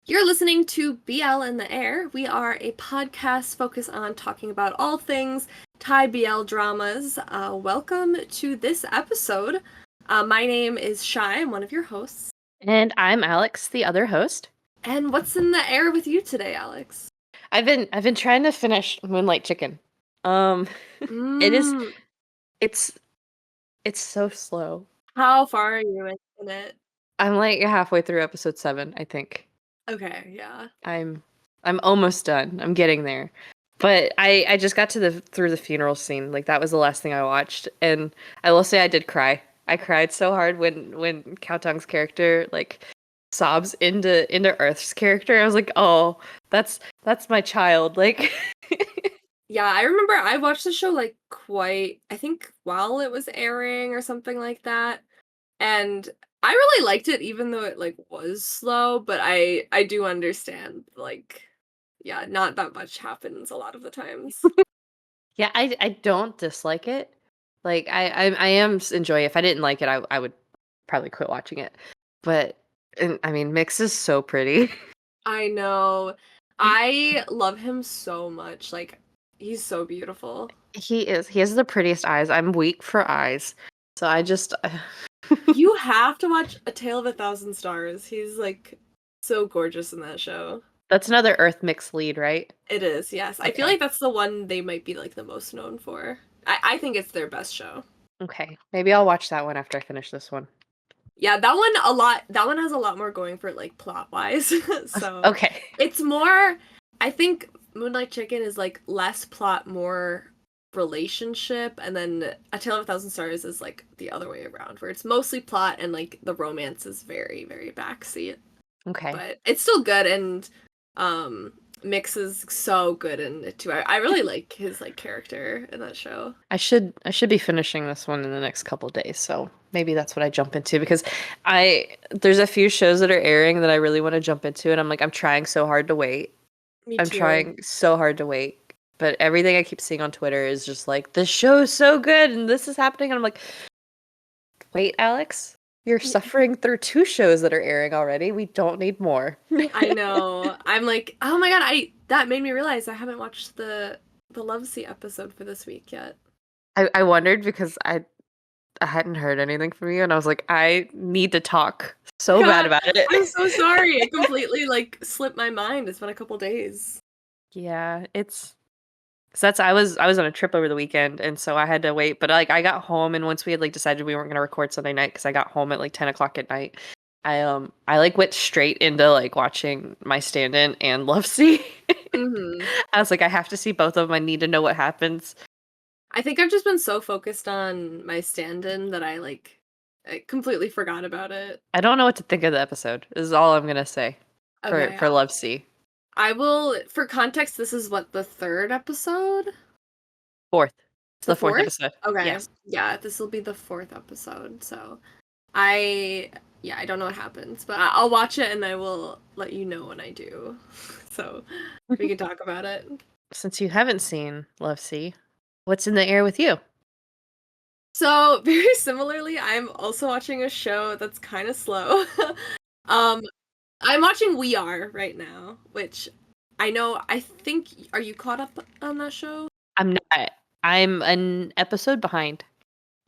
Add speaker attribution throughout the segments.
Speaker 1: You're listening to BL in the Air. We are a podcast focused on talking about all things Thai BL dramas. Welcome to this episode. My name is Chy. I'm one of your hosts.
Speaker 2: And I'm Alex, the other host.
Speaker 1: And what's in the air with you today, Alex?
Speaker 2: I've been trying to finish Moonlight Chicken. Um it is
Speaker 1: Mm,
Speaker 2: it's it's so slow.
Speaker 1: how far are you in it?
Speaker 2: I'm like halfway through episode 7, I think.
Speaker 1: Okay, yeah.
Speaker 2: I'm almost done. I'm getting there. But I just got to the funeral scene. Like that was the last thing I watched, and I will say I did cry. I cried so hard when Cao Tung's character like sobs into Earth's character. I was like, "Oh, that's my child." Like
Speaker 1: Yeah, I remember I watched the show I think while it was airing or something like that. And I really liked it even though it was slow, but I do understand yeah, not that much happens a lot of the times.
Speaker 2: Yeah, I don't dislike it. Like I enjoy it. If I didn't like it, I would probably quit watching it. But and, I mean, Mix is so pretty.
Speaker 1: I know. I love him so much. Like he's so beautiful.
Speaker 2: He is. He has the prettiest eyes. I'm weak for eyes. So I just
Speaker 1: You have to watch A Tale of a Thousand Stars. He's like so gorgeous in that show.
Speaker 2: That's another Earth Mix lead, right?
Speaker 1: It is, yes. I feel
Speaker 2: Okay.
Speaker 1: like that's the one they might be like the most known for. I think it's their best show.
Speaker 2: Okay. Maybe I'll watch that one after I finish this one.
Speaker 1: Yeah, that one has a lot more going for it, like plot wise. So
Speaker 2: Okay.
Speaker 1: it's more, I think Moonlight Chicken is like less plot, more relationship, and then A Tale of a Thousand Stars is like the other way around, where it's mostly plot and like the romance is very, very backseat.
Speaker 2: Okay.
Speaker 1: But it's still good, and um Mix is so good in it too. I really like his like character in that show.
Speaker 2: I should be finishing this one in the next couple days, so maybe that's what I jump into because I there's a few shows that are airing that I really want to jump into and I'm like I'm trying so hard to wait.
Speaker 1: Me
Speaker 2: I'm
Speaker 1: too.
Speaker 2: trying so hard to wait. But everything I keep seeing on Twitter is just like this show is so good and this is happening and I'm like, "Wait, Alex, you're suffering through two shows that are airing already. We don't need more."
Speaker 1: I know. I'm like, oh my god, I that made me realize I haven't watched the Love Seat episode for this week yet.
Speaker 2: I wondered because I hadn't heard anything from you and I was like, I need to talk so bad
Speaker 1: God,
Speaker 2: about it.
Speaker 1: I'm so sorry. It completely like slipped my mind. It's been a couple days.
Speaker 2: Yeah, it's so that's I was on a trip over the weekend and so I had to wait. But like I got home and once we had like decided we weren't gonna record Sunday night because I got home at like 10 o'clock at night, I like went straight into like watching My Stand-In and Love Sea.
Speaker 1: Hmm.
Speaker 2: I was like, I have to see both of them. I need to know what happens.
Speaker 1: I think I've just been so focused on my stand-in that I completely forgot about it.
Speaker 2: I don't know what to think of the episode, is all I'm gonna say
Speaker 1: Okay,
Speaker 2: for Love Sea.
Speaker 1: I will. For context, this is what, the third episode?
Speaker 2: Fourth. It's
Speaker 1: The
Speaker 2: the fourth
Speaker 1: fourth?
Speaker 2: episode.
Speaker 1: Okay,
Speaker 2: Yes.
Speaker 1: yeah, this will be the fourth episode. So I yeah, I don't know what happens, but I'll watch it and I will let you know when I do. So we can talk about it.
Speaker 2: Since you haven't seen Love Sea, what's in the air with you?
Speaker 1: So very similarly, I'm also watching a show that's kind of slow. um, I'm watching We Are right now, which I think, are you caught up on that show?
Speaker 2: I'm not. I'm an episode behind.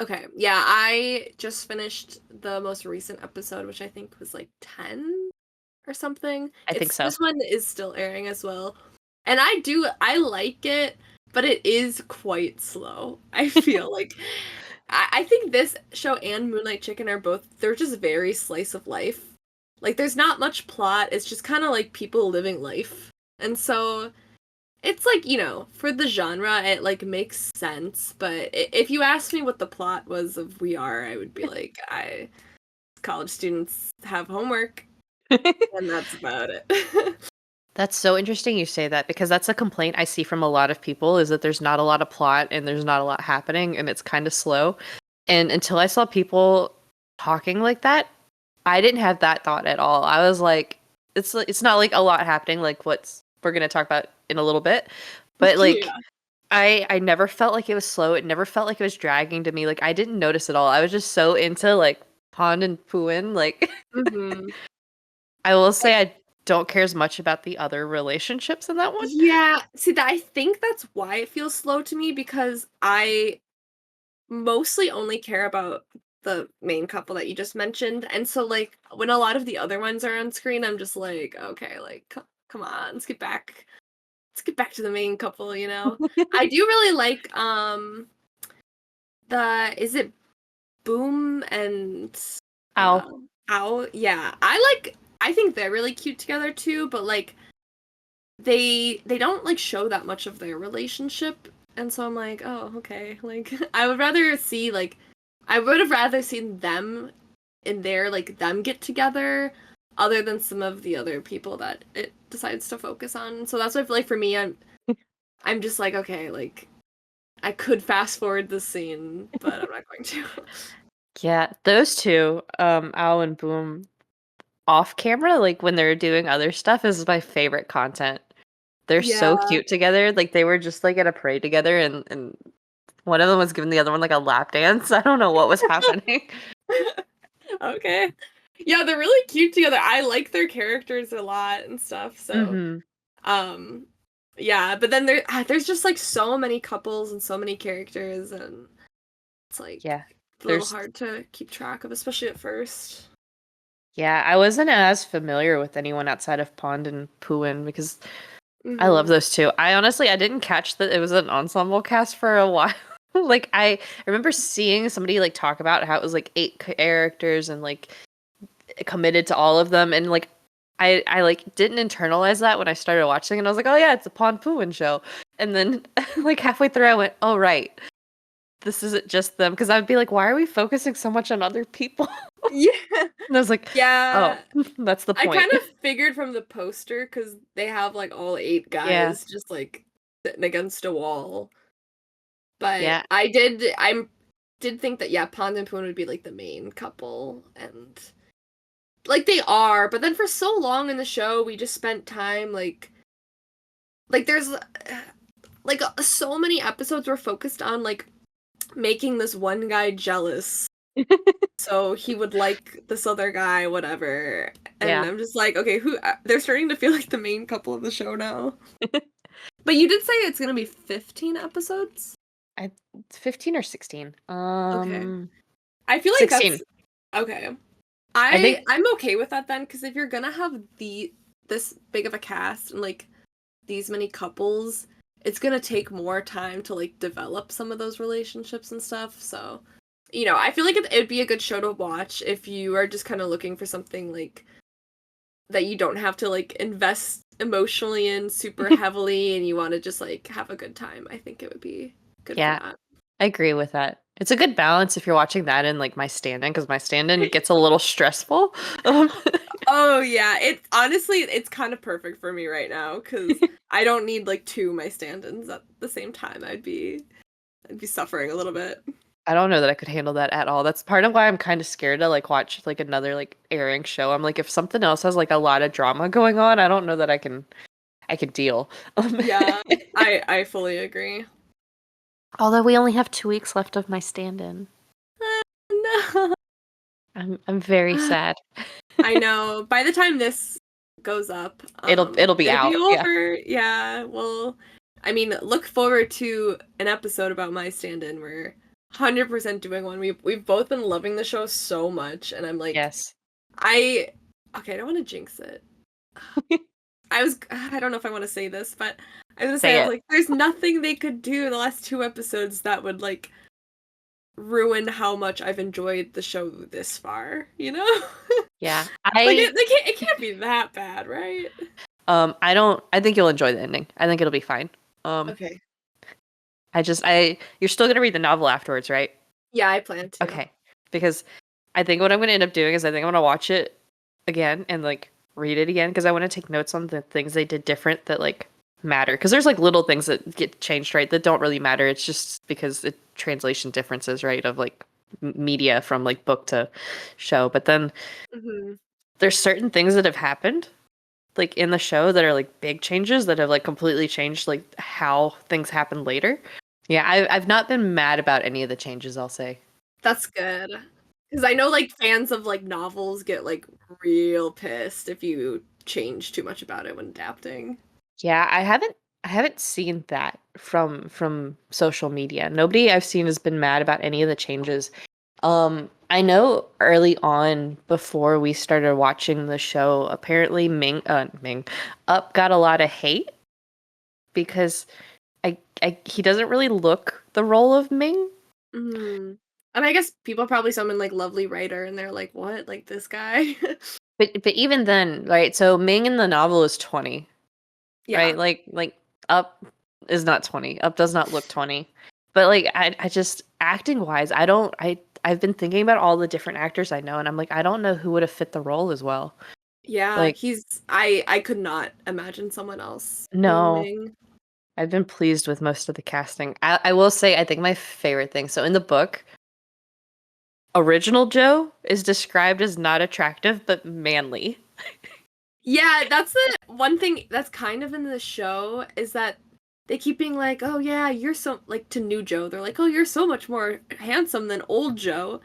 Speaker 1: Okay, yeah, I just finished the most recent episode, which I think was like 10 or something.
Speaker 2: I think
Speaker 1: It's
Speaker 2: so.
Speaker 1: this one is still airing as well. And I like it, but it is quite slow. I feel like I think this show and Moonlight Chicken are both, they're just very slice of life. Like there's not much plot. It's just kind of like people living life. And so it's like, for the genre, it like makes sense, but if you asked me what the plot was of We Are, I would be like, I college students have homework, and that's about it.
Speaker 2: That's so interesting you say that because that's a complaint I see from a lot of people is that there's not a lot of plot and there's not a lot happening and it's kind of slow. And until I saw people talking like that, I didn't have that thought at all. I was like, it's not like a lot happening like what's we're gonna talk about in a little bit, but like
Speaker 1: Yeah.
Speaker 2: I never felt like it was slow. It never felt like it was dragging to me. Like I didn't notice at all. I was just so into like Pond and Pooin. Like
Speaker 1: Hmm.
Speaker 2: I will say don't care as much about the other relationships in that one.
Speaker 1: Yeah, see that I think that's why it feels slow to me because I mostly only care about the main couple that you just mentioned. And so like when a lot of the other ones are on screen, I'm just like, okay, like come on, let's get back to the main couple, you know. I do really like the is it Boom and
Speaker 2: Ow.
Speaker 1: Ow? Yeah. I think they're really cute together too, but like they don't like show that much of their relationship, and so I'm like, oh, okay. Like I would rather see like I would have rather seen them in their like them get together other than some of the other people that it decides to focus on. So that's why I feel like for me I'm just like, okay, like I could fast forward this scene, but I'm not going to.
Speaker 2: Yeah, those two, Owl and Boom, off camera, like when they're doing other stuff, is my favorite content. They're so
Speaker 1: Yeah.
Speaker 2: cute together. Like they were just like at a parade together, and one of them was giving the other one like a lap dance. I don't know what was happening.
Speaker 1: Okay. Yeah, they're really cute together. I like their characters a lot and stuff. So,
Speaker 2: Hmm.
Speaker 1: um yeah, but then there's just like so many couples and so many characters and it's like
Speaker 2: Yeah,
Speaker 1: a little
Speaker 2: there's
Speaker 1: hard to keep track of, especially at first.
Speaker 2: yeah. I wasn't as familiar with anyone outside of Pond and Pooin because I love
Speaker 1: Mhm.
Speaker 2: those two. I didn't catch that it was an ensemble cast for a while. Like I remember seeing somebody like talk about how it was like 8 characters and like committed to all of them, and like I like didn't internalize that when I started watching, and I was like, oh yeah, it's a Pon Pooin show. And then like halfway through, I went, oh right, this isn't just them, because I'd be like, why are we focusing so much on other people?
Speaker 1: Yeah.
Speaker 2: And I was like, oh,
Speaker 1: Yeah.
Speaker 2: that's the
Speaker 1: I
Speaker 2: point.
Speaker 1: kind of figured from the poster cuz they have like all 8
Speaker 2: Yeah,
Speaker 1: guys just like sitting against a wall. But
Speaker 2: yeah,
Speaker 1: I did think that yeah, Pond and Poon would be like the main couple and like they are, but then for so long in the show we just spent time like there's like so many episodes were focused on like making this one guy jealous so he would like this other guy whatever, and
Speaker 2: yeah.
Speaker 1: I'm just like okay, who they're starting to feel like the main couple of the show now. But you did say it's gonna be 15 episodes.
Speaker 2: I 15 or 16.
Speaker 1: Okay, I feel like that's
Speaker 2: 16.
Speaker 1: okay.
Speaker 2: I think
Speaker 1: I'm okay with that then, because if you're gonna have this big of a cast and like these many couples, it's gonna take more time to like develop some of those relationships and stuff. So, you know, I feel like it'd be a good show to watch if you are just kind of looking for something like that you don't have to like invest emotionally in super heavily and you want to just like have a good time. I think it would be good for
Speaker 2: yeah,
Speaker 1: that.
Speaker 2: I agree with that. It's a good balance if you're watching that and like my stand-in, because my stand-in gets a little stressful. Um,
Speaker 1: Oh yeah, it honestly it's kind of perfect for me right now because I don't need like two of my stand-ins at the same time. I'd be suffering a little bit.
Speaker 2: I don't know that I could handle that at all. That's part of why I'm kind of scared to like watch like another like airing show. I'm like, if something else has like a lot of drama going on, I don't know that I could deal.
Speaker 1: Yeah, I fully agree.
Speaker 2: Although we only have 2 weeks left of my stand-in.
Speaker 1: No.
Speaker 2: I'm very sad.
Speaker 1: I know. By the time this goes up,
Speaker 2: It'll be
Speaker 1: it'll be
Speaker 2: out. Yeah.
Speaker 1: over. Yeah. Well, I mean, look forward to an episode about my stand-in. We're 100% doing one. We've both been loving the show so much, and I'm like,
Speaker 2: Yes.
Speaker 1: I okay, I don't want to jinx it. I don't know if I want to say this, but I was gonna say
Speaker 2: Say
Speaker 1: I was
Speaker 2: it.
Speaker 1: like, there's nothing they could do in the last 2 episodes that would like ruin how much I've enjoyed the show this far, you know?
Speaker 2: Yeah.
Speaker 1: Like it can't be that bad, right?
Speaker 2: I think you'll enjoy the ending. I think it'll be fine. Um
Speaker 1: Okay.
Speaker 2: I you're still gonna read the novel afterwards, right?
Speaker 1: Yeah, I plan to.
Speaker 2: Okay. Because I think what I'm gonna end up doing is I think I'm gonna watch it again and like read it again, because I want to take notes on the things they did different that like matter. Because there's like little things that get changed, right? That don't really matter. It's just because it translation differences, right? Of like media from like book to show. But then
Speaker 1: Hmm.
Speaker 2: there's certain things that have happened like in the show that are like big changes that have like completely changed like how things happen later. Yeah, I've not been mad about any of the changes, I'll say.
Speaker 1: That's good. Because I know like fans of like novels get like real pissed if you change too much about it when adapting.
Speaker 2: Yeah, I haven't seen that from social media. Nobody I've seen has been mad about any of the changes. I know early on before we started watching the show, apparently Ming Up got a lot of hate because he doesn't really look the role of Ming.
Speaker 1: Mm. And I guess people probably summon like Lovely Writer and they're like, what? Like this guy?
Speaker 2: But even then, right? So Ming in the novel is 20,
Speaker 1: Yeah.
Speaker 2: right? Like Up is not 20. Up does not look 20. But like I just acting wise, I've been thinking about all the different actors I know and I'm like I don't know who would have fit the role as well.
Speaker 1: Yeah,
Speaker 2: Like
Speaker 1: he's I could not imagine someone else being
Speaker 2: no,
Speaker 1: Ming.
Speaker 2: I've been pleased with most of the casting. I will say I think my favorite thing. So in the book, original Joe is described as not attractive but manly.
Speaker 1: Yeah, that's the one thing that's kind of in the show is that they keep being like, "Oh yeah, you're so like to new Joe." They're like, "Oh, you're so much more handsome than old Joe."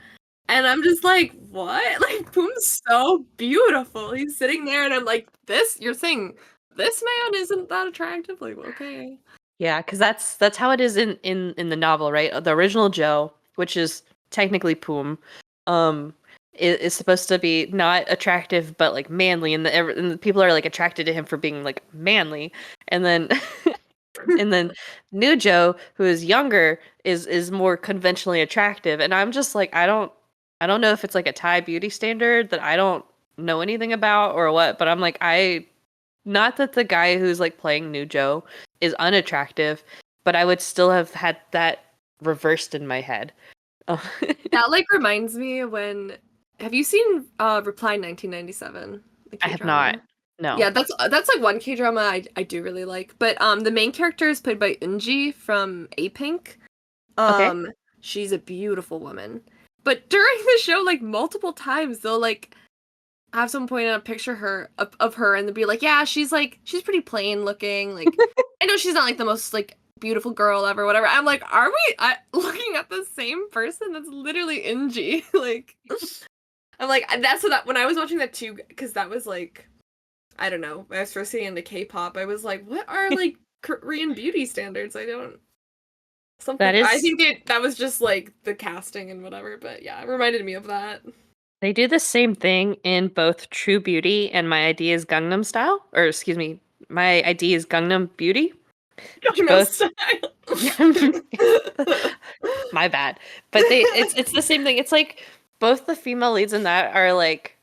Speaker 1: And I'm just like, "What?" Like Poom's so beautiful. He's sitting there and I'm like, "This, you're saying this man isn't that attractive?" Like, okay.
Speaker 2: Yeah, because that's how it is in the novel, right? The original Joe, which is technically Poom, is supposed to be not attractive but like manly, and and the people are like attracted to him for being like manly, and then and then new Joe, who is younger, is more conventionally attractive, and I'm just like I don't know if it's like a Thai beauty standard that I don't know anything about or what, but I'm like I not that the guy who's like playing New Joe is unattractive, but I would still have had that reversed in my head. Oh.
Speaker 1: That like reminds me of when have you seen Reply 1997, the
Speaker 2: I have not.
Speaker 1: K-drama?
Speaker 2: No.
Speaker 1: Yeah, that's like one K-drama I do really like. But the main character is played by Eunji from A-Pink.
Speaker 2: Okay.
Speaker 1: Um she's a beautiful woman. But during the show like multiple times they'll like have someone point out a picture of her and they'll be like, "Yeah, she's pretty plain looking. Like I know she's not like the most like beautiful girl ever whatever." I'm like, "Are we looking at the same person? That's literally Eunji." Like I'm like that's what that when I was watching that too because that was like I don't know when I was first getting into K-pop I was like what are like Korean beauty standards I don't
Speaker 2: That
Speaker 1: something I
Speaker 2: is
Speaker 1: think that was just like the casting and whatever but yeah it reminded me of that.
Speaker 2: they do the same thing in both True Beauty and My ID is Gangnam Style, or excuse me, My ID is Gangnam Beauty, which
Speaker 1: Gangnam
Speaker 2: both
Speaker 1: Style.
Speaker 2: my bad. But it's the same thing. It's like both the female leads in that are like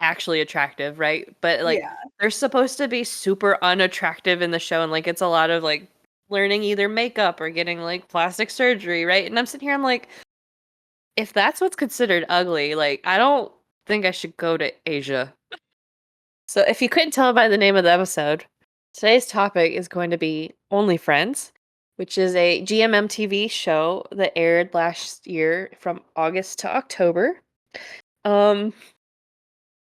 Speaker 2: actually attractive, right? But like
Speaker 1: Yeah.
Speaker 2: they're supposed to be super unattractive in the show and like it's a lot of like learning either makeup or getting like plastic surgery, right? And I'm sitting here I'm like if that's what's considered ugly, like I don't think I should go to Asia. So if you couldn't tell by the name of the episode, today's topic is going to be Only Friends, which is a GMM TV show that aired last year from August to October. Um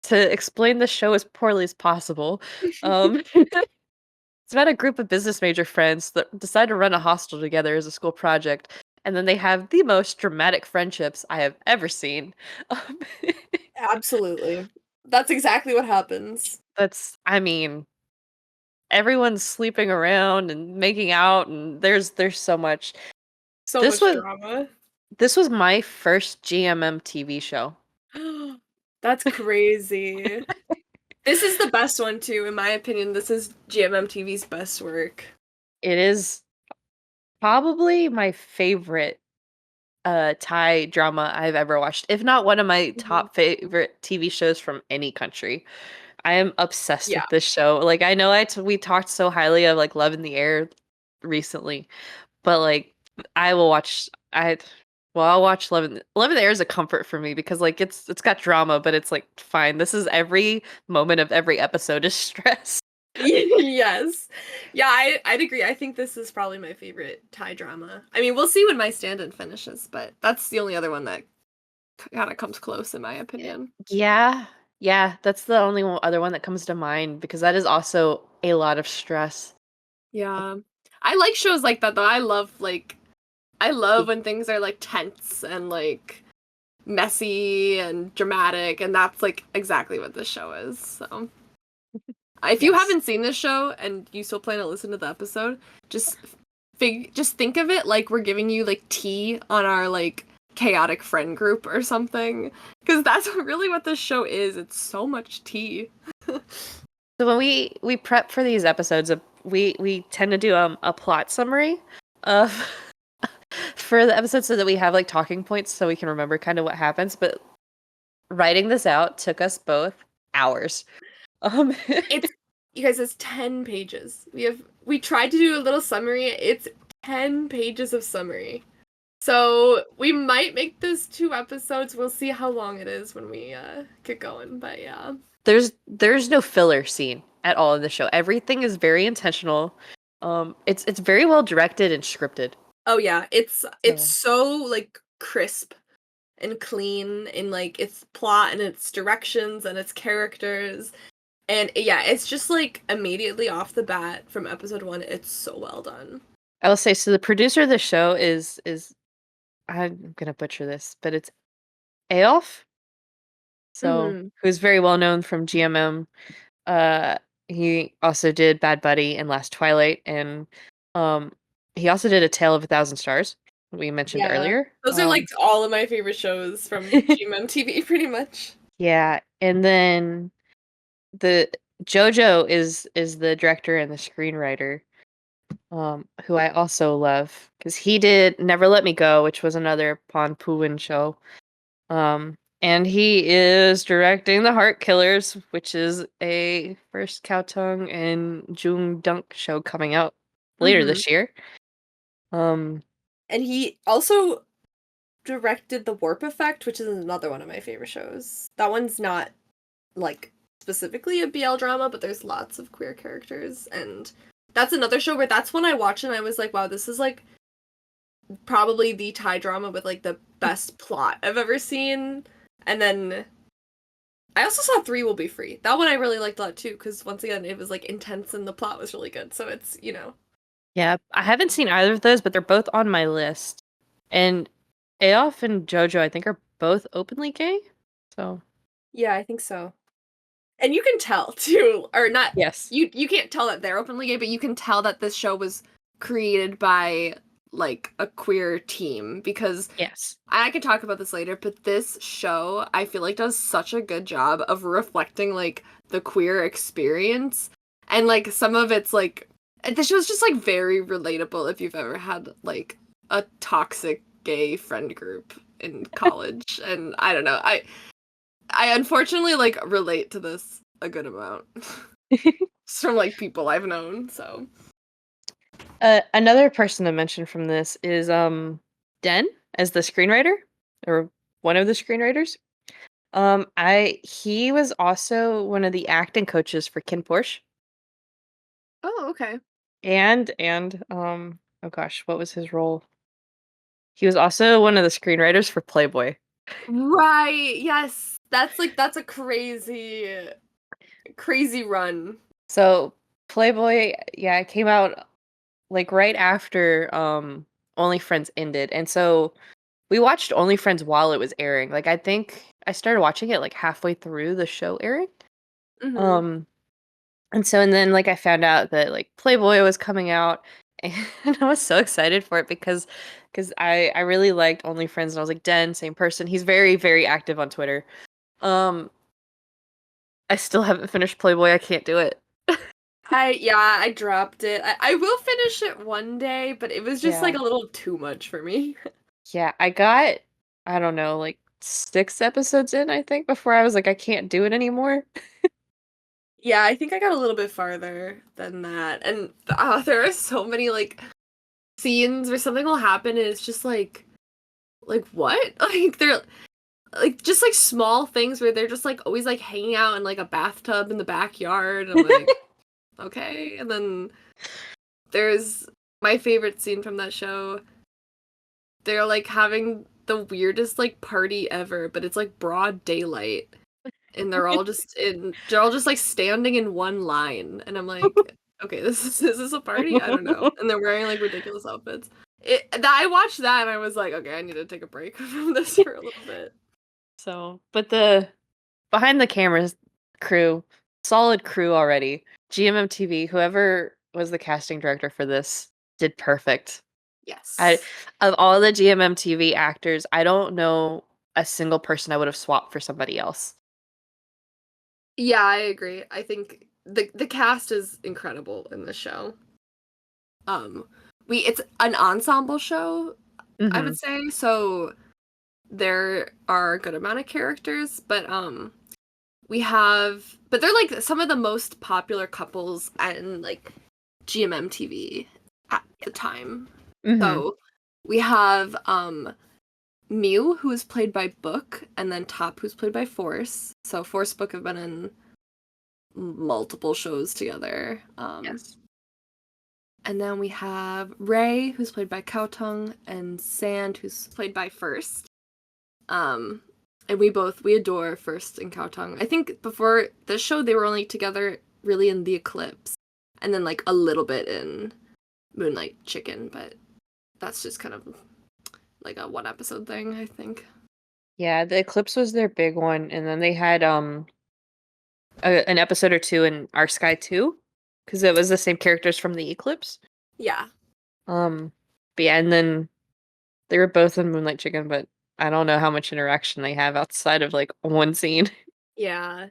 Speaker 2: to explain the show as poorly as possible. It's about a group of business major friends that decide to run a hostel together as a school project, and then they have the most dramatic friendships I have ever seen. Um,
Speaker 1: Absolutely. That's exactly what happens.
Speaker 2: I mean, everyone's sleeping around and making out, and there's so much.
Speaker 1: So
Speaker 2: This
Speaker 1: much
Speaker 2: was
Speaker 1: drama.
Speaker 2: this was my first GMM TV show.
Speaker 1: That's crazy. This is the best one too, in my opinion. This is GMM TV's best work.
Speaker 2: It is probably my favorite Thai drama I've ever watched, if not one of my
Speaker 1: Mhm.
Speaker 2: top favorite TV shows from any country. I am obsessed
Speaker 1: Yeah.
Speaker 2: with this show. Like I know we talked so highly of like Love in the Air recently, but like I will watch I'll watch Love in the Air is a comfort for me because like it's got drama, but it's like fine. This is every moment of every episode is stress.
Speaker 1: Yes. Yeah, I'd agree. I think this is probably my favorite Thai drama. I mean, we'll see when my stand-in finishes, but that's the only other one that kind of comes close in my opinion.
Speaker 2: Yeah. Yeah, that's the only other one that comes to mind because that is also a lot of stress.
Speaker 1: Yeah. I like shows like that though. I love when things are like tense and like messy and dramatic and that's like exactly what this show is. So If you
Speaker 2: Yes.
Speaker 1: haven't seen this show and you still plan to listen to the episode, just just think of it like we're giving you like tea on our like chaotic friend group or something, because that's really what this show is. It's so much tea.
Speaker 2: So when we prep for these episodes, we tend to do a plot summary of for the episode so that we have like talking points so we can remember kind of what happens. But writing this out took us both hours. Um,
Speaker 1: It's you guys, it's 10 pages. We tried to do a little summary. It's 10 pages of summary. So we might make this 2 episodes. We'll see how long it is when we get going. But yeah.
Speaker 2: there's no filler scene at all in the show. Everything is very intentional. It's very well directed and scripted.
Speaker 1: Oh yeah, it's
Speaker 2: So
Speaker 1: so like crisp and clean in like its plot and its directions and its characters. And yeah, it's just like immediately off the bat from episode 1, it's so well done.
Speaker 2: I will say, so the producer of the show is I'm gonna butcher this, but it's Aof. So
Speaker 1: Mhm.
Speaker 2: who's very well known from GMM. Uh, he also did Bad Buddy and Last Twilight, and um, he also did A Tale of a Thousand Stars, we mentioned
Speaker 1: Yeah.
Speaker 2: earlier.
Speaker 1: Those are like all of my favorite shows from GMM TV pretty much.
Speaker 2: Yeah, and then the JoJo is the director and the screenwriter, who I also love because he did Never Let Me Go, which was another Pon Puin show. And he is directing The Heart Killers, which is a first Cow Tongue and Jung Dunk show coming out later
Speaker 1: Mhm.
Speaker 2: this year. Um,
Speaker 1: And he also directed The Warp Effect, which is another one of my favorite shows. That one's not like specifically a BL drama, but there's lots of queer characters, and that's another show where that's when I watched and I was like, wow, this is like probably the Thai drama with like the best plot I've ever seen. And then I also saw Three Will Be Free. That one I really liked a lot too, because once again, it was like intense and the plot was really good. So it's,
Speaker 2: yeah, I haven't seen either of those, but they're both on my list. And Aof and JoJo, I think, are both openly gay. So
Speaker 1: yeah, I think so. And you can tell too, or not.
Speaker 2: yes,
Speaker 1: You can't tell that they're openly gay, but you can tell that this show was created by like a queer team, because
Speaker 2: yes,
Speaker 1: I could talk about this later, but this show I feel like does such a good job of reflecting like the queer experience, and like some of it's like the show's just like very relatable if you've ever had like a toxic gay friend group in college. And I don't know, I unfortunately like relate to this a good amount. Just from like people I've known. So
Speaker 2: Another person to mention from this is Den as the screenwriter or one of the screenwriters. I he was also one of the acting coaches for Ken Porsche,
Speaker 1: oh, okay.
Speaker 2: and oh gosh, what was his role? He was also one of the screenwriters for Playboy.
Speaker 1: Right. Yes. That's a crazy run.
Speaker 2: So Playboy, yeah, it came out like right after Only Friends ended, and so we watched Only Friends while it was airing. Like I think I started watching it like halfway through the show airing.
Speaker 1: Mhm.
Speaker 2: Um and then like I found out that like Playboy was coming out and I was so excited for it because I really liked Only Friends and I was like, Den, same person. He's very, very active on Twitter. Um I still haven't finished Playboy. I can't do it.
Speaker 1: I dropped it. I will finish it one day, but it was just like
Speaker 2: Yeah.
Speaker 1: a little too much for me.
Speaker 2: Yeah, I got I don't know, like 6 episodes in, I think, before I was like, I can't do it anymore.
Speaker 1: Yeah, I think I got a little bit farther than that. And there are so many like scenes where something will happen and it's just like what? Like they're like just like small things where they're just like always like hanging out in like a bathtub in the backyard. I'm like, okay. And then there's my favorite scene from that show. They're like having the weirdest like party ever, but it's like broad daylight. And they're all just like standing in one line. And I'm like, okay, is this a party? I don't know. And they're wearing like ridiculous outfits. I watched that and I was like, okay, I need to take a break from this for a little bit.
Speaker 2: So, but the behind the cameras crew solid crew already. GMMTV, whoever was the casting director for this, did perfect. I
Speaker 1: Yes.
Speaker 2: Of all the GMMTV actors, I don't know a single person I would have swapped for somebody else.
Speaker 1: Yeah, I agree. I think the cast is incredible in this show. Um, it's an ensemble show, I
Speaker 2: Hmm.
Speaker 1: would say. So there are a good amount of characters, but but they're like some of the most popular couples in like GMM TV at the time.
Speaker 2: Hmm.
Speaker 1: So we have Mew, who is played by Book, and then Top, who's played by Force. So Force Book have been in multiple shows together.
Speaker 2: Yes.
Speaker 1: And then we have Ray, who's played by Cowtongue, and Sand, who's played by First. Um, and we adore First and Cowtongue. I think before this show they were only together really in The Eclipse, and then like a little bit in Moonlight Chicken, but that's just kind of like a one episode thing, I think.
Speaker 2: Yeah, the Eclipse was their big one, and then they had an episode or two in Our Sky 2, because it was the same characters from the Eclipse.
Speaker 1: Yeah.
Speaker 2: Um, but yeah, and then they were both in Moonlight Chicken, but I don't know how much interaction they have outside of like one scene.
Speaker 1: Yeah.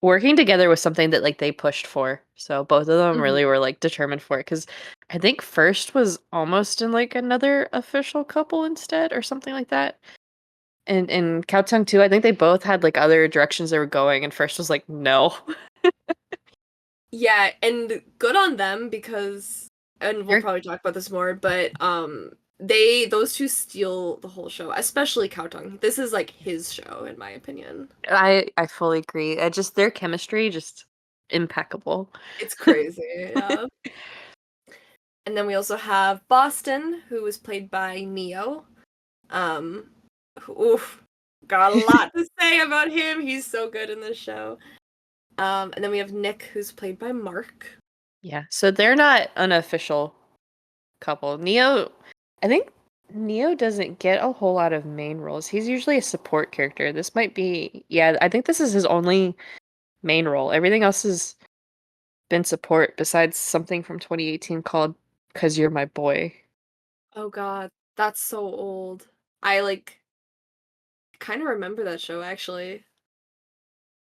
Speaker 2: Working together was something that like they pushed for, so both of them really
Speaker 1: Mhm.
Speaker 2: were like determined for it. Because I think First was almost in like another official couple instead, or something like that. And Cowtongue too. I think they both had like other directions they were going, and First was like, no.
Speaker 1: Yeah, and good on them because and we'll
Speaker 2: You're-
Speaker 1: probably talk about this more, but those two steal the whole show, especially Cowtongue. This is like his show in my opinion.
Speaker 2: I fully agree. Just their chemistry just impeccable.
Speaker 1: It's crazy. Yeah. And then we also have Boston, who was played by Neo. Um, oof, got a lot to say about him. He's so good in this show. And then we have Nick, who's played by Mark.
Speaker 2: Yeah, so they're not an official couple. I think Neo doesn't get a whole lot of main roles. He's usually a support character. This might be, yeah, I think this is his only main role. Everything else has been support besides something from 2018 called "Cause You're My Boy."
Speaker 1: Oh God, that's so old. I like kind of remember that show actually.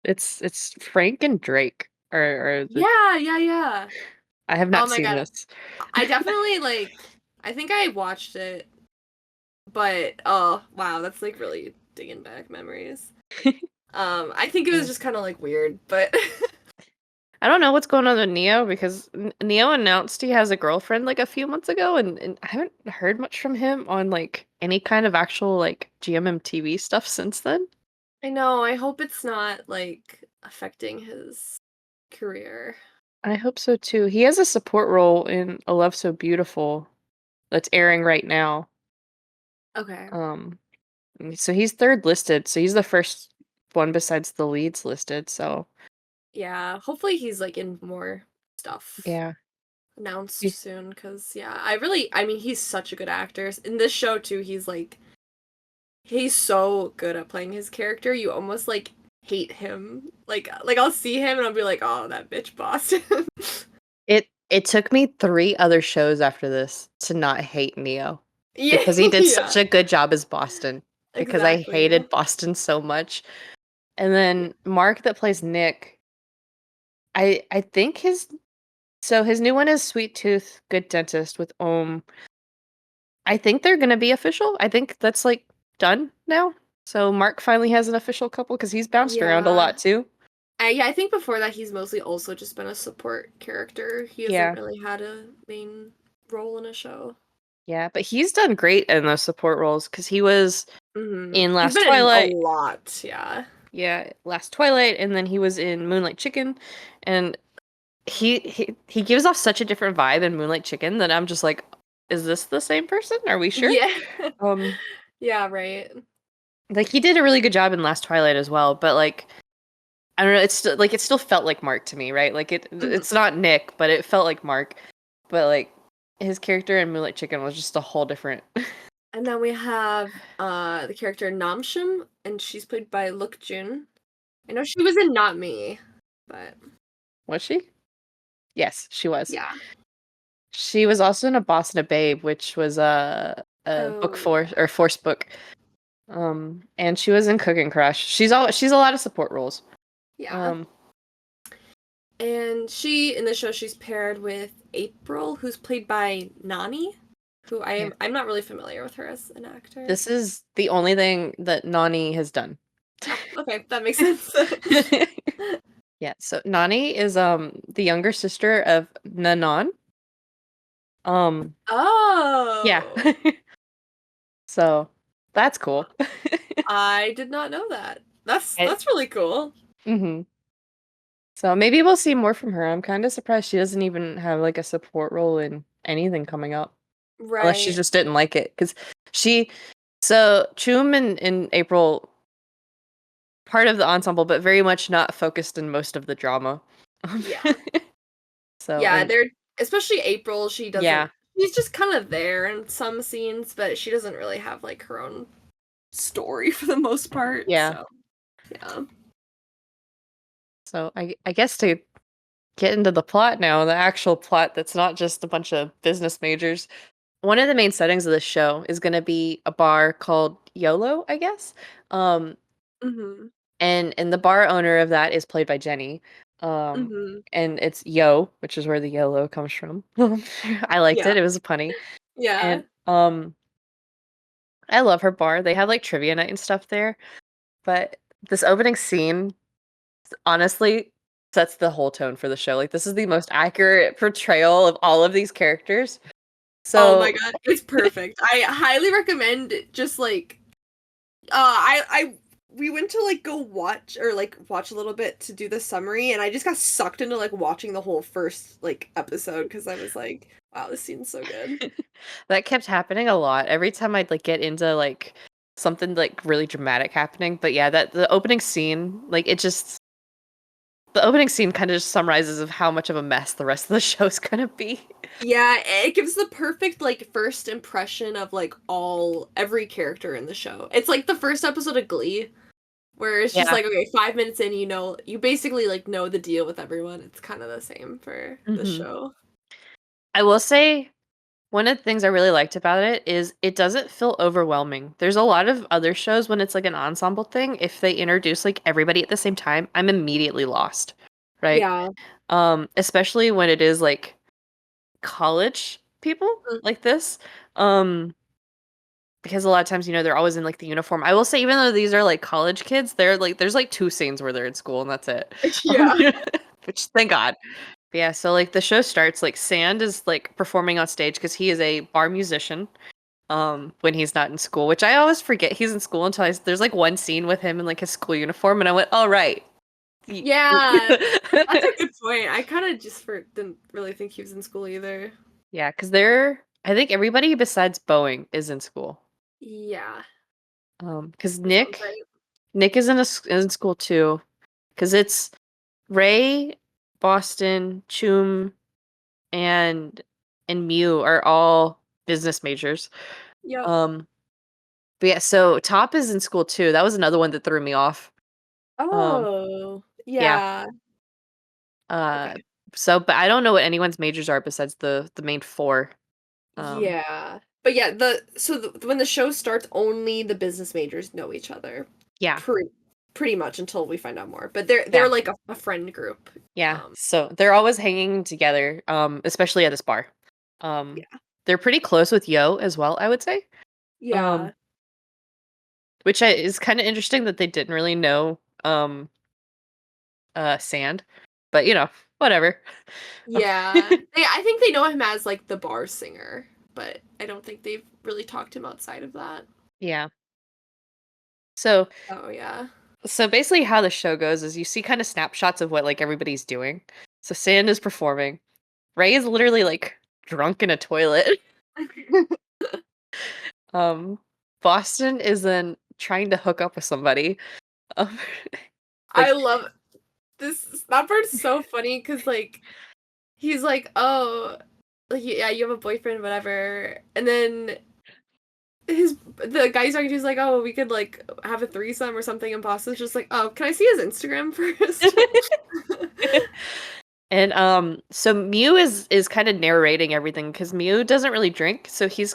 Speaker 2: It's Frank and Drake are the
Speaker 1: Yeah, yeah, yeah.
Speaker 2: I have
Speaker 1: Oh
Speaker 2: not
Speaker 1: my
Speaker 2: seen
Speaker 1: God,
Speaker 2: this.
Speaker 1: I definitely like. I think I watched it, but oh wow, that's like really digging back memories. I think it was
Speaker 2: Yeah.
Speaker 1: just kind of like weird, but
Speaker 2: I don't know what's going on with Neo because Neo announced he has a girlfriend like a few months ago, and I haven't heard much from him on like any kind of actual like GMM TV stuff since then.
Speaker 1: I know. I hope it's not like affecting his career.
Speaker 2: I hope so too. He has a support role in A Love So Beautiful that's airing right now.
Speaker 1: Okay.
Speaker 2: Um, so he's third listed, so he's the first one besides the leads listed. So
Speaker 1: Yeah. Hopefully he's like in more stuff
Speaker 2: yeah,
Speaker 1: announced
Speaker 2: You-
Speaker 1: soon. Cause yeah, I mean, he's such a good actor. In this show too, he's so good at playing his character. You almost like hate him. Like I'll see him and I'll be like, oh, that bitch Boston.
Speaker 2: it took me 3 other shows after this to not hate Neo
Speaker 1: Yeah.
Speaker 2: because he did
Speaker 1: Yeah.
Speaker 2: such a good job as Boston. Because I
Speaker 1: Exactly.
Speaker 2: hated Boston so much. And then Mark that plays Nick, I think his new one is Sweet Tooth Good Dentist with Om. I think they're gonna be official. I think that's like done now. So Mark finally has an official couple because he's bounced around a
Speaker 1: Yeah.
Speaker 2: lot too.
Speaker 1: Yeah, I think before that he's mostly also just been a support character. He hasn't
Speaker 2: Yeah,
Speaker 1: really had a main role in a show.
Speaker 2: yeah, but he's done great in those support roles because he was in
Speaker 1: He's
Speaker 2: Last
Speaker 1: been in a
Speaker 2: Twilight.
Speaker 1: lot, yeah.
Speaker 2: Yeah, Last Twilight, and then he was in Moonlight Chicken, and he gives off such a different vibe in Moonlight Chicken that I'm just like, is this the same person? Are we sure?
Speaker 1: Yeah.
Speaker 2: Um,
Speaker 1: Yeah, right.
Speaker 2: like he did a really good job in Last Twilight as well, but like I don't know, it still felt like Mark to me, right? Like
Speaker 1: Mhm.
Speaker 2: it's not Nick, but it felt like Mark. But like his character in Moonlight Chicken was just a whole different.
Speaker 1: And then we have the character Namshim, and she's played by Look Jun. I know she was in Not Me. But
Speaker 2: Was she? Yes, she was.
Speaker 1: yeah.
Speaker 2: She was also in A Boss and a Babe, which was a
Speaker 1: Oh
Speaker 2: book force
Speaker 1: yeah.
Speaker 2: or force book. And she was in Cooking Crush. She's a lot of support roles.
Speaker 1: Yeah.
Speaker 2: Um,
Speaker 1: And she in the show she's paired with April, who's played by Nani, who
Speaker 2: yeah.
Speaker 1: I'm not really familiar with her as an actor.
Speaker 2: This is the only thing that Nani has done.
Speaker 1: Oh, okay, that makes sense.
Speaker 2: Yeah, so Nani is the younger sister of Nanon. Um, yeah.
Speaker 1: Oh,
Speaker 2: So that's cool.
Speaker 1: I did not know that.
Speaker 2: I,
Speaker 1: That's really cool.
Speaker 2: hmm So maybe we'll see more from her. I'm kind of surprised she doesn't even have like a support role in anything coming up, unless she
Speaker 1: Right.
Speaker 2: just didn't like it. Because she, so Chum and April, part of the ensemble, but very much not focused in most of the drama.
Speaker 1: Yeah.
Speaker 2: So,
Speaker 1: Yeah,
Speaker 2: and
Speaker 1: they're especially April,
Speaker 2: yeah,
Speaker 1: she's just kind of there in some scenes, but she doesn't really have like her own story for the most part.
Speaker 2: yeah.
Speaker 1: So, yeah.
Speaker 2: So I guess to get into the plot now, the actual plot that's not just a bunch of business majors. One of the main settings of this show is going to be a bar called YOLO, I guess. Um,
Speaker 1: Mhm.
Speaker 2: and the bar owner of that is played by Jenny. Um,
Speaker 1: Mhm.
Speaker 2: and it's Yo, which is where the YOLO comes from. I liked
Speaker 1: Yeah.
Speaker 2: it. It was punny.
Speaker 1: Yeah.
Speaker 2: And I love her bar. They have like trivia night and stuff there. But this opening scene honestly sets the whole tone for the show. Like this is the most accurate portrayal of all of these characters.
Speaker 1: Oh my
Speaker 2: So
Speaker 1: god, it's perfect. I highly recommend just like I we went to like go watch or like watch a little bit to do the summary and I just got sucked into like watching the whole first like episode because I was like, wow, this scene's so good.
Speaker 2: that kept happening a lot. Every time I'd like get into like something like really dramatic happening. But yeah, that the opening scene, like it just the opening scene kind of just summarizes of how much of a mess the rest of the show's gonna be.
Speaker 1: Yeah, it gives the perfect like first impression of like every character in the show. It's like the first episode of Glee where it's just
Speaker 2: Yeah.
Speaker 1: like okay, 5 minutes in, you basically like know the deal with everyone. It's kind of the same for the
Speaker 2: hmm
Speaker 1: show.
Speaker 2: I will say one of the things I really liked about it is it doesn't feel overwhelming. There's a lot of other shows when it's like an ensemble thing, if they introduce like everybody at the same time, I'm immediately lost. Right?
Speaker 1: Yeah.
Speaker 2: Especially when it is like college people
Speaker 1: Mm.
Speaker 2: like this. Um because a lot of times, they're always in like the uniform. I will say, even though these are like college kids, they're like there's like two scenes where they're in school and that's it.
Speaker 1: Yeah.
Speaker 2: Which thank God. But yeah, so like the show starts like Sand is like performing on stage because he is a bar musician. When he's not in school, which I always forget he's in school until there's like one scene with him in like his school uniform, and I went, "All right."
Speaker 1: Yeah. That's a good point. I kind of just didn't really think he was in school either.
Speaker 2: Yeah, because I think everybody besides Boeing is in school.
Speaker 1: Yeah.
Speaker 2: Because
Speaker 1: That sounds
Speaker 2: Nick
Speaker 1: right.
Speaker 2: Nick is in school too. Because it's Ray, Boston, Chum, and Mew are all business majors.
Speaker 1: Yep.
Speaker 2: Um, but yeah, so Top is in school too. That was another one that threw me off. Um,
Speaker 1: Oh.
Speaker 2: yeah.
Speaker 1: Yeah.
Speaker 2: Uh,
Speaker 1: Okay.
Speaker 2: but I don't know what anyone's majors are besides the main four. Um,
Speaker 1: Yeah. But yeah, when the show starts, only the business majors know each other.
Speaker 2: yeah,
Speaker 1: Pretty much until we find out more. But they're
Speaker 2: yeah,
Speaker 1: like a friend group.
Speaker 2: yeah.
Speaker 1: Um
Speaker 2: So they're always hanging together. Especially at this bar.
Speaker 1: yeah.
Speaker 2: They're pretty close with Yo as well, I would say. Um,
Speaker 1: Yeah.
Speaker 2: is kind of interesting that they didn't really know Sand, but whatever.
Speaker 1: Yeah. I think they know him as like the bar singer, but I don't think they've really talked to him outside of that.
Speaker 2: Yeah. So
Speaker 1: Oh yeah.
Speaker 2: basically how the show goes is you see kind of snapshots of what like everybody's doing. So Sand is performing. Ray is literally like drunk in a toilet. Um Boston is then trying to hook up with somebody. Um,
Speaker 1: I
Speaker 2: like
Speaker 1: love this that part's so funny because like he's like, oh, like yeah, you have a boyfriend, whatever, and then the guy's talking to is like, oh, we could like have a threesome or something, and Boston's just like, oh, can I see his Instagram first?
Speaker 2: And so Mew is kind of narrating everything because Mew doesn't really drink, so he's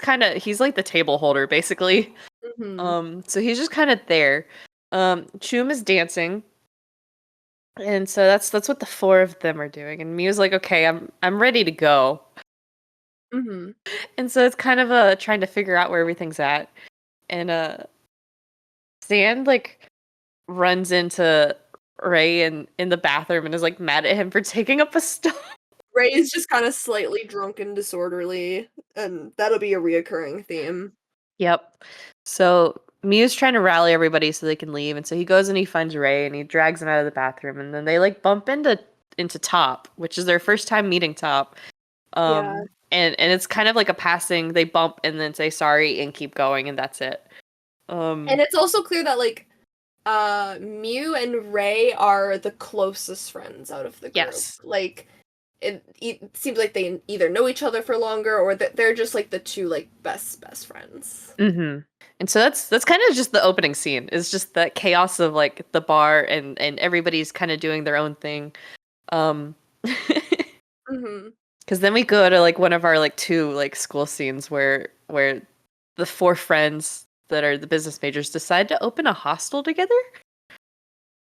Speaker 2: like the table holder basically.
Speaker 1: hmm
Speaker 2: So he's just kind of there. Chum is dancing, and so that's what the four of them are doing. And Mew's like, okay, I'm ready to go.
Speaker 1: hmm
Speaker 2: And so it's kind of trying to figure out where everything's at. And Sand like runs into Ray in the bathroom and is like mad at him for taking up a stone.
Speaker 1: Ray is just kind of slightly drunk and disorderly, and that'll be a reoccurring theme.
Speaker 2: Yep. So Mew's trying to rally everybody so they can leave, and so he goes and he finds Ray and he drags him out of the bathroom, and then they like bump into Top, which is their first time meeting Top.
Speaker 1: Yeah.
Speaker 2: And it's kind of like a passing, they bump and then say sorry and keep going, and that's it.
Speaker 1: And it's also clear that like Mew and Ray are the closest friends out of the group.
Speaker 2: Yes.
Speaker 1: Like it seems like they either know each other for longer or that they're just like the two like best friends.
Speaker 2: Mm-hmm. And so that's kind of just the opening scene. It's just that chaos of like the bar and everybody's kind of doing their own thing. Um
Speaker 1: Mhm.
Speaker 2: Because then we go to like one of our like two like school scenes where the four friends that are the business majors decide to open a hostel together.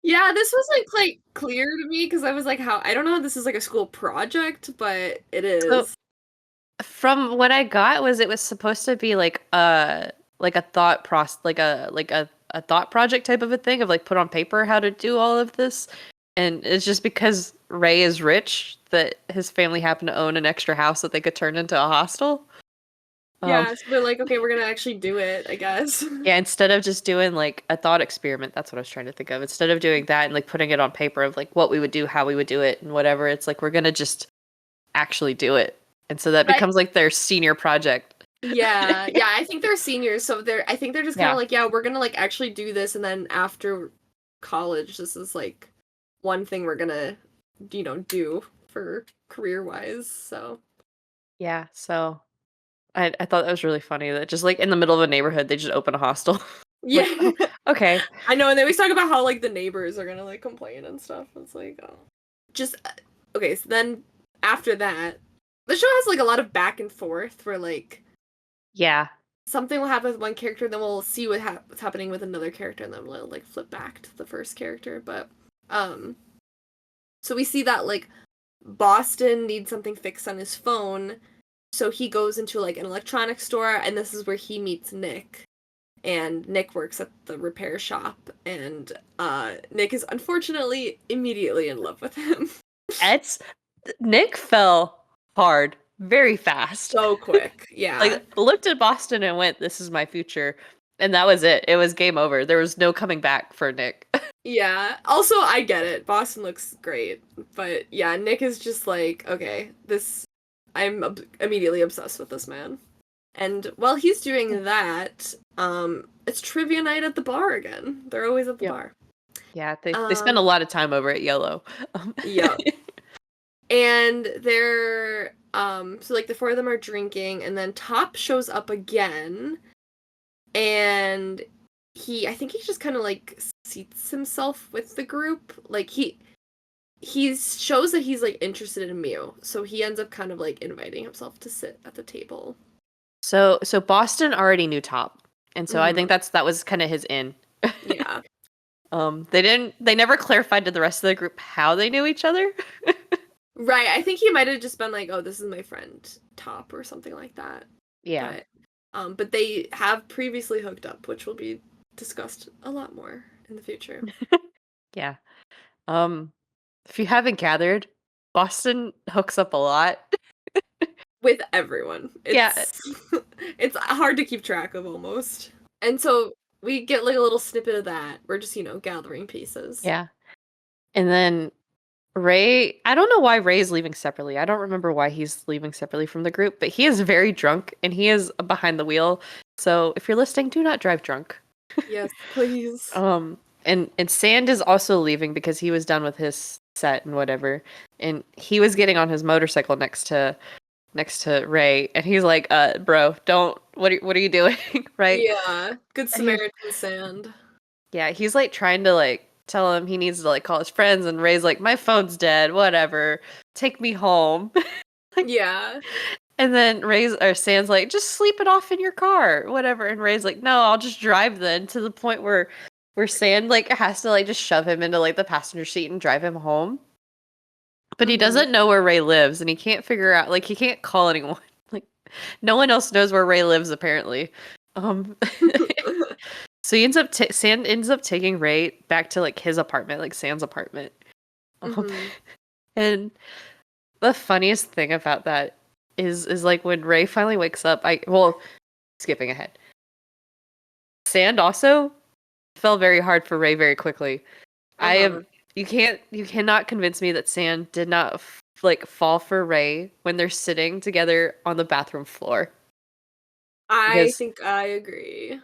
Speaker 1: Yeah, this wasn't quite clear to me because I was like, how I don't know if this is like a school project, but it
Speaker 2: So
Speaker 1: is.
Speaker 2: from what I got was it was supposed to be like a thought process like a thought project type of a thing of like put on paper how to do all of this. And it's just because Ray is rich that his family happened to own an extra house that they could turn into a hostel. Um
Speaker 1: Yeah, so they're like, okay, we're gonna actually do it, I guess.
Speaker 2: Yeah, instead of just doing like a thought experiment, that's what I was trying to think of. Instead of doing that and like putting it on paper of like what we would do, how we would do it, and whatever, it's like we're gonna just actually do it. And so that
Speaker 1: But
Speaker 2: becomes like their senior project.
Speaker 1: yeah, I think they're seniors, so I think they're just kind of
Speaker 2: Yeah.
Speaker 1: like, yeah, we're gonna like actually do this, and then after college, this is like one thing we're gonna, do for career wise. So
Speaker 2: Yeah. So I thought that was really funny that just like in the middle of a neighborhood they just open a hostel.
Speaker 1: yeah,
Speaker 2: Like, oh, okay.
Speaker 1: I know, and they always talk about how like the neighbors are gonna like complain and stuff. It's like, oh, just okay. So then after that, the show has like a lot of back and forth where like
Speaker 2: Yeah.
Speaker 1: something will happen with one character, then we'll see what's happening with another character, and then we'll like flip back to the first character. But um, so we see that like Boston needs something fixed on his phone, so he goes into like an electronics store, and this is where he meets Nick. And Nick works at the repair shop, and Nick is unfortunately immediately in love with him.
Speaker 2: It's Nick fell hard very fast.
Speaker 1: So quick, yeah.
Speaker 2: Like looked at Boston and went, "This is my future," and that was it. It was game over. There was no coming back for Nick.
Speaker 1: Yeah. Also, I get it. Boston looks great, but yeah, Nick is just like, okay, I'm immediately obsessed with this man. And while he's doing that, it's trivia night at the bar again. They're always at the
Speaker 2: Yep.
Speaker 1: bar.
Speaker 2: Yeah, they spend a
Speaker 1: Um,
Speaker 2: lot of time over at Yellow.
Speaker 1: yep. And they're so like the four of them are drinking, and then Top shows up again, and I think he just kind of like seats himself with the group. Like he shows that he's like interested in Mew, so he ends up kind of like inviting himself to sit at the table.
Speaker 2: So Boston already knew Top, and so I think
Speaker 1: hmm
Speaker 2: that was kind of his in.
Speaker 1: Yeah.
Speaker 2: They never clarified to the rest of the group how they knew each other.
Speaker 1: Right. I think he might have just been like, "Oh, this is my friend Top" or something like that.
Speaker 2: Yeah.
Speaker 1: But they have previously hooked up, which will be discussed a lot more in the future.
Speaker 2: Yeah. Um, if you haven't gathered, Boston hooks up a lot.
Speaker 1: With everyone.
Speaker 2: Yeah.
Speaker 1: It's hard to keep track of almost. And so we get like a little snippet of that. We're just, gathering pieces.
Speaker 2: Yeah. And then Ray, I don't know why Ray's leaving separately. I don't remember why he's leaving separately from the group, but he is very drunk and he is behind the wheel. So if you're listening, do not drive drunk.
Speaker 1: Yes, please.
Speaker 2: And Sand is also leaving because he was done with his set and whatever. And he was getting on his motorcycle next to next to Ray, and he's like, bro, don't, what are you doing?" Right?
Speaker 1: Yeah. Good
Speaker 2: And he,
Speaker 1: Samaritan sand.
Speaker 2: yeah, he's like trying to like tell him he needs to like call his friends, and Ray's like, "My phone's dead, whatever, take me home."
Speaker 1: Yeah.
Speaker 2: And then Sam's like, "Just sleep it off in your car, whatever." And Ray's like, "No, I'll just drive then," to the point where Sam like has to like just shove him into like the passenger seat and drive him home. But he
Speaker 1: Mm-hmm.
Speaker 2: doesn't know where Ray lives, and he can't figure out, like, he can't call anyone. Like, no one else knows where Ray lives apparently. Um so Sam ends up taking Ray back to like his apartment, like Sam's apartment. Um
Speaker 1: Mm-hmm.
Speaker 2: and the funniest thing about that is like when Ray finally wakes up, skipping ahead. Sand also fell very hard for Ray very quickly. I
Speaker 1: Uh-huh.
Speaker 2: am you cannot convince me that Sand did not like fall for Ray when they're sitting together on the bathroom floor.
Speaker 1: I
Speaker 2: Because
Speaker 1: think I agree.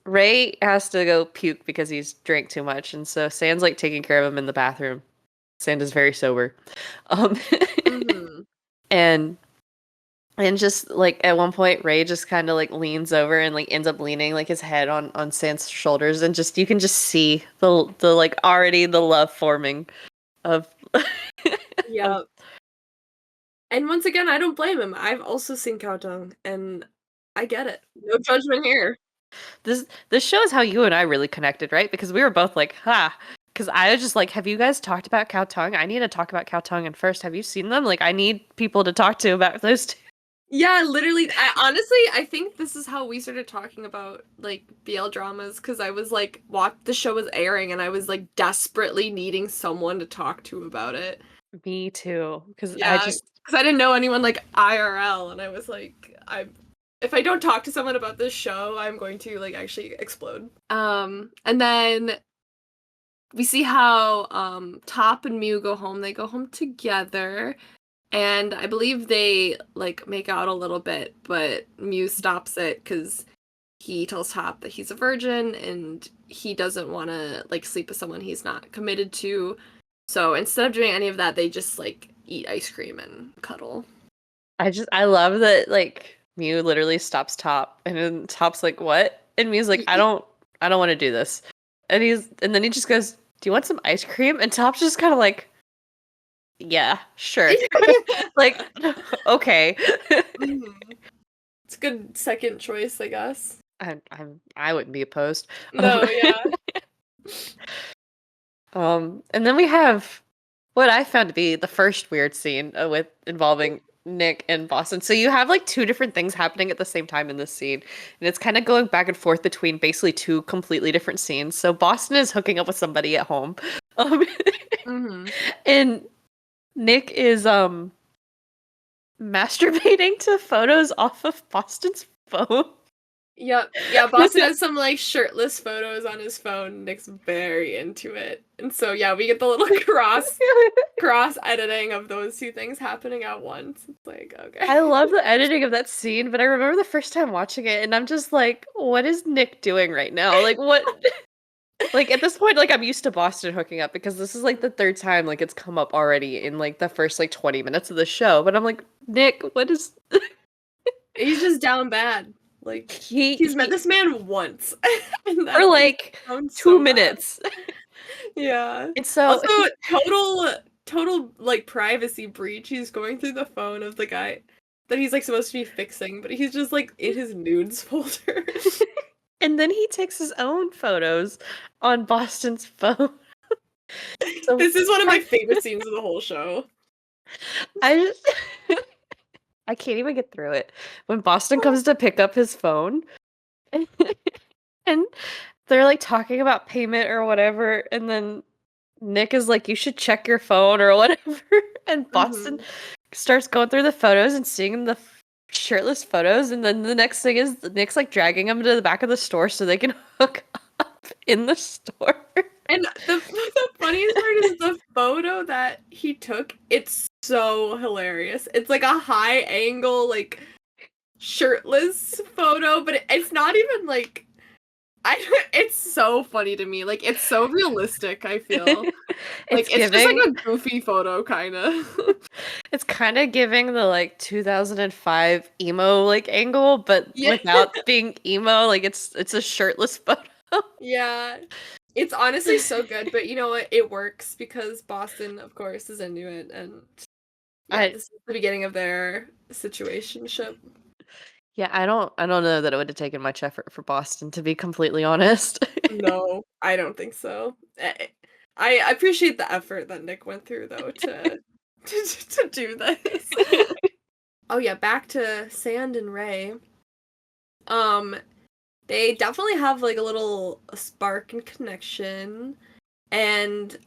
Speaker 2: Ray has to go puke because he's drank too much, and so Sand's like taking care of him in the bathroom. Sand is very sober. Um
Speaker 1: Mm-hmm.
Speaker 2: and just like at one point Ray just kind of like leans over and like ends up leaning like his head on Sand's shoulders, and just you can just see the like already the love forming of of
Speaker 1: Yeah. And once again, I don't blame him. I've also seen Kowtown, and I get it. No judgment here.
Speaker 2: this shows how you and I really connected, right? Because we were both like, ha. Because I was just like, have you guys talked about Cow Tongue? I need to talk about Cow Tongue. And first, have you seen them? Like, I need people to talk to about those two.
Speaker 1: Yeah, literally. I think this is how we started talking about like BL dramas because I was like, the show was airing, and I was like desperately needing someone to talk to about it.
Speaker 2: Me too. Because I
Speaker 1: Yeah,
Speaker 2: just,
Speaker 1: because I didn't know anyone like IRL, and I was like, if I don't talk to someone about this show, I'm going to like actually explode. And then we see how Top and Mew go home. They go home together, and I believe they like make out a little bit, but Mew stops it because he tells Top that he's a virgin and he doesn't want to like sleep with someone he's not committed to. So instead of doing any of that, they just like eat ice cream and cuddle.
Speaker 2: I love that, like, Mew literally stops Top. And then Top's like, what? And Mew's like, I don't want to do this. And then he just goes, do you want some ice cream? And Top's just kind of like, yeah, sure. Like, okay.
Speaker 1: Mhm. It's a good second choice, I guess.
Speaker 2: I wouldn't be opposed.
Speaker 1: No, yeah.
Speaker 2: And then we have what I found to be the first weird scene with involving Nick and Boston. So you have like two different things happening at the same time in this scene, and it's kind of going back and forth between basically two completely different scenes. So Boston is hooking up with somebody at home, um,
Speaker 1: Hmm.
Speaker 2: and Nick is masturbating to photos off of Boston's phone.
Speaker 1: Yep. Yeah, Boston has some like shirtless photos on his phone. Nick's very into it. And so yeah, we get the little cross editing of those two things happening at once. It's like, okay.
Speaker 2: I love the editing of that scene, but I remember the first time watching it, and I'm just like, what is Nick doing right now? Like, what? Like, at this point, like, I'm used to Boston hooking up because this is like the third time, like, it's come up already in like the first like 20 minutes of the show. But I'm like, Nick, what is.
Speaker 1: He's just down bad. Like he's met
Speaker 2: He,
Speaker 1: this man once. And
Speaker 2: for
Speaker 1: that makes
Speaker 2: like
Speaker 1: it sound
Speaker 2: two
Speaker 1: so bad.
Speaker 2: minutes.
Speaker 1: Yeah.
Speaker 2: And so
Speaker 1: Also,
Speaker 2: he.
Speaker 1: total like privacy breach. He's going through the phone of the guy that he's like supposed to be fixing, but he's just like in his nudes folder.
Speaker 2: And then he takes his own photos on Boston's phone. So
Speaker 1: This is one of my favorite scenes of the whole show.
Speaker 2: I just. I can't even get through it. When Boston comes to pick up his phone, and they're like talking about payment or whatever, and then Nick is like, you should check your phone or whatever. And Boston
Speaker 1: Hmm.
Speaker 2: starts going through the photos and seeing the shirtless photos, and then the next thing is Nick's like dragging him to the back of the store so they can hook up in the store.
Speaker 1: And the funniest part is the photo that he took. It's so hilarious. It's like a high angle, like shirtless photo, but it's not even like it's so funny to me. Like it's so realistic, I feel. Like
Speaker 2: It's
Speaker 1: it's just like
Speaker 2: giving
Speaker 1: a goofy photo kind of.
Speaker 2: it's kind of giving the like 2005 emo like angle, but
Speaker 1: Yeah.
Speaker 2: without being emo, like it's a shirtless photo.
Speaker 1: Yeah. It's honestly so good, but you know what? It works because Boston, of course, is into it, and yeah,
Speaker 2: I
Speaker 1: this is the beginning of their situationship.
Speaker 2: Yeah, I don't know that it would have taken much effort for Boston to be completely honest.
Speaker 1: No, I don't think so. I appreciate the effort that Nick went through though to to do this. Oh yeah, back to Sand and Ray. Um, they definitely have like a little spark and connection, and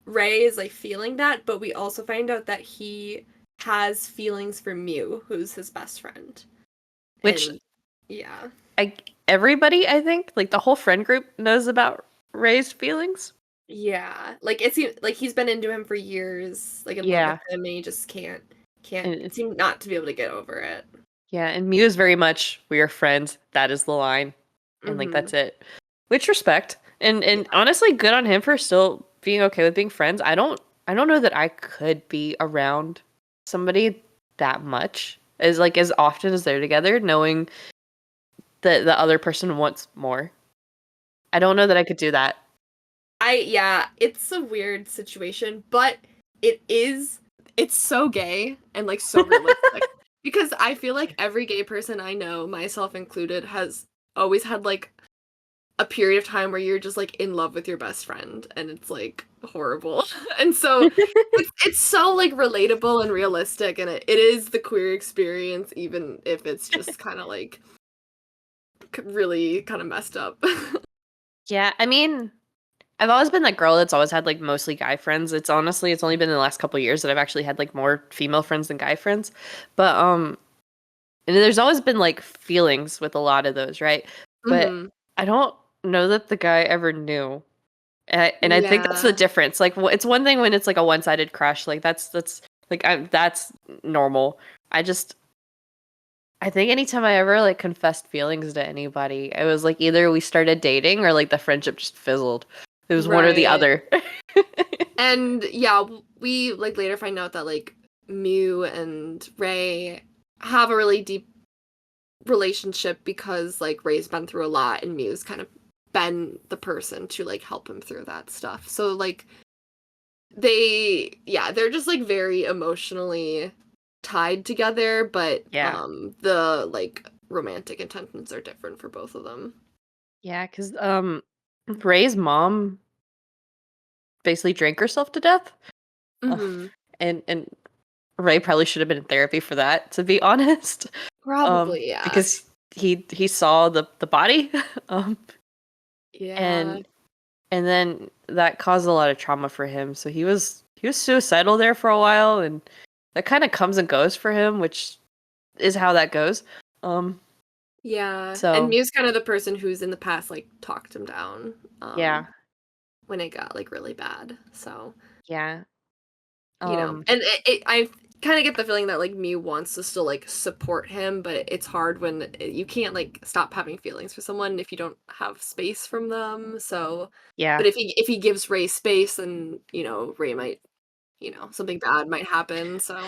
Speaker 1: Ray is like feeling that, but we also find out that he has feelings for Mew, who's his best friend.
Speaker 2: Which
Speaker 1: And yeah.
Speaker 2: I everybody, I think, like the whole friend group knows about Ray's feelings.
Speaker 1: Yeah. Like it seems like he's been into him for years, like in love with
Speaker 2: Yeah.
Speaker 1: him, and he just can't
Speaker 2: And
Speaker 1: seem not to be able to get over it.
Speaker 2: yeah, and Mew is very much we are friends. That is the line. And like
Speaker 1: Mm-hmm.
Speaker 2: that's it. Which respect. And
Speaker 1: Yeah.
Speaker 2: honestly good on him for still being okay with being friends. I don't know that I could be around somebody that much as often as they're together knowing that the other person wants more. I don't know that I could do that.
Speaker 1: Yeah, it's a weird situation, but it is it's so gay and like so realistic. Because I feel like every gay person I know, myself included, has always had like a period of time where you're just like in love with your best friend and it's like horrible. And so it's so like relatable and realistic, and it is the queer experience even if it's just kind of like really kind of messed up.
Speaker 2: Yeah, I mean, I've always been that girl that's always had like mostly guy friends. It's only been in the last couple of years that I've actually had like more female friends than guy friends. But and there's always been like feelings with a lot of those, right? But
Speaker 1: Hmm.
Speaker 2: I don't know that the guy ever knew. And I think that's the
Speaker 1: Yeah.
Speaker 2: difference. Like it's one thing when it's like a one-sided crush, like that's like that's normal. I just I think anytime I ever like confessed feelings to anybody, it was like either we started dating or like the friendship just fizzled. It was one or the
Speaker 1: Right.
Speaker 2: other.
Speaker 1: And yeah, we like later find out that like Mew and Ray have a really deep relationship because like Ray's been through a lot and Mew's kind of been the person to like help him through that stuff. So like they're just like very emotionally tied together, but
Speaker 2: Yeah.
Speaker 1: the like romantic intentions are different for both of them.
Speaker 2: Yeah, because Ray's mom basically drank herself to death. Uh,
Speaker 1: Mhm.
Speaker 2: and Ray probably should have been in therapy for that, to be honest.
Speaker 1: Probably, yeah.
Speaker 2: Because he saw the body. Um
Speaker 1: Yeah.
Speaker 2: and and then that caused a lot of trauma for him. So he was suicidal there for a while, and that kind of comes and goes for him, which is how that goes. Um
Speaker 1: Yeah. And
Speaker 2: so
Speaker 1: Mew's kind of the person who's in the past like talked him down
Speaker 2: yeah.
Speaker 1: when it got like really bad. So,
Speaker 2: Yeah.
Speaker 1: you know,
Speaker 2: Um
Speaker 1: and I kind of get the feeling that like Mew wants to still like support him, but it's hard when you can't like stop having feelings for someone if you don't have space from them. So, but
Speaker 2: yeah.
Speaker 1: if he gives Ray space, then you know Ray might, something bad might happen. So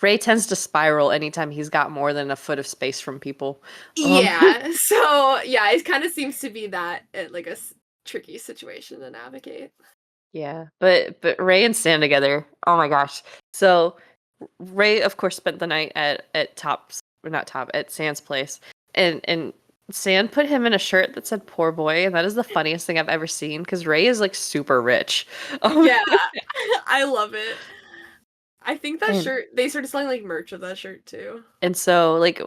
Speaker 2: Ray tends to spiral anytime he's got more than a foot of space from people. Um,
Speaker 1: yeah, so yeah, it kind of seems to be that like a tricky situation to navigate.
Speaker 2: yeah, but Ray and Stan together. Oh my gosh. So Ray, of course, spent the night at Top's or not Top at Sand's place, and Sand put him in a shirt that said "Poor Boy," and that is the funniest thing I've ever seen because Ray is like super rich. Um,
Speaker 1: Yeah, I love it. I think that
Speaker 2: and
Speaker 1: shirt they started selling like merch of that shirt too.
Speaker 2: and so like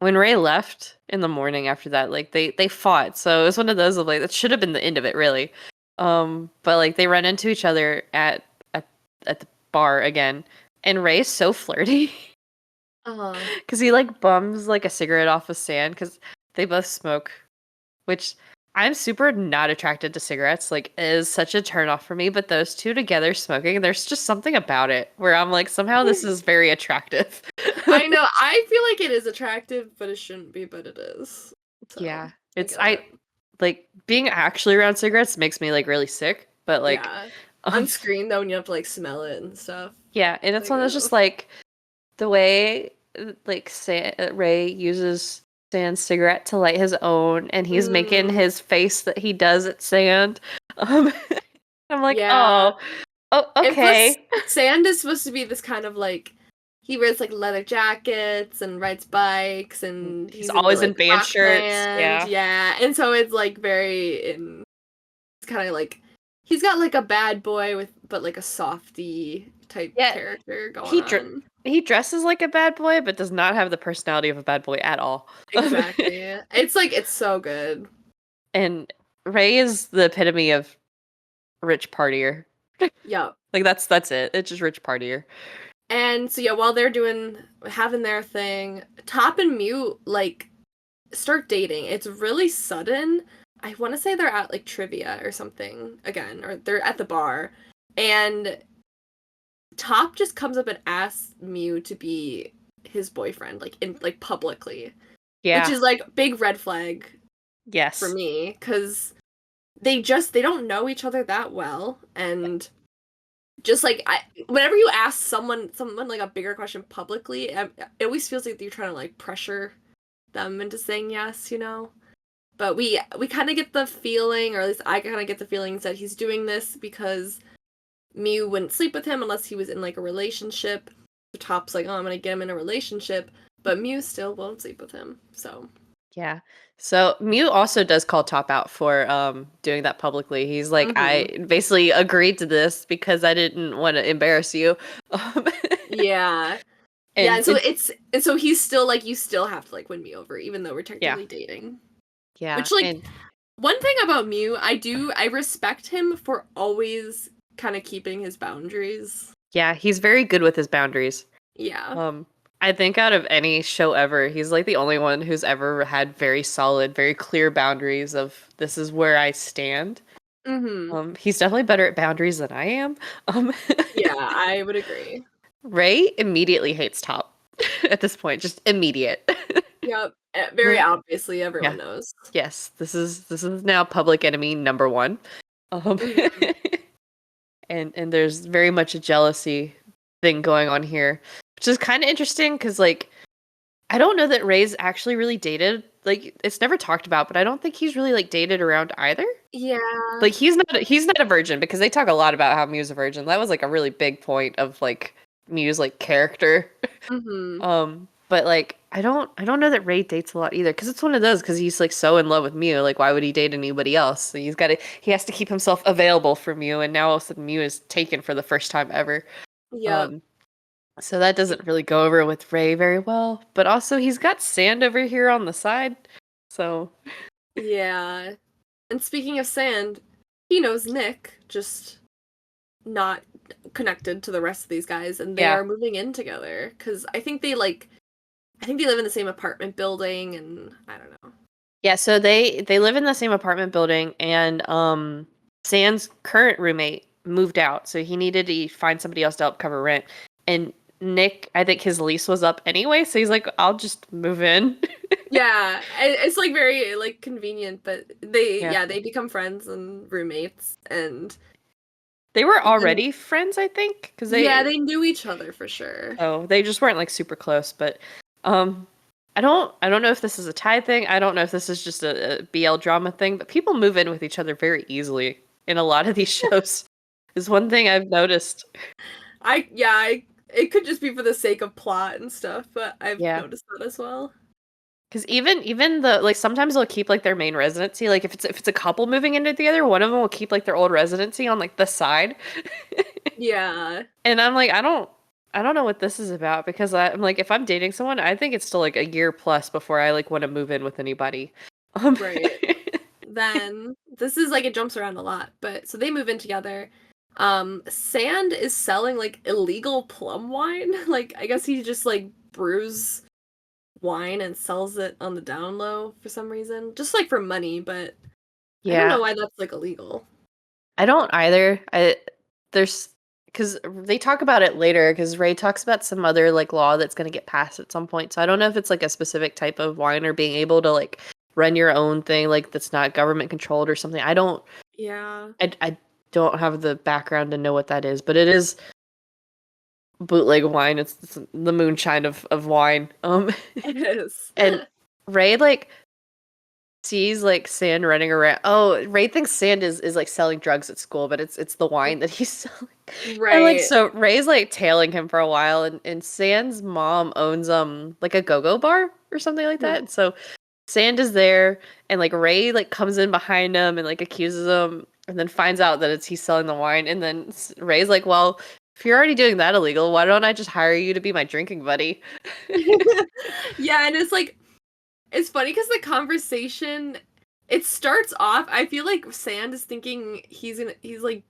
Speaker 2: when Ray left in the morning after that, like they fought. So it was one of those of like that should have been the end of it, really. But like they run into each other at at the bar again, and Ray's so flirty
Speaker 1: Uh-huh.
Speaker 2: because he like bums like a cigarette off of Sand because they both smoke, which I'm super not attracted to cigarettes. Like it is such a turn off for me. But those two together smoking, there's just something about it where I'm like somehow this is very attractive.
Speaker 1: I know. I feel like it is attractive, but it shouldn't be, but it is. So
Speaker 2: Yeah.
Speaker 1: I
Speaker 2: It's
Speaker 1: get it.
Speaker 2: like being actually around cigarettes makes me like really sick, but like
Speaker 1: Yeah. On
Speaker 2: um
Speaker 1: screen though, when you have to like smell it and stuff.
Speaker 2: yeah, and it's
Speaker 1: Like,
Speaker 2: one that's just like the way like Ray uses Sand's cigarette to light his own, and he's making
Speaker 1: mm,
Speaker 2: his face that he does at Sand. Um, I'm like,
Speaker 1: yeah.
Speaker 2: oh,
Speaker 1: And plus,
Speaker 2: okay.
Speaker 1: Sand is supposed to be this kind of like he wears like leather jackets and rides bikes and
Speaker 2: He's
Speaker 1: he's in the
Speaker 2: always in
Speaker 1: like
Speaker 2: band
Speaker 1: rock
Speaker 2: shirts.
Speaker 1: band.
Speaker 2: Yeah,
Speaker 1: Yeah. And so it's like very in it's kind of like he's got like a bad boy with but like a softy type
Speaker 2: yeah.
Speaker 1: character going
Speaker 2: He dr-
Speaker 1: on.
Speaker 2: he dresses like a bad boy, but does not have the personality of a bad boy at all.
Speaker 1: Exactly. It's like it's so good.
Speaker 2: And Ray is the epitome of rich partier.
Speaker 1: Yep.
Speaker 2: Like that's it. It's just rich partier.
Speaker 1: And so yeah, while they're doing having their thing, Top and Mute like start dating. It's really sudden. I want to say they're at like trivia or something again, or they're at the bar, and Top just comes up and asks Mew to be his boyfriend, like in like publicly, which
Speaker 2: Yeah.
Speaker 1: is like big red flag for
Speaker 2: Yes.
Speaker 1: me because they don't know each other that well, and just like whenever you ask someone like a bigger question publicly, it always feels like you're trying to like pressure them into saying yes, you know. But we kind of get the feeling, or at least I kind of get the feelings that he's doing this because Mew wouldn't sleep with him unless he was in like a relationship. The Top's like, oh, I'm gonna get him in a relationship, but Mew still won't sleep with him. So.
Speaker 2: Yeah. So Mew also does call Top out for doing that publicly. He's like,
Speaker 1: Mm-hmm.
Speaker 2: I basically agreed to this because I didn't want to embarrass you. Um,
Speaker 1: Yeah. Yeah,
Speaker 2: and
Speaker 1: and so he's still like you still have to like win me over, even though we're
Speaker 2: yeah,
Speaker 1: technically dating.
Speaker 2: yeah,
Speaker 1: Which like
Speaker 2: and
Speaker 1: one thing about Mew, I respect him for always kind of keeping his boundaries.
Speaker 2: yeah, he's very good with his boundaries.
Speaker 1: Yeah.
Speaker 2: Um, I think out of any show ever, he's like the only one who's ever had very solid, very clear boundaries of this is where I stand.
Speaker 1: Mm-hmm.
Speaker 2: He's definitely better at boundaries than I am. Um,
Speaker 1: Yeah, I would agree.
Speaker 2: Ray immediately hates Top at this point, just immediate.
Speaker 1: Yep. Very
Speaker 2: Like,
Speaker 1: obviously, everyone
Speaker 2: yeah,
Speaker 1: knows.
Speaker 2: yes, this is now public enemy number one. Um,
Speaker 1: Mm-hmm.
Speaker 2: and there's very much a jealousy thing going on here, which is kind of interesting because like I don't know that Ray's actually really dated. Like it's never talked about, but I don't think he's really like dated around either.
Speaker 1: Yeah.
Speaker 2: Like he's not a virgin because they talk a lot about how Mew's a virgin. That was like a really big point of like Mew's like character.
Speaker 1: Mm-hmm.
Speaker 2: But like I don't know that Ray dates a lot either because it's one of those because he's like so in love with Mew. Like why would he date anybody else? So he has to keep himself available for Mew, and now all of a sudden Mew is taken for the first time ever.
Speaker 1: Yep.
Speaker 2: Um, so that doesn't really go over with Ray very well. But also he's got Sand over here on the side, so
Speaker 1: Yeah. And speaking of Sand, he knows Nick, just not connected to the rest of these guys, and they
Speaker 2: yeah.
Speaker 1: are moving in together because I think they live in the same apartment building, and I don't know.
Speaker 2: Yeah, so they live in the same apartment building and Sand's current roommate moved out, so he needed to find somebody else to help cover rent. And Nick, I think his lease was up anyway, so he's like, I'll just move in.
Speaker 1: Yeah, it's like very like convenient, but
Speaker 2: Yeah.
Speaker 1: they become friends and roommates, and
Speaker 2: They were
Speaker 1: then
Speaker 2: already friends, I think, because
Speaker 1: yeah, they knew each other for sure.
Speaker 2: they just weren't like super close, but um I don't know if this is a Thai thing. I don't know if this is just a BL drama thing, but people move in with each other very easily in a lot of these shows. Is one thing I've noticed.
Speaker 1: It could just be for the sake of plot and stuff, but I've
Speaker 2: Yeah.
Speaker 1: noticed that as well.
Speaker 2: Because even the like sometimes they'll keep like their main residency. Like if it's a couple moving into together, one of them will keep like their old residency on like the side.
Speaker 1: Yeah,
Speaker 2: And I'm like, I don't know what this is about because I'm like, if I'm dating someone, I think it's still like a year plus before I like want to move in with anybody. Um,
Speaker 1: right. Then this is like it jumps around a lot, but so they move in together. Sand is selling like illegal plum wine. Like I guess he just like brews wine and sells it on the down low for some reason, just like for money, but I don't know
Speaker 2: yeah,
Speaker 1: why that's like illegal.
Speaker 2: I don't either. There's because they talk about it later because Ray talks about some other like law that's going to get passed at some point. So I don't know if it's like a specific type of wine or being able to like run your own thing, like that's not government controlled or something.
Speaker 1: Yeah.
Speaker 2: I don't have the background to know what that is, but it is bootleg wine. It's the moonshine of wine.
Speaker 1: It is.
Speaker 2: And Ray like sees like Sand running around. Oh, Ray thinks Sand is like selling drugs at school, but it's the wine that he's selling. And like
Speaker 1: Right.
Speaker 2: so Ray's like tailing him for a while, and Sand's mom owns like a go-go bar or something like that.
Speaker 1: Hmm.
Speaker 2: And so Sand is there, and like Ray like comes in behind him and like accuses him, and then finds out that it's he's selling the wine. And then Ray's like, "Well, if you're already doing that illegal, why don't I just hire you to be my drinking buddy?"
Speaker 1: Yeah, and it's like it's funny because the conversation it starts off. I feel like Sand is thinking he's like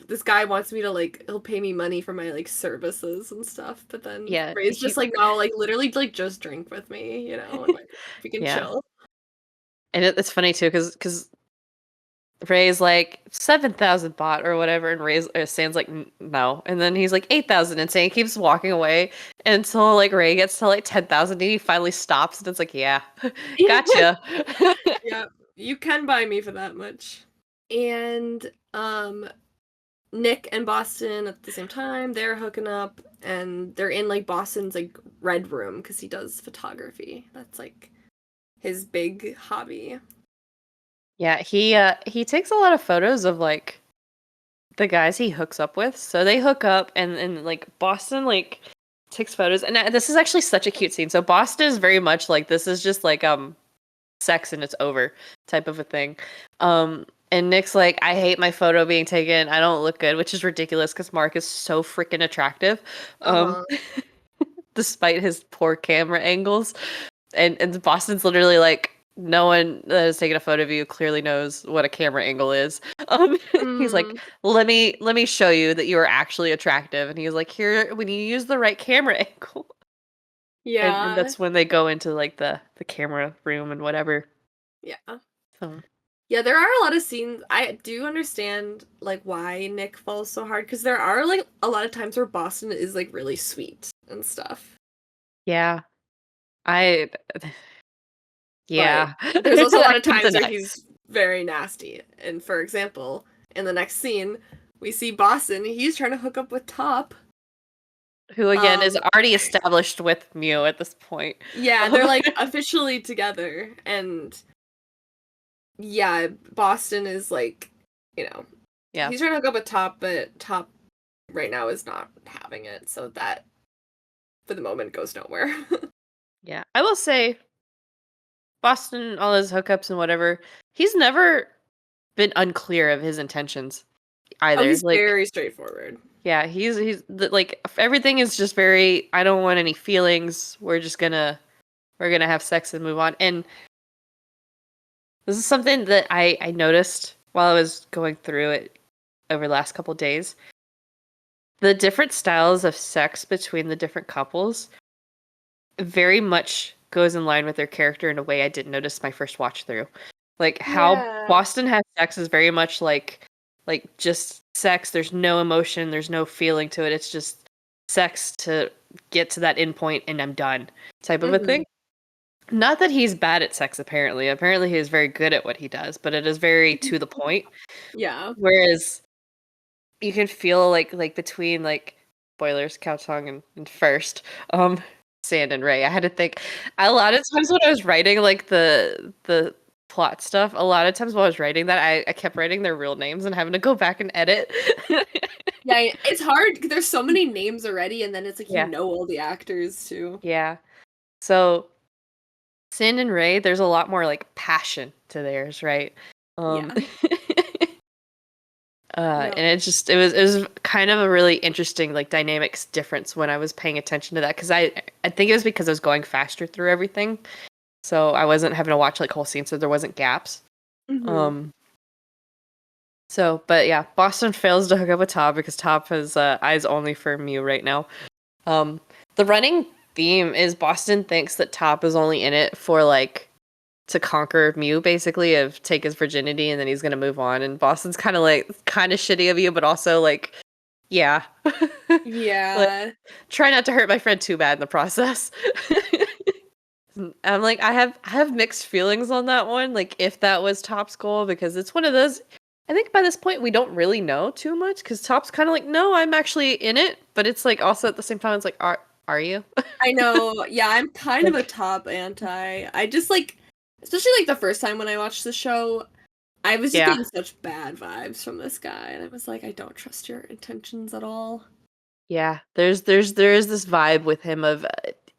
Speaker 1: this guy wants me to like he'll pay me money for my like services and stuff. But then
Speaker 2: Yeah,
Speaker 1: Ray's just like no, like literally like just drink with me, and like we can
Speaker 2: yeah,
Speaker 1: chill.
Speaker 2: and it's funny too because Ray's like 7,000 bot or whatever, and Sand's like no, and then he's like 8,000, and Sand keeps walking away until like Ray gets to like 10,000, and he finally stops, and it's like yeah, gotcha.
Speaker 1: Yeah, you can buy me for that much. And Nick and Boston at the same time, they're hooking up and they're in like Boston's like red room because he does photography. That's like his big hobby.
Speaker 2: Yeah, he takes a lot of photos of like the guys he hooks up with. So they hook up, and like Boston like takes photos, and this is actually such a cute scene. So Boston is very much like this is just like sex and it's over type of a thing. And Nick's like, I hate my photo being taken. I don't look good, which is ridiculous because Mark is so freaking attractive,
Speaker 1: Uh-huh.
Speaker 2: despite his poor camera angles. And Boston's literally like, no one that has taken a photo of you clearly knows what a camera angle is. He's like,
Speaker 1: Mm,
Speaker 2: let me show you that you are actually attractive. And he's like, here, when you use the right camera angle. And
Speaker 1: yeah.
Speaker 2: that's when they go into like the camera room and whatever.
Speaker 1: Yeah.
Speaker 2: So
Speaker 1: Yeah, there are a lot of scenes. I do understand like why Nick falls so hard because there are like a lot of times where Boston is like really sweet and stuff.
Speaker 2: yeah, I
Speaker 1: But
Speaker 2: yeah,
Speaker 1: there's also a lot
Speaker 2: I
Speaker 1: of
Speaker 2: can
Speaker 1: times where
Speaker 2: deny.
Speaker 1: he's very nasty. And for example, in the next scene, we see Boston. He's trying to hook up with Top.
Speaker 2: Who again is
Speaker 1: Um,
Speaker 2: already established with Mew at this point.
Speaker 1: yeah, they're like officially together, and yeah, Boston is like, you know,
Speaker 2: Yeah,
Speaker 1: he's trying to hook up with Top, but Top right now is not having it, so that for the moment goes nowhere.
Speaker 2: yeah. I will say Boston, all his hookups and whatever, he's never been unclear of his intentions
Speaker 1: Oh,
Speaker 2: either.
Speaker 1: he's
Speaker 2: Like,
Speaker 1: very straightforward.
Speaker 2: yeah, like everything is just very. I don't want any feelings. We're gonna have sex and move on. And this is something that I noticed while I was going through it over the last couple days. The different styles of sex between the different couples very much goes in line with their character in a way I didn't notice my first watch through. Like how
Speaker 1: Yeah.
Speaker 2: Boston has sex is very much like just sex. There's no emotion, there's no feeling to it. It's just sex to get to that end point and I'm done type of a
Speaker 1: Hmm.
Speaker 2: thing. Not that he's bad at sex apparently. Apparently he is very good at what he does, but it is very to the point.
Speaker 1: Yeah.
Speaker 2: Whereas you can feel like between like spoilers, Cow Tongue and first, Sand and Ray. I had to think a lot of times when I was writing like the plot stuff, a lot of times while I was writing that I kept writing their real names and having to go back and edit.
Speaker 1: Yeah, it's hard 'cause there's so many names already, and then it's like you
Speaker 2: Yeah.
Speaker 1: know all the actors too.
Speaker 2: Yeah. So Sand and Ray, there's a lot more like passion to theirs, right? Um
Speaker 1: Yeah.
Speaker 2: and
Speaker 1: No.
Speaker 2: it was kind of a really interesting like dynamics difference when I was paying attention to that because I think it was because I was going faster through everything, so I wasn't having to watch like whole scenes, so there wasn't gaps.
Speaker 1: Hmm.
Speaker 2: Um, so but yeah, Boston fails to hook up with Top because Top has eyes only for Mew right now. Um, the running theme is Boston thinks that Top is only in it for like to conquer Mew, basically, of take his virginity and then he's gonna move on. And Boston's kind of shitty of you, but also like, yeah, like
Speaker 1: Yeah.
Speaker 2: try not to hurt my friend too bad in the process. I'm like, I have mixed feelings on that one. Like, if that was Top's goal, because it's one of those. I think by this point we don't really know too much because Top's kind of like, no, I'm actually in it, but it's like also at the same time, it's like, are you?
Speaker 1: I know. Yeah, I'm kind of a
Speaker 2: Like,
Speaker 1: top anti. I just like, especially like the first time when I watched the show, I was just
Speaker 2: yeah,
Speaker 1: getting such bad vibes from this guy, and I was like, I don't trust your intentions at all.
Speaker 2: yeah. There is this vibe with him of,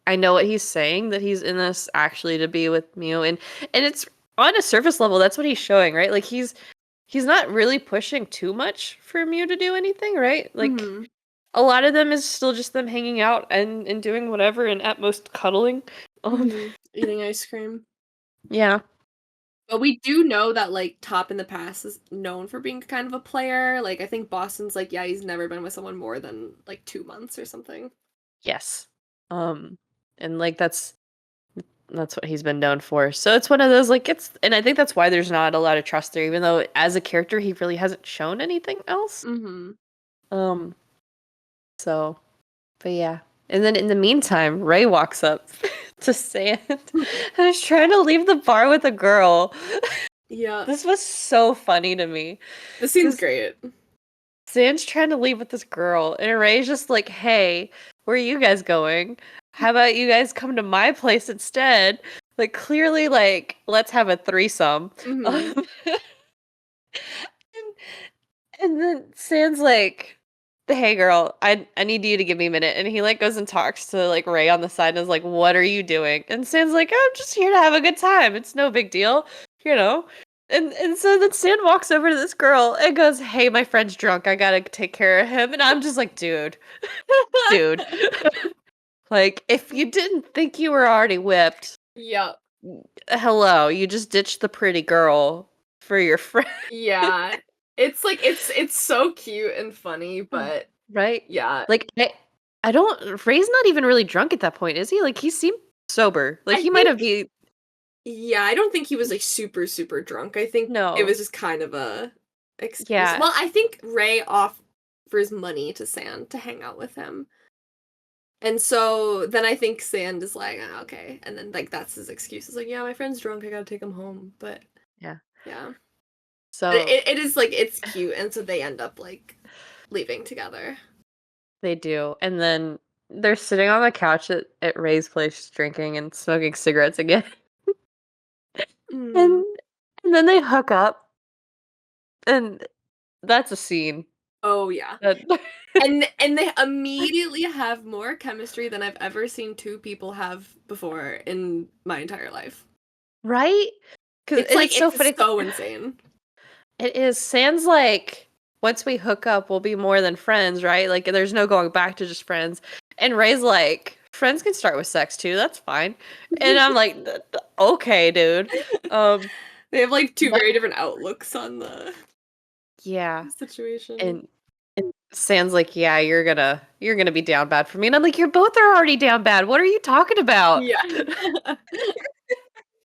Speaker 2: I know what he's saying that he's in this actually to be with Mew, and it's on a surface level. That's what he's showing, right? Like he's not really pushing too much for Mew to do anything, right? Like
Speaker 1: Hmm.
Speaker 2: a lot of them is still just them hanging out and doing whatever and at most cuddling. Um,
Speaker 1: Hmm. Eating ice cream.
Speaker 2: yeah.
Speaker 1: But we do know that like Top in the past is known for being kind of a player. Like I think Boston's like, yeah, he's never been with someone more than like 2 months or something.
Speaker 2: Yes. And like that's what he's been known for. So it's one of those like it's and I think that's why there's not a lot of trust there, even though as a character he really hasn't shown anything else.
Speaker 1: Mm-hmm.
Speaker 2: Um, so but yeah. And then in the meantime, Ray walks up to Sand and is trying to leave the bar with a girl.
Speaker 1: Yeah.
Speaker 2: This was so funny to me.
Speaker 1: This scene's
Speaker 2: Because
Speaker 1: great.
Speaker 2: Zan's trying to leave with this girl, and Ray's just like, hey, where are you guys going? How about you guys come to my place instead? Like, clearly, like, let's have a threesome.
Speaker 1: Mm-hmm.
Speaker 2: Um, and then Zan's like, hey, girl, I need you to give me a minute. And he, like, goes and talks to, like, Ray on the side and is like, what are you doing? And Zan's like, I'm just here to have a good time. It's no big deal, you know? And so then Stan walks over to this girl and goes, hey, my friend's drunk. I gotta take care of him. And I'm just like, dude. Like, if you didn't think you were already whipped,
Speaker 1: Yeah.
Speaker 2: hello, you just ditched the pretty girl for your friend.
Speaker 1: Yeah. It's like it's so cute and funny, but
Speaker 2: Right?
Speaker 1: yeah.
Speaker 2: Like, I don't, Ray's not even really drunk at that point, is he? Like, he seemed sober. Like,
Speaker 1: I
Speaker 2: he might
Speaker 1: think
Speaker 2: have been,
Speaker 1: yeah, I don't think he was like super super drunk. I think it
Speaker 2: no.
Speaker 1: was just kind of a excuse.
Speaker 2: Yeah,
Speaker 1: Well, I think Ray offers money to Sand to hang out with him. And so then I think Sand is like, "Ah, okay." And then like that's his excuse. He's like, yeah, my friend's drunk, I gotta take him home. But
Speaker 2: yeah.
Speaker 1: yeah.
Speaker 2: So
Speaker 1: It is like it's cute, and so they end up like leaving together.
Speaker 2: they do. And then they're sitting on the couch at Ray's place drinking and smoking cigarettes again.
Speaker 1: Mm.
Speaker 2: And and then they hook up and that's a scene.
Speaker 1: Oh yeah.
Speaker 2: That
Speaker 1: And they immediately have more chemistry than I've ever seen two people have before in my entire life.
Speaker 2: right? Cuz
Speaker 1: It's
Speaker 2: and
Speaker 1: like
Speaker 2: it's so
Speaker 1: it's
Speaker 2: funny.
Speaker 1: so insane.
Speaker 2: It is Sans like once we hook up we'll be more than friends, right? Like there's no going back to just friends. And Ray's like friends can start with sex too. That's fine. And I'm like okay, dude. Um
Speaker 1: They have like two
Speaker 2: but
Speaker 1: very different outlooks on the
Speaker 2: yeah.
Speaker 1: situation.
Speaker 2: And Sans like, yeah, you're gonna be down bad for me. And I'm like, you're both are already down bad. What are you talking about?
Speaker 1: Yeah.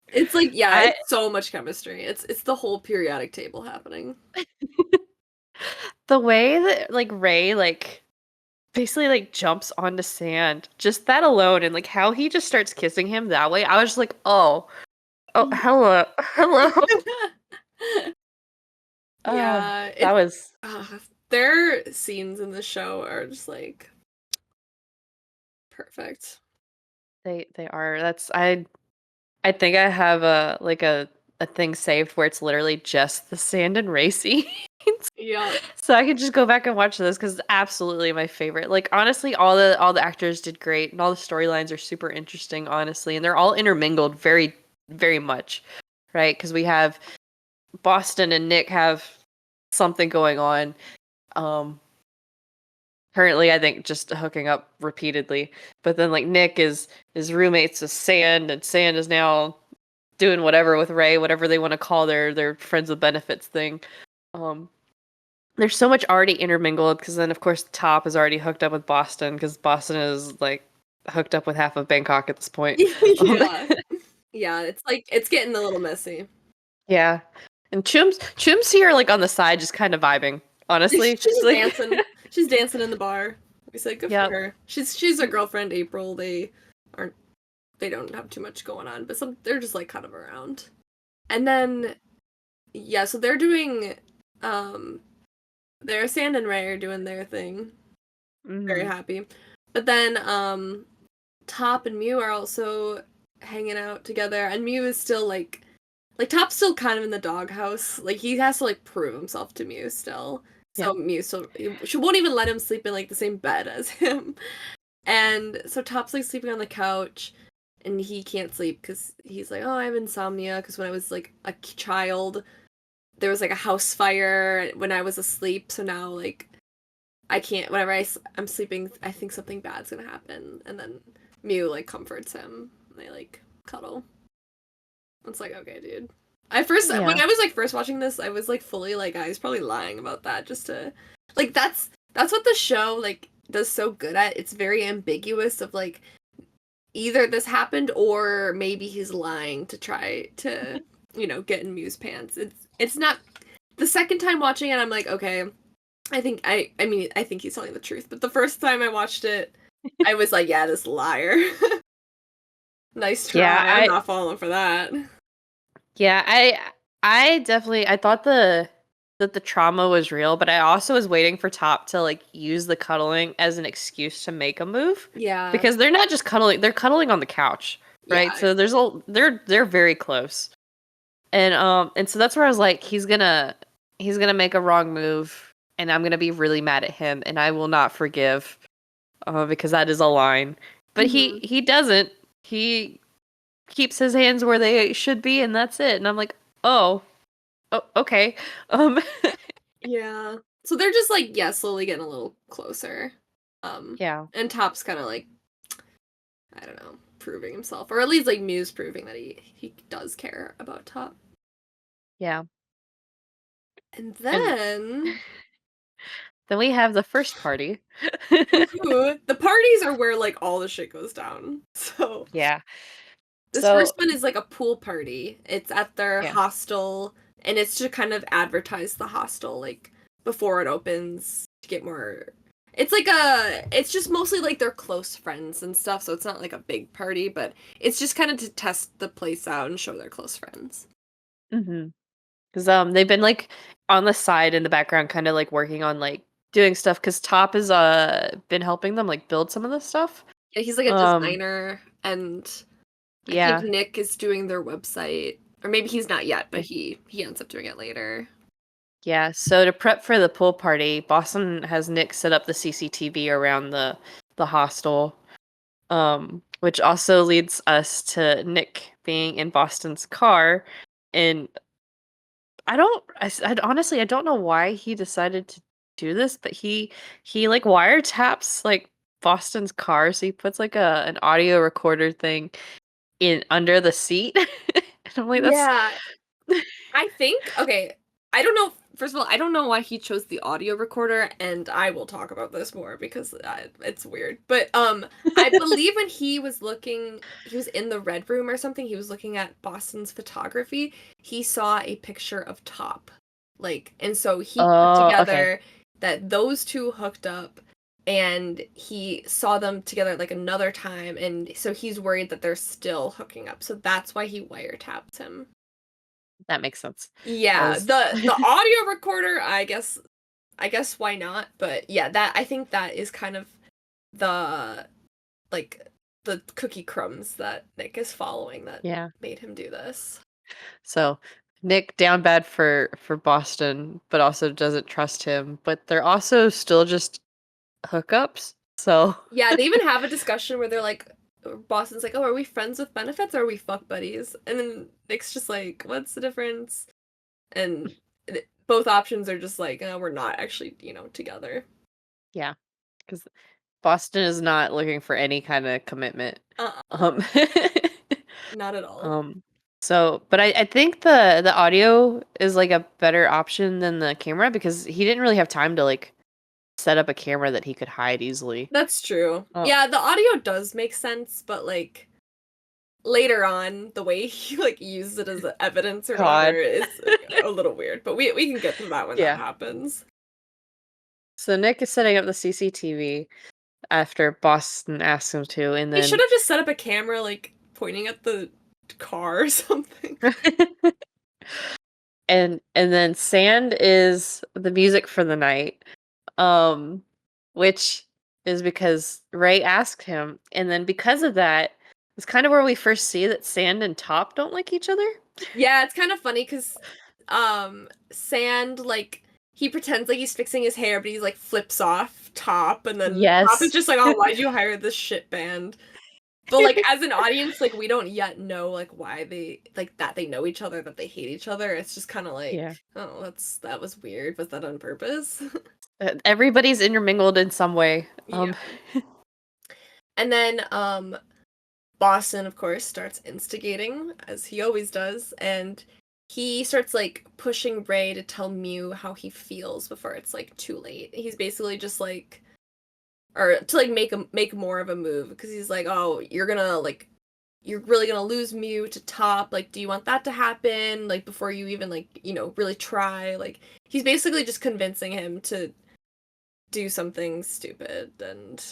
Speaker 1: It's like yeah,
Speaker 2: I
Speaker 1: it's so much chemistry. It's the whole periodic table happening.
Speaker 2: the way that like Ray like basically like jumps onto sand, just that alone, and like how he just starts kissing him that way, I was just like, oh, hello, hello.
Speaker 1: Yeah,
Speaker 2: That
Speaker 1: it's
Speaker 2: was
Speaker 1: their scenes in the show are just like perfect.
Speaker 2: they are. That's I think I have a like a thing saved where it's literally just the sand and Ray scenes.
Speaker 1: Yeah.
Speaker 2: So I could just go back and watch this because it's absolutely my favorite. Like honestly, all the actors did great, and all the storylines are super interesting, honestly, and they're all intermingled very, very much, right? Because we have Boston and Nick have something going on. Um, Currently, I think just hooking up repeatedly, but then like Nick is roommates with Sand, and Sand is now doing whatever with Ray, whatever they want to call their friends with benefits thing. Um, There's so much already intermingled because then of course Top is already hooked up with Boston because Boston is like hooked up with half of Bangkok at this point. Um,
Speaker 1: Yeah. Yeah, it's like it's getting a little messy.
Speaker 2: yeah, and Chum's here like on the side just kind of vibing.
Speaker 1: She's
Speaker 2: Honestly,
Speaker 1: just
Speaker 2: like
Speaker 1: dancing. She's dancing in the bar. We said good for
Speaker 2: yep,
Speaker 1: her. She's her girlfriend April. They aren't. they don't have too much going on, but they're just like kind of around. And then yeah, so they're doing they're Sand and Ray are doing their thing. Very
Speaker 2: Mm-hmm.
Speaker 1: happy. But then Top and Mew are also hanging out together, and Mew is still like Top's still kind of in the doghouse. Like he has to like prove himself to Mew still.
Speaker 2: Yeah.
Speaker 1: So Mew still she won't even let him sleep in like the same bed as him. And so Top's like sleeping on the couch and he can't sleep because he's like, oh, I have insomnia because when I was like a child, there was like a house fire when I was asleep. So now like I can't. Whenever I'm sleeping, I think something bad's gonna happen. And then Mew like comforts him. And they like cuddle. It's like okay, dude. When
Speaker 2: Yeah.
Speaker 1: I was like first watching this, I was like fully like I was probably lying about that just to like that's what the show like does so good at. It's very ambiguous of like either this happened or maybe he's lying to try to get in Mew's pants. It's not the second time watching it. I'm like okay, I mean I think he's telling the truth. But the first time I watched it, I was like yeah, this liar. Nice
Speaker 2: Yeah,
Speaker 1: try. I'm not falling for that.
Speaker 2: yeah, I definitely I thought the trauma was real, but I also was waiting for Top to like use the cuddling as an excuse to make a move
Speaker 1: Yeah,
Speaker 2: because they're not just cuddling, they're cuddling on the couch, right?
Speaker 1: yeah,
Speaker 2: So they're very close. And so that's where I was like he's gonna make a wrong move and I'm gonna be really mad at him and I will not forgive because that is a line. But
Speaker 1: hmm
Speaker 2: he doesn't. He keeps his hands where they should be and that's it. And I'm like, "Oh, okay." Um
Speaker 1: yeah. So they're just like yeah, slowly getting a little closer.
Speaker 2: yeah.
Speaker 1: And Top's kind of like I don't know, proving himself, or at least like Mew's proving that he does care about Top.
Speaker 2: Yeah.
Speaker 1: And
Speaker 2: And
Speaker 1: then
Speaker 2: then we have the first party.
Speaker 1: ooh, the parties are where like all the shit goes down. So
Speaker 2: Yeah.
Speaker 1: this
Speaker 2: So,
Speaker 1: first one is like a pool party. It's at their
Speaker 2: yeah.
Speaker 1: hostel, and it's to kind of advertise the hostel like before it opens to get more. It's like it's just mostly like their close friends and stuff, so it's not like a big party, but it's just kind of to test the place out and show their close friends.
Speaker 2: Mhm. 'Cause, they've been, like, on the side in the background kinda, like, working on, like, doing stuff. Cause Top has, been helping them, like, build some of this stuff.
Speaker 1: Yeah, he's like a
Speaker 2: Um,
Speaker 1: designer, and I think
Speaker 2: yeah.
Speaker 1: Nick is doing their website, or maybe he's not yet, but
Speaker 2: Yeah.
Speaker 1: he ends up doing it later.
Speaker 2: Yeah, so to prep for the pool party, Boston has Nick set up the CCTV around the hostel, which also leads us to Nick being in Boston's car, and honestly, I don't know why he decided to do this, but he like wiretaps like Boston's car, so he puts like an audio recorder thing in under the seat. And I'm like, that's
Speaker 1: Yeah, I think okay, I don't know first of all, I don't know why he chose the audio recorder, and I will talk about this more because, it's weird, but, I believe when he was in the Red Room or something, he was looking at Boston's photography, he saw a picture of Top, like and so he put
Speaker 2: Oh, okay.
Speaker 1: together that those 2 hooked up, and he saw them together, like, another time, and so he's worried that they're still hooking up, so that's why he wiretapped him.
Speaker 2: That makes sense. I
Speaker 1: Yeah,
Speaker 2: was
Speaker 1: the audio recorder, I guess why not? But yeah, that I think that is kind of the like the cookie crumbs that Nick is following that
Speaker 2: yeah.
Speaker 1: made him do this.
Speaker 2: So Nick down bad for Boston, but also doesn't trust him, but they're also still just hookups. So
Speaker 1: Yeah, they even have a discussion where they're like Boston's like, "Oh, are we friends with benefits or are we fuck buddies?" And then Nick's just like, "What's the difference?" And both options are just like, "Oh, we're not actually, together."
Speaker 2: yeah, because Boston is not looking for any kind of commitment.
Speaker 1: Uh-uh,
Speaker 2: Um,
Speaker 1: not at all.
Speaker 2: um, but I think the audio is like a better option than the camera because he didn't really have time to like set up a camera that he could hide easily.
Speaker 1: That's true.
Speaker 2: Oh
Speaker 1: Yeah, the audio does make sense, but like later on, the way he like uses it as evidence or whatever
Speaker 2: God.
Speaker 1: is a little weird. But we can get to that when that
Speaker 2: Yeah.
Speaker 1: happens.
Speaker 2: So Nick is setting up the CCTV after Boston asks him to, and
Speaker 1: He should
Speaker 2: then
Speaker 1: have just set up a camera like pointing at the car or something.
Speaker 2: And then Sand is the music for the night. Which is because Ray asked him, and then because of that, it's kind of where we first see that Sand and Top don't like each other.
Speaker 1: Yeah, it's kind of funny because Sand, like, he pretends like he's fixing his hair, but he's like flips off Top, and then Top is
Speaker 2: Yes.
Speaker 1: just like, oh, why'd you hire this shit band? But like as an audience, like we don't yet know like why they like that they know each other, that they hate each other. It's just kind of like,
Speaker 2: Yeah.
Speaker 1: oh, that was weird. Was that on purpose?
Speaker 2: Everybody's intermingled in some way.
Speaker 1: Yeah. And then Boston, of course, starts instigating, as he always does, and he starts like pushing Ray to tell Mew how he feels before it's like too late. He's basically just like, or to like make more of a move, because he's like, oh, you're really gonna lose Mew to Top. Like, do you want that to happen? Like before you even like really try. Like he's basically just convincing him to do something stupid, and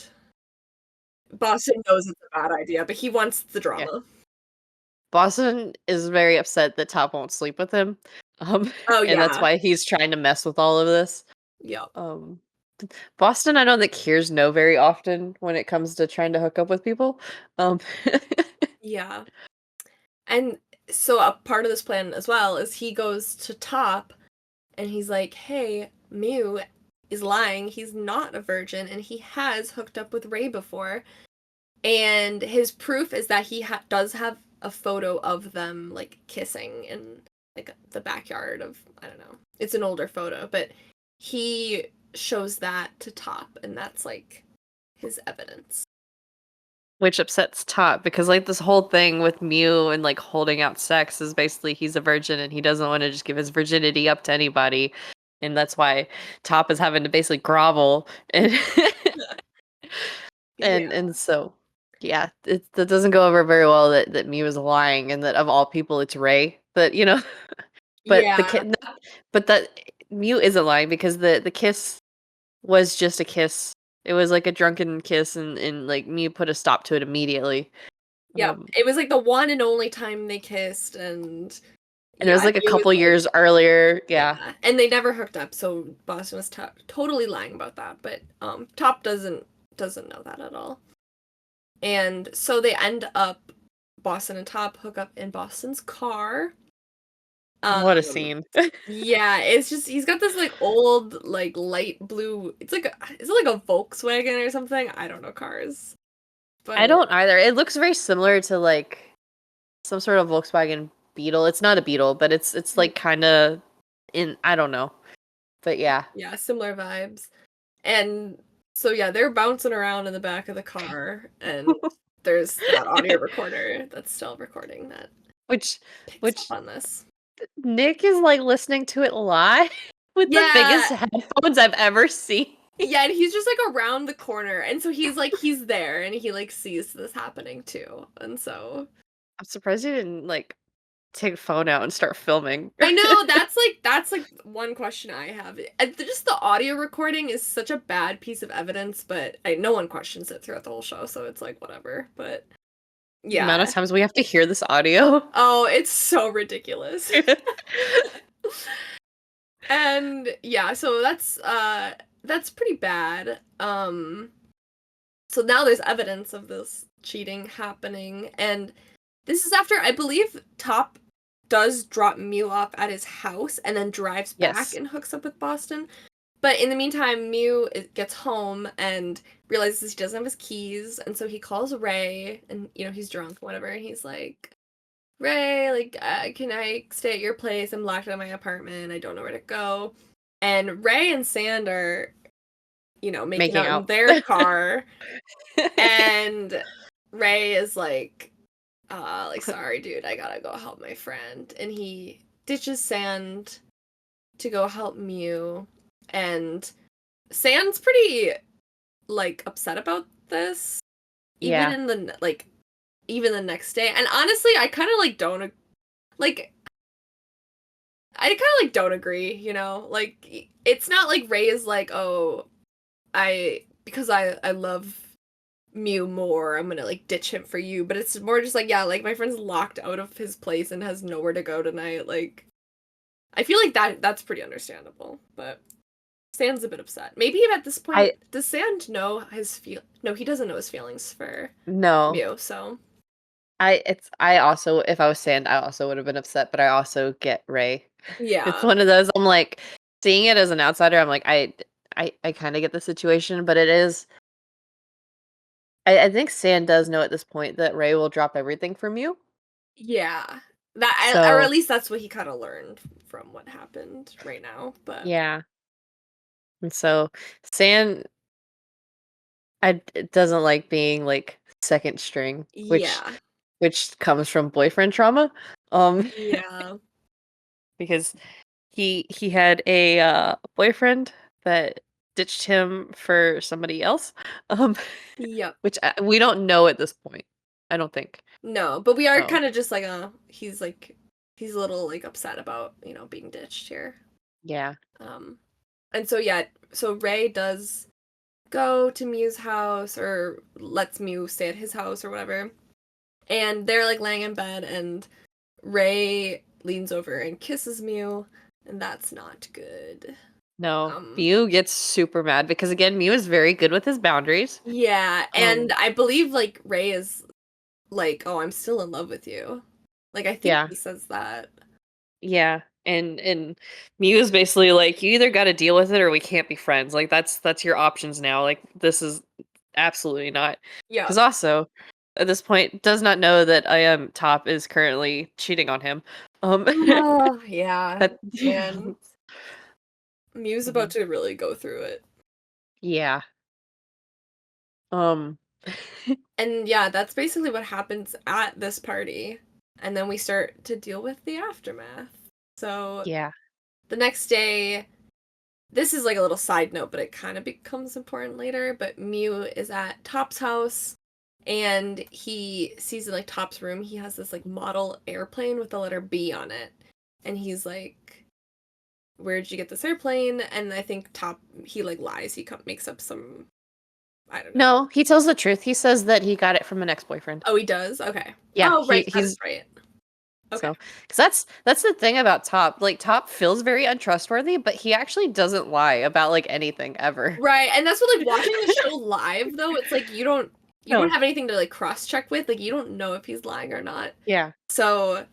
Speaker 1: Boston knows it's a bad idea, but he wants the
Speaker 2: Yeah.
Speaker 1: drama.
Speaker 2: Boston is very upset that Top won't sleep with him.
Speaker 1: Oh
Speaker 2: And that's
Speaker 1: yeah.
Speaker 2: why he's trying to mess with all of this.
Speaker 1: Yep.
Speaker 2: Um, Boston, I don't think hears no very often when it comes to trying to hook up with people. Um,
Speaker 1: Yeah. And so a part of this plan as well is he goes to Top and he's like, hey, Mew is lying. He's not a virgin and he has hooked up with Ray before. And his proof is that he does have a photo of them like kissing in like the backyard of, I don't know. It's an older photo, but he shows that to Top and that's like his evidence.
Speaker 2: which upsets Top because like this whole thing with Mew and like holding out sex is basically he's a virgin and he doesn't want to just give his virginity up to anybody. And that's why Top is having to basically grovel and
Speaker 1: Yeah.
Speaker 2: and so yeah, that doesn't go over very well that Mew is lying and that of all people it's Ray. But but the
Speaker 1: Yeah.
Speaker 2: kid but that Mew isn't lying because the kiss was just a kiss. It was like a drunken kiss and like Mew put a stop to it immediately.
Speaker 1: Yep. It was like the one and only time they kissed, and
Speaker 2: And it was
Speaker 1: yeah,
Speaker 2: like a
Speaker 1: it was
Speaker 2: couple
Speaker 1: like,
Speaker 2: years earlier. Yeah.
Speaker 1: yeah, and they never hooked up, so Boston was totally lying about that. But Top doesn't know that at all, and so they end up Boston and Top hook up in Boston's car.
Speaker 2: What a
Speaker 1: Um,
Speaker 2: scene.
Speaker 1: yeah, it's just he's got this like old like light blue. It's like is it like a Volkswagen or something? I don't know cars,
Speaker 2: I
Speaker 1: but
Speaker 2: don't either. It looks very similar to like some sort of Volkswagen Beetle. It's not a Beetle, but it's like kind of in I don't know. But yeah.
Speaker 1: yeah, similar vibes. And so yeah, they're bouncing around in the back of the car and there's that audio recorder that's still recording that
Speaker 2: which
Speaker 1: picks up
Speaker 2: which
Speaker 1: on this.
Speaker 2: Nick is like listening to it live with the biggest
Speaker 1: Yeah.
Speaker 2: headphones I've ever seen.
Speaker 1: Yeah, and he's just like around the corner. And so he's there and he like sees this happening too. And so
Speaker 2: I'm surprised you didn't like take a phone out and start filming.
Speaker 1: I know that's like one question I have. Just the audio recording is such a bad piece of evidence, but no one questions it throughout the whole show, so it's like whatever. But
Speaker 2: The amount
Speaker 1: yeah.
Speaker 2: of times we have to hear this audio.
Speaker 1: Oh, it's so ridiculous. And yeah, so that's pretty bad. So now there's evidence of this cheating happening, and this is after I believe Top does drop Mew off at his house and then drives back
Speaker 2: Yes.
Speaker 1: and hooks up with Boston. But in the meantime, Mew gets home and realizes he doesn't have his keys, and so he calls Ray, and he's drunk, whatever, and he's like, Ray, like, can I stay at your place? I'm locked out of my apartment. I don't know where to go. And Ray and Sand are, making
Speaker 2: Making
Speaker 1: out in
Speaker 2: out.
Speaker 1: their car. And Ray is like, sorry, dude, I gotta go help my friend. And he ditches Sand to go help Mew. And Sand's pretty, like, upset about this. Even
Speaker 2: Yeah.
Speaker 1: in even the next day. And honestly, I kind of like don't like I kind of like don't agree, Like it's not like Ray is like, "Oh, because I love Mew more. I'm gonna like ditch him for you. But it's more just like, yeah, like my friend's locked out of his place and has nowhere to go tonight. Like I feel like that's pretty understandable. But Sand's a bit upset. Maybe at this point,
Speaker 2: I
Speaker 1: does Sand know his feel? No, he doesn't know his feelings for
Speaker 2: no.
Speaker 1: Mew. So
Speaker 2: I also, if I was Sand, I also would have been upset, but I also get Ray. It's
Speaker 1: yeah,
Speaker 2: one of those, I'm like, seeing it as an outsider, I'm like, I kind of get the situation, but it is, I think Sand does know at this point that Ray will drop everything from you.
Speaker 1: yeah. That or at
Speaker 2: So,
Speaker 1: least that's what he kind of learned from what happened right now. But
Speaker 2: yeah. And so, Sand, doesn't like being like second string,
Speaker 1: yeah,
Speaker 2: which comes from boyfriend trauma. Um,
Speaker 1: yeah,
Speaker 2: because he had a boyfriend that ditched him for somebody else. Um,
Speaker 1: yep.
Speaker 2: which we don't know at this point. I don't think.
Speaker 1: No, but we are
Speaker 2: So
Speaker 1: kind of just like, he's a little like upset about being ditched here.
Speaker 2: yeah,
Speaker 1: Um, and so yeah, so Ray does go to Mew's house or lets Mew stay at his house or whatever. And they're like laying in bed and Ray leans over and kisses Mew, and that's not good.
Speaker 2: no,
Speaker 1: Um
Speaker 2: Mew gets super mad because again, Mew is very good with his boundaries.
Speaker 1: yeah, and
Speaker 2: Um,
Speaker 1: I believe like Ray is like, "Oh, I'm still in love with you." Like I think
Speaker 2: yeah,
Speaker 1: he says that.
Speaker 2: yeah, and Mew is basically like, you either got to deal with it or we can't be friends. Like that's your options now. Like this is absolutely not.
Speaker 1: Yeah.
Speaker 2: Because also, at this point, does not know that I am Top is currently cheating on him. Um,
Speaker 1: Oh, yeah.
Speaker 2: that
Speaker 1: Man, Mew's about
Speaker 2: Mhm.
Speaker 1: to really go through it.
Speaker 2: Yeah. Um,
Speaker 1: And yeah, that's basically what happens at this party. And then we start to deal with the aftermath. So
Speaker 2: yeah.
Speaker 1: the next day, this is like a little side note, but it kind of becomes important later. But Mew is at Top's house and he sees in like Top's room, he has this like model airplane with the letter B on it. And he's like, "Where'd you get this airplane?" And I think Top, he like lies. He makes up some, I don't know.
Speaker 2: No, he tells the truth. He says that he got it from an ex-boyfriend.
Speaker 1: Oh, he does? Okay.
Speaker 2: Yeah,
Speaker 1: Oh, right. That is
Speaker 2: he's
Speaker 1: right. Okay.
Speaker 2: so because that's the thing about Top. Like Top feels very untrustworthy, but he actually doesn't lie about like anything ever.
Speaker 1: Right. And that's what like watching the show live though, it's like you don't
Speaker 2: No.
Speaker 1: have anything to like cross check with. Like you don't know if he's lying or not.
Speaker 2: Yeah.
Speaker 1: So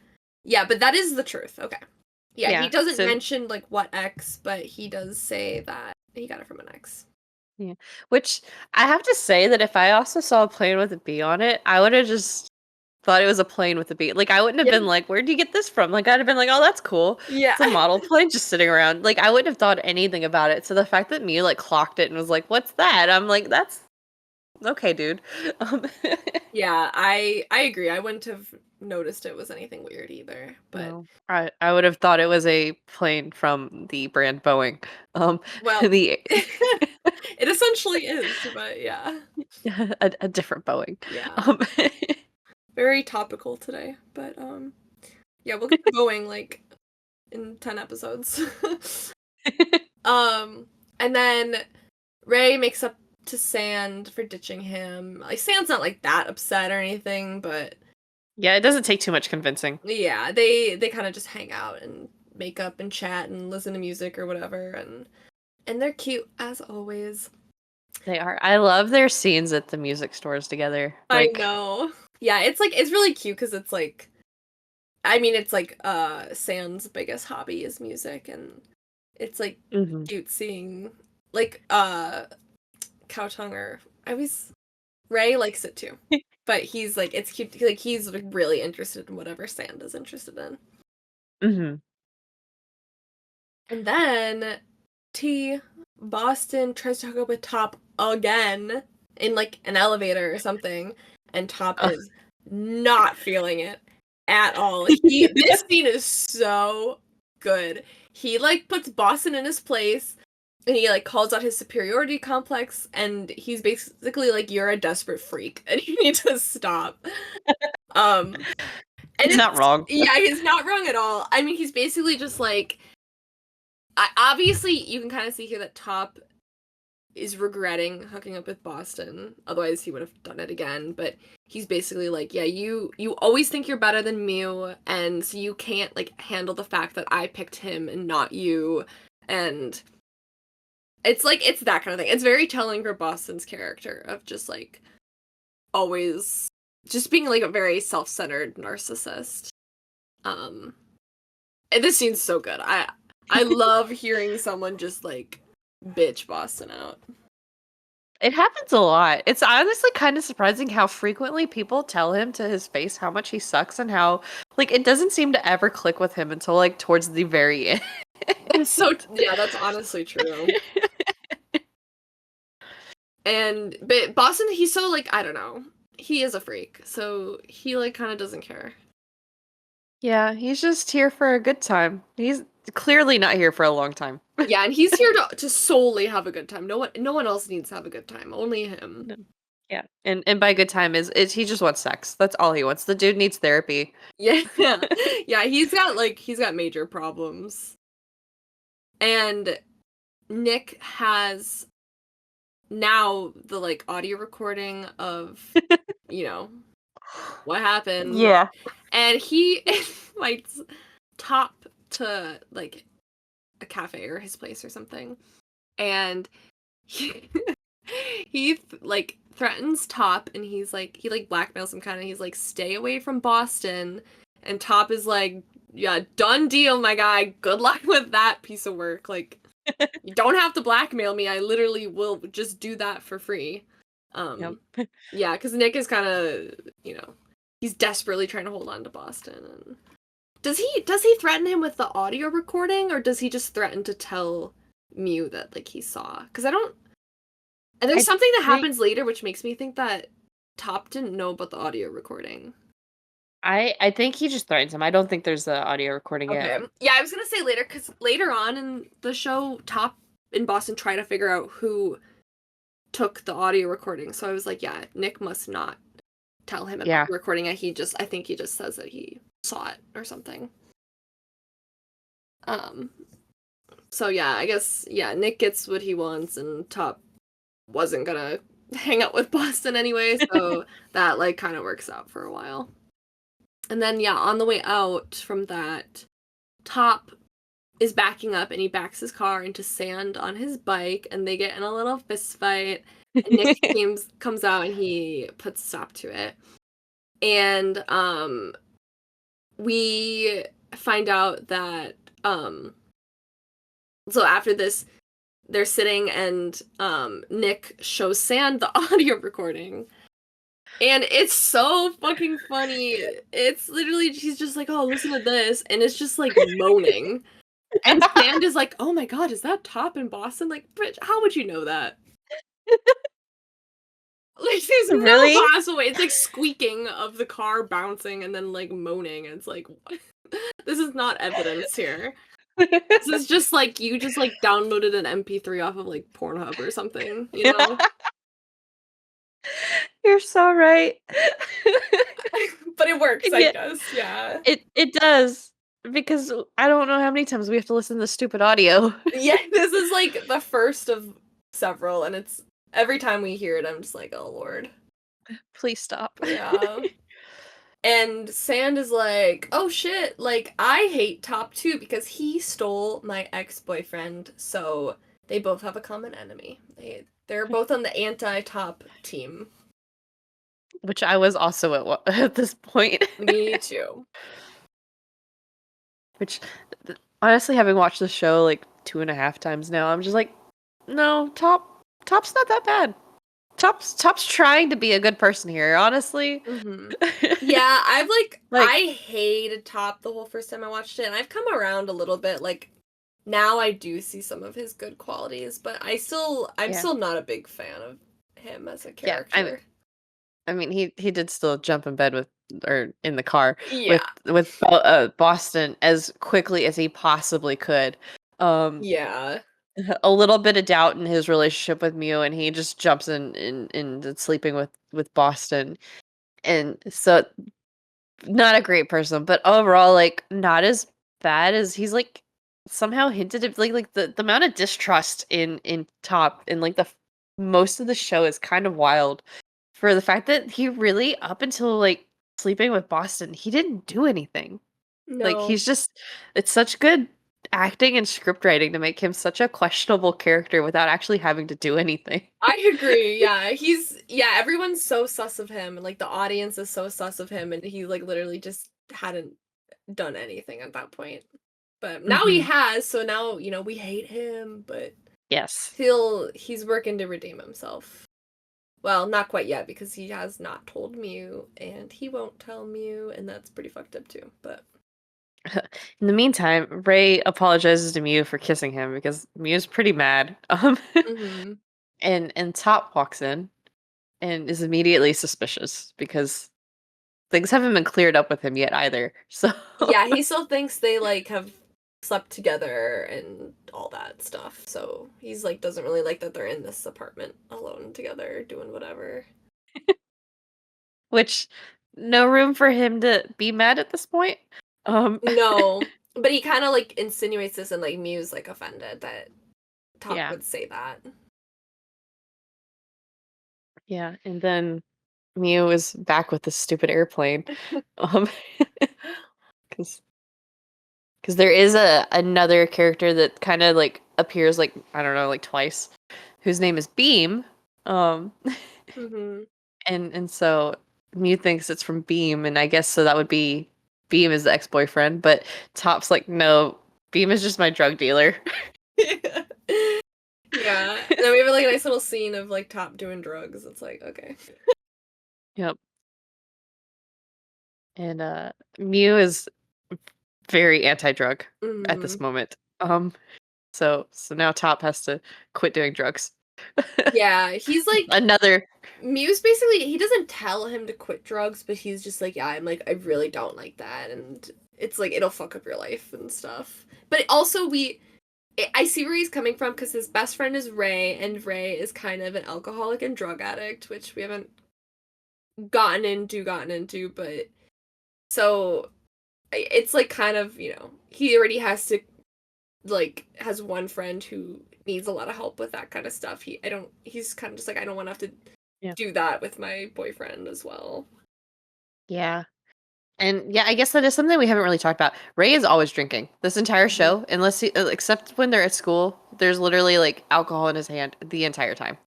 Speaker 1: yeah, but that is the truth. Okay. Yeah, he
Speaker 2: Yeah.
Speaker 1: doesn't
Speaker 2: So
Speaker 1: mention like what ex, but he does say that he got it from an ex.
Speaker 2: yeah. Which I have to say that if I also saw a plane with a bee on it, I would have just thought it was a plane with a bee. Like I wouldn't have
Speaker 1: Yeah.
Speaker 2: been like, "Where'd you get this from?" Like I'd have been like, "Oh, that's cool.
Speaker 1: Yeah.
Speaker 2: It's a model plane just sitting around." Like I wouldn't have thought anything about it. So the fact that me like clocked it and was like, "What's that?" I'm like, "That's okay, dude." Um,
Speaker 1: Yeah, I agree. I wouldn't have noticed it was anything weird either. But
Speaker 2: no, I would have thought it was a plane from the brand Boeing.
Speaker 1: well,
Speaker 2: The
Speaker 1: it essentially is, but yeah.
Speaker 2: a different Boeing.
Speaker 1: Yeah.
Speaker 2: Um,
Speaker 1: Very topical today. But yeah, we'll get to Boeing like in 10 episodes. um and then Ray makes up to Sand for ditching him. Like Sand's not like that upset or anything, but
Speaker 2: yeah, it doesn't take too much convincing.
Speaker 1: yeah, they kind of just hang out and make up and chat and listen to music or whatever and they're cute as always.
Speaker 2: They are. I love their scenes at the music stores together.
Speaker 1: I
Speaker 2: Like,
Speaker 1: know. Yeah, it's like it's really cute cuz it's like I mean it's like Sand's biggest hobby is music and it's like
Speaker 2: mhm.
Speaker 1: cute seeing like cow tongue or I always Ray likes it too. But he's like it's cute like he's like really interested in whatever Sand is interested in.
Speaker 2: Mhm.
Speaker 1: And then T Boston tries to hook up with Top again in like an elevator or something, and Top
Speaker 2: Ugh.
Speaker 1: is not feeling it at all. He this scene is so good. He like puts Boston in his place and he like calls out his superiority complex and he's basically like you're a desperate freak and you need to stop. Um and
Speaker 2: He's not
Speaker 1: it's
Speaker 2: wrong.
Speaker 1: yeah, he's not wrong at all. I mean, he's basically just like obviously you can kind of see here that Top is regretting hooking up with Boston. Otherwise, he would have done it again. But he's basically like, yeah, you always think you're better than Mew, and so you can't like handle the fact that I picked him and not you. And it's like it's that kind of thing. It's very telling for Boston's character of just like always just being like a very self-centered narcissist. Um, and this scene's so good. I love hearing someone just like bitch Boston out.
Speaker 2: It happens a lot. It's honestly kind of surprising how frequently people tell him to his face how much he sucks and how like it doesn't seem to ever click with him until like towards the very end.
Speaker 1: It's so yeah, that's honestly true. And but Boston, he's so like I don't know. He is a freak, so he like kind of doesn't care.
Speaker 2: Yeah, he's just here for a good time. He's clearly not here for a long time.
Speaker 1: Yeah, and he's here to solely have a good time. No one else needs to have a good time. Only him.
Speaker 2: No. Yeah. And by good time is he just wants sex. That's all he wants. The dude needs therapy.
Speaker 1: Yeah. Yeah, he's got major problems. And Nick has now the like audio recording of what happened.
Speaker 2: Yeah.
Speaker 1: And he invites Top to like a cafe or his place or something. And he, he like threatens Top and he like blackmails him kind of. He's like, stay away from Boston. And Top is like, yeah, done deal, my guy. Good luck with that piece of work. Like, you don't have to blackmail me. I literally will just do that for free.
Speaker 2: Yep.
Speaker 1: Yeah, because Nick is kind of, he's desperately trying to hold on to Boston. And does he threaten him with the audio recording, or does he just threaten to tell Mew that like he saw? Because I don't. And there's something that happens later which makes me think that Top didn't know about the audio recording.
Speaker 2: I think he just threatens him. I don't think there's the audio recording
Speaker 1: Okay.
Speaker 2: yet.
Speaker 1: Yeah, I was gonna say later because later on in the show, Top in Boston try to figure out who took the audio recording. So I was like, yeah, Nick must not tell him about the recording. I think he just says that he saw it or something. So yeah, I guess Nick gets what he wants, and Top wasn't gonna hang out with Boston anyway, so that like kind of works out for a while. And then yeah, on the way out from that, Top is backing up and he backs his car into sand on his bike and they get in a little fist fight. And Nick comes out and he puts a stop to it. And we find out that so after this they're sitting and Nick shows Sand the audio recording. And it's so fucking funny. It's literally, she's just like, oh, listen to this. And it's just like moaning. And Sand is like, oh my god, is that Top in Boston? Like, bitch, how would you know that? Like, there's no possible way. It's like squeaking of the car bouncing and then like moaning. And it's like, what? This is not evidence here. This is just like, you just like downloaded an MP3 off of like Pornhub or something, you know?
Speaker 2: You're so right.
Speaker 1: But it works, I guess, yeah.
Speaker 2: It does. Because I don't know how many times we have to listen to the stupid audio.
Speaker 1: Yeah, this is like the first of several, and it's every time we hear it, I'm just like, oh lord.
Speaker 2: Please stop.
Speaker 1: Yeah. And Sand is like, oh shit, like, I hate Top too because he stole my ex-boyfriend, so they both have a common enemy. They're both on the anti-Top team.
Speaker 2: Which I was also at this point.
Speaker 1: Me too.
Speaker 2: Which, honestly, having watched the show like 2.5 times now, I'm just like, no, Top's not that bad. Top's trying to be a good person here, honestly.
Speaker 1: Mm-hmm. Yeah, I've like I hated Top the whole first time I watched it, and I've come around a little bit. Like now, I do see some of his good qualities, but I'm still not a big fan of him as a character.
Speaker 2: Yeah, I mean, he did still jump in bed or in the car with Boston as quickly as he possibly could.
Speaker 1: Yeah.
Speaker 2: A little bit of doubt in his relationship with Mew, and he just jumps in sleeping with Boston, and so not a great person, but overall, like not as bad as he's like somehow hinted at like the amount of distrust in Top in like most of the show is kind of wild for the fact that he really, up until like sleeping with Boston, he didn't do anything. Like
Speaker 1: No.
Speaker 2: he's just, it's such good acting and script writing to make him such a questionable character without actually having to do anything.
Speaker 1: I agree. Yeah, everyone's so sus of him, and like the audience is so sus of him, and he like literally just hadn't done anything at that point. But now he
Speaker 2: Hmm.
Speaker 1: has, so now, we hate him, but
Speaker 2: Yes.
Speaker 1: he's working to redeem himself. Well, not quite yet because he has not told Mew and he won't tell Mew, and that's pretty fucked up too. But
Speaker 2: In the meantime, Ray apologizes to Mew for kissing him because Mew's pretty mad.
Speaker 1: mhm.
Speaker 2: And Top walks in and is immediately suspicious because things haven't been cleared up with him yet either. So
Speaker 1: Yeah, he still thinks they like have slept together and all that stuff. So he's like doesn't really like that they're in this apartment alone together doing whatever.
Speaker 2: which no room for him to be mad at this point. Um
Speaker 1: No, but he kind of like insinuates this, and like Mew's like offended that Top
Speaker 2: yeah.
Speaker 1: would say that.
Speaker 2: Yeah, and then Mew is back with this stupid airplane. Um cuz there is a another character that kind of like appears like I don't know, like twice, whose name is Beam. Um
Speaker 1: Mhm.
Speaker 2: and so Mew thinks it's from Beam, and I guess so that would be Beam is the ex-boyfriend, but Top's like, no, Beam is just my drug dealer.
Speaker 1: Yeah. And then we have like a nice little scene of like Top doing drugs. It's like, okay.
Speaker 2: Yep. And Mew is very anti-drug at this
Speaker 1: Mhm.
Speaker 2: moment. So now Top has to quit doing drugs.
Speaker 1: Yeah, he's like
Speaker 2: Another
Speaker 1: Muse basically he doesn't tell him to quit drugs, but he's just like, yeah, I'm like I really don't like that, and it's like it'll fuck up your life and stuff. But also I see where he's coming from because his best friend is Ray, and Ray is kind of an alcoholic and drug addict, which we haven't gotten into, but so it's like kind of, he already has to like has one friend who needs a lot of help with that kind of stuff. He's kind of just like I don't want to have to
Speaker 2: yeah.
Speaker 1: do that with my boyfriend as well.
Speaker 2: Yeah. And yeah, I guess that is something we haven't really talked about. Ray is always drinking this entire
Speaker 1: Mhm.
Speaker 2: show, except when they're at school. There's literally like alcohol in his hand the entire time.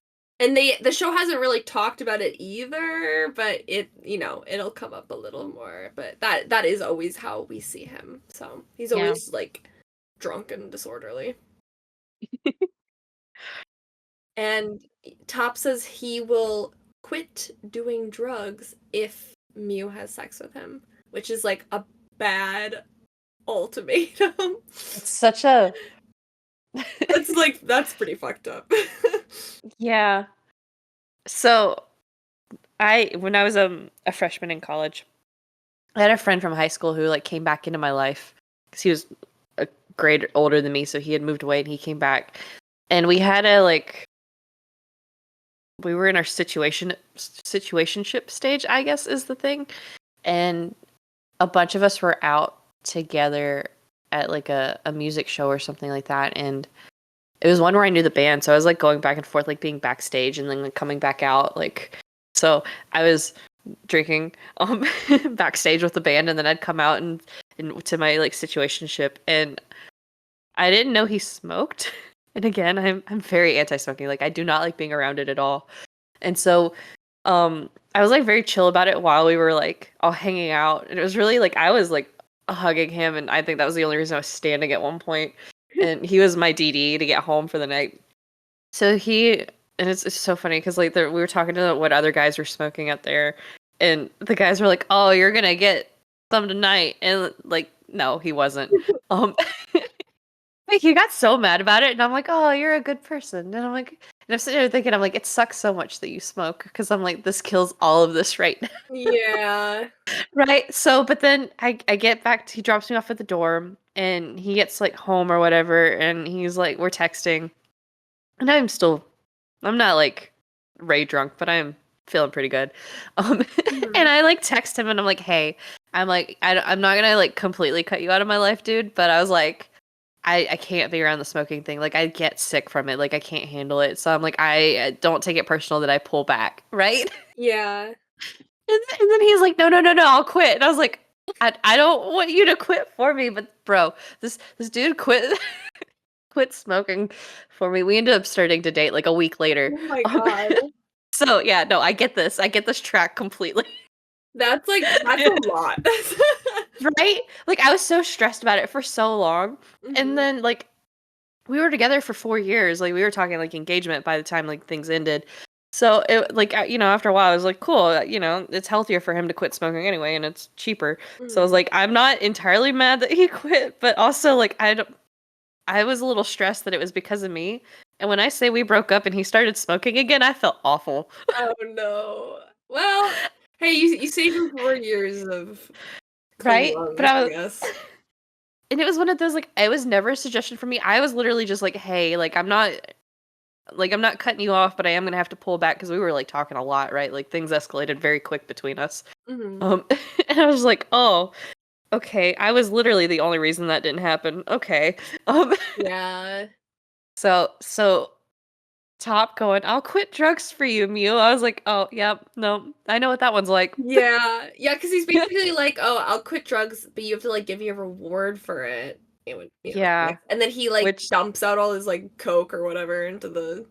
Speaker 1: And the show hasn't really talked about it either, but it'll come up a little more. But that is always how we see him. So he's
Speaker 2: Yeah.
Speaker 1: always like drunk and disorderly. And Top says he will quit doing drugs if Mew has sex with him, which is like a bad ultimatum.
Speaker 2: It's such a
Speaker 1: That's pretty fucked up.
Speaker 2: yeah. So when I was a freshman in college, I had a friend from high school who like came back into my life because he was a grade older than me, so he had moved away and he came back, and we had a like we were in our situationship stage, I guess is the thing, and a bunch of us were out together at like a music show or something like that, and it was one where I knew the band, so I was like going back and forth, like being backstage and then like coming back out, like so I was drinking backstage with the band, and then I'd come out and to my like situationship, and I didn't know he smoked. And again, I'm very anti-smoking. Like I do not like being around it at all. And so I was like very chill about it while we were like all hanging out. And it was really like I was like hugging him, and I think that was the only reason I was standing at one point. And he was my DD to get home for the night. So and it's so funny because like we were talking to what other guys were smoking out there, and the guys were like, "Oh, you're gonna get some tonight," and like, no, he wasn't. Um, like he got so mad about it, and I'm like, "Oh, you're a good person," and I'm sitting there thinking, I'm like, it sucks so much that you smoke because I'm like, this kills all of this right now,
Speaker 1: Yeah.
Speaker 2: right? So, but then I get back, he drops me off at the dorm, and he gets like home or whatever, and he's like, we're texting, and I'm not like Ray drunk, but I'm feeling pretty good. Um, and
Speaker 1: Mhm.
Speaker 2: I like text him and I'm like, hey, I'm like, I'm not gonna like completely cut you out of my life, dude. But I was like, I can't be around the smoking thing. Like I get sick from it. Like I can't handle it. So I'm like, I don't take it personal that I pull back, right?
Speaker 1: Yeah.
Speaker 2: And then he's like, no, I'll quit. And I was like, I don't want you to quit for me, but bro, this dude quit smoking for me. We ended up starting to date like a week later.
Speaker 1: Oh my
Speaker 2: Um,
Speaker 1: god.
Speaker 2: so yeah, no, I get this. I get this track completely.
Speaker 1: That's a lot.
Speaker 2: Right? Like I was so stressed about it for so long. And
Speaker 1: Mhm.
Speaker 2: then like we were together for 4 years. Like we were talking like engagement by the time like things ended. So it like after a while I was like cool, it's healthier for him to quit smoking anyway and it's cheaper. So I was
Speaker 1: Mhm.
Speaker 2: like I'm not entirely mad that he quit, but also like I was a little stressed that it was because of me. And when I say we broke up and he started smoking again, I felt awful.
Speaker 1: Oh no. Well, hey, you saved him 4 years of clean
Speaker 2: Right? But
Speaker 1: lungs,
Speaker 2: I
Speaker 1: I
Speaker 2: was
Speaker 1: guess.
Speaker 2: and it was one of those like it was never a suggestion for me. I was literally just like, "Hey, like I'm not cutting you off, but I am going to have to pull back because we were like talking a lot, right? Like things escalated very quick between us."
Speaker 1: Mhm.
Speaker 2: Um and I was like, "Oh, okay. I was literally the only reason that didn't happen. Okay." Um
Speaker 1: Yeah.
Speaker 2: so Top going, "I'll quit drugs for you, Mew." I was like, "Oh, yep, no, I know what that one's like."
Speaker 1: Yeah. Yeah, because he's basically like, "Oh, I'll quit drugs, but you have to, like, give me a reward for it." It would,
Speaker 2: Yeah,
Speaker 1: sex. And then he, like,
Speaker 2: which
Speaker 1: dumps out all his, like, coke or whatever into the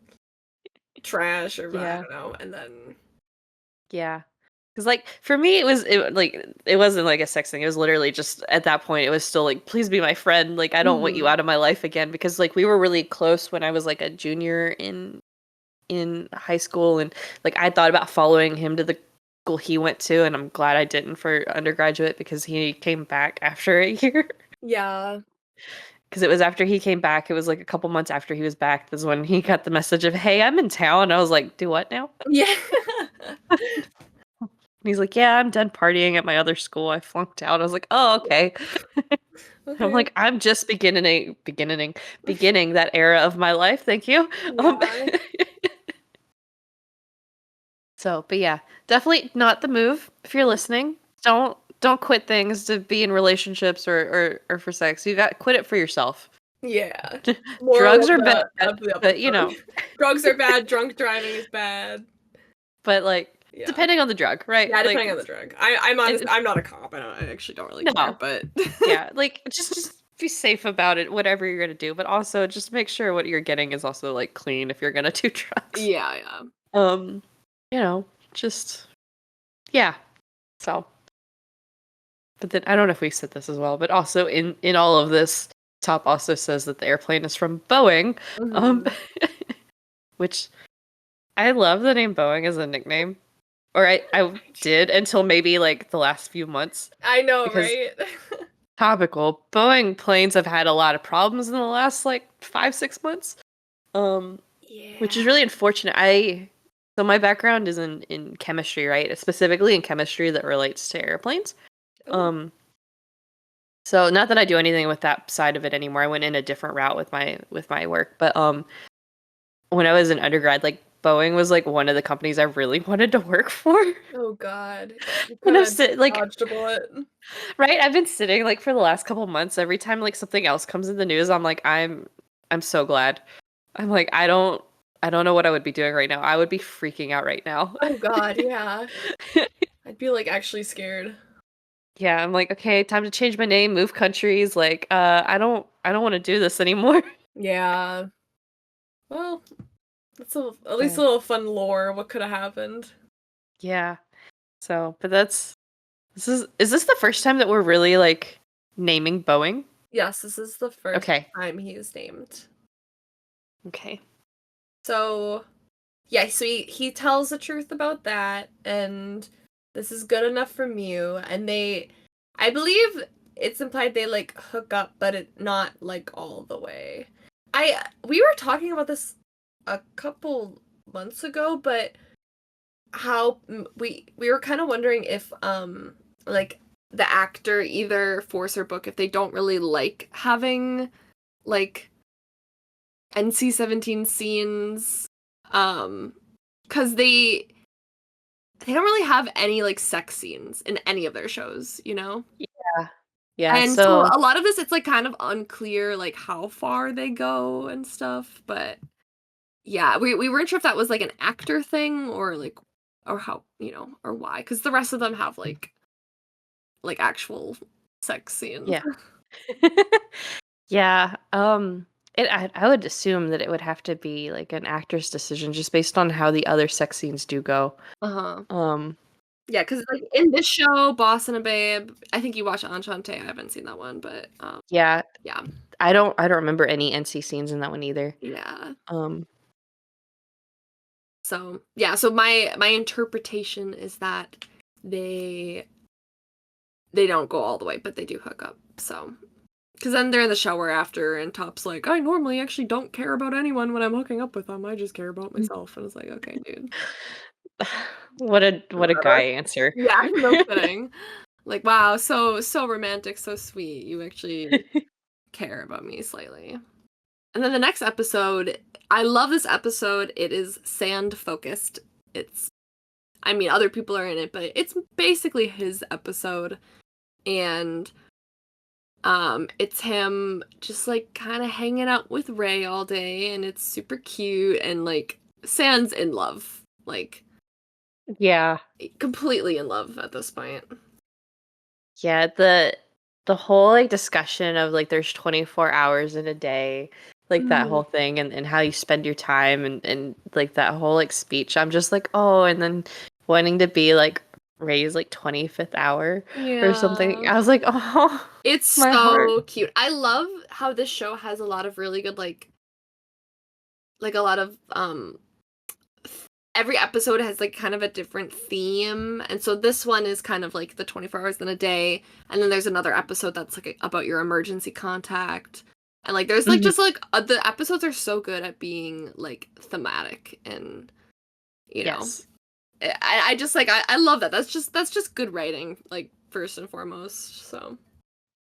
Speaker 1: trash or I
Speaker 2: yeah,
Speaker 1: don't know, and then
Speaker 2: yeah. Because like for me, it wasn't like a sex thing. It was literally just at that point, it was still like, please be my friend. Like I don't want you
Speaker 1: Mhm.
Speaker 2: out of my life again because like we were really close when I was like a junior in high school, and like I thought about following him to the school he went to, and I'm glad I didn't for undergraduate because he came back after a year.
Speaker 1: Yeah.
Speaker 2: Because it was after he came back, it was like a couple months after he was back, is when he got the message of, "Hey, I'm in town." I was like, "Do what now?"
Speaker 1: Yeah.
Speaker 2: And he's like, "Yeah, I'm done partying at my other school. I flunked out." I was like, "Oh, okay." I'm
Speaker 1: Okay.
Speaker 2: like, "I'm just beginning that era of my life. Thank you." Um,
Speaker 1: Yeah.
Speaker 2: so, but yeah, definitely not the move. If you're listening, don't quit things to be in relationships or for sex. You got quit it for yourself.
Speaker 1: Yeah. Moral
Speaker 2: Drugs
Speaker 1: of
Speaker 2: are bad,
Speaker 1: the
Speaker 2: but
Speaker 1: episode. Drugs are bad, drunk driving is bad.
Speaker 2: but like
Speaker 1: Yeah.
Speaker 2: depending on the drug, right?
Speaker 1: Yeah,
Speaker 2: Like
Speaker 1: depending on the drug. I'm honest,
Speaker 2: it,
Speaker 1: I'm not a cop. I actually don't really care,
Speaker 2: no,
Speaker 1: but
Speaker 2: yeah, like just be safe about it, whatever you're gonna do, but also just make sure what you're getting is also like clean if you're gonna do drugs.
Speaker 1: yeah, yeah.
Speaker 2: Um, just yeah. So, but then I don't know if we said this as well, but also in all of this, Top also says that the airplane is from Boeing, um,
Speaker 1: Mhm.
Speaker 2: which I love the name Boeing as a nickname, or I did until maybe like the last few months
Speaker 1: I know,
Speaker 2: because
Speaker 1: right?
Speaker 2: topical. Boeing planes have had a lot of problems in the last like 5, 6 months. Um, which is
Speaker 1: Yeah.
Speaker 2: really unfortunate. So my background is in chemistry, right? Specifically in chemistry that relates to airplanes.
Speaker 1: Oh.
Speaker 2: Um, so not that I do anything with that side of it anymore. I went in a different route with my work. But when I was an undergrad, like Boeing was like one of the companies I really wanted to work for.
Speaker 1: Oh god. You
Speaker 2: And
Speaker 1: kind of
Speaker 2: like
Speaker 1: dodged a bullet.
Speaker 2: right, I've been sitting like for the last couple months. Every time like something else comes in the news, I'm like, I'm so glad. I'm like, I don't know what I would be doing right now. I would be freaking out right now.
Speaker 1: Oh god, yeah. I'd be like actually scared.
Speaker 2: Yeah, I'm like, okay, time to change my name, move countries. Like, I don't want to do this anymore.
Speaker 1: Yeah. Well, that's at least a
Speaker 2: But
Speaker 1: little fun lore. What could have happened?
Speaker 2: yeah. So, but is this the first time that we're really like naming Boeing?
Speaker 1: Yes, this is the first
Speaker 2: Okay.
Speaker 1: time he is named.
Speaker 2: Okay.
Speaker 1: So, yeah, so he tells the truth about that, and this is good enough for Mew. And I believe it's implied they like hook up, but it not like all the way. We were talking about this a couple months ago, but how we were kind of wondering if like the actor either force or book if they don't really like having like NC-17 scenes cuz they don't really have any like sex scenes in any of their shows, you know?
Speaker 2: Yeah. Yeah,
Speaker 1: And so
Speaker 2: so
Speaker 1: a lot of this, it's like kind of unclear like how far they go and stuff, but yeah, we weren't sure if that was like an actor thing or like or how, or why, because the rest of them have like actual sex scenes.
Speaker 2: yeah. Yeah, I would assume that it would have to be like an actor's decision just based on how the other sex scenes do go.
Speaker 1: Uh-huh.
Speaker 2: Um,
Speaker 1: Yeah, because like in this show, Boss and a Babe, I think you watch Enchante. I haven't seen that one, but
Speaker 2: yeah,
Speaker 1: yeah,
Speaker 2: I don't remember any NC scenes in that one either.
Speaker 1: yeah.
Speaker 2: Um,
Speaker 1: So yeah, so my interpretation is that they they don't go all the way, but they do hook up. So because then they're in the shower after, and Top's like, I normally actually don't care about anyone when I'm hooking up with them. I just care about myself. And it's like, okay, dude,
Speaker 2: what a guy
Speaker 1: whatever.
Speaker 2: answer.
Speaker 1: Yeah, no kidding. Like, wow, so romantic, so sweet. You actually care about me slightly. And then the next episode, I love this episode. It is sand focused. It's, I mean, other people are in it, but it's basically his episode. And it's him just like kind of hanging out with Ray all day, and it's super cute, and like Sand's in love. Like
Speaker 2: Yeah.
Speaker 1: completely in love at this point.
Speaker 2: Yeah, the whole like discussion of like there's 24 hours in a day, like that
Speaker 1: Mm,
Speaker 2: whole thing and how you spend your time and like that whole like speech. I'm just like, "Oh," and then wanting to be like raised like 25th hour or something.
Speaker 1: yeah.
Speaker 2: I was like, "Oh,
Speaker 1: It's
Speaker 2: my heart."
Speaker 1: so cute. I love how this show has a lot of really good like a lot of every episode has like kind of a different theme. And so this one is kind of like the 24 hours in a day, and then there's another episode that's like about your emergency contact. And like there's like
Speaker 2: Mhm.
Speaker 1: just like the episodes are so good at being like thematic, and you know,
Speaker 2: Yes.
Speaker 1: I just like I love that. That's just good writing, like first and foremost. So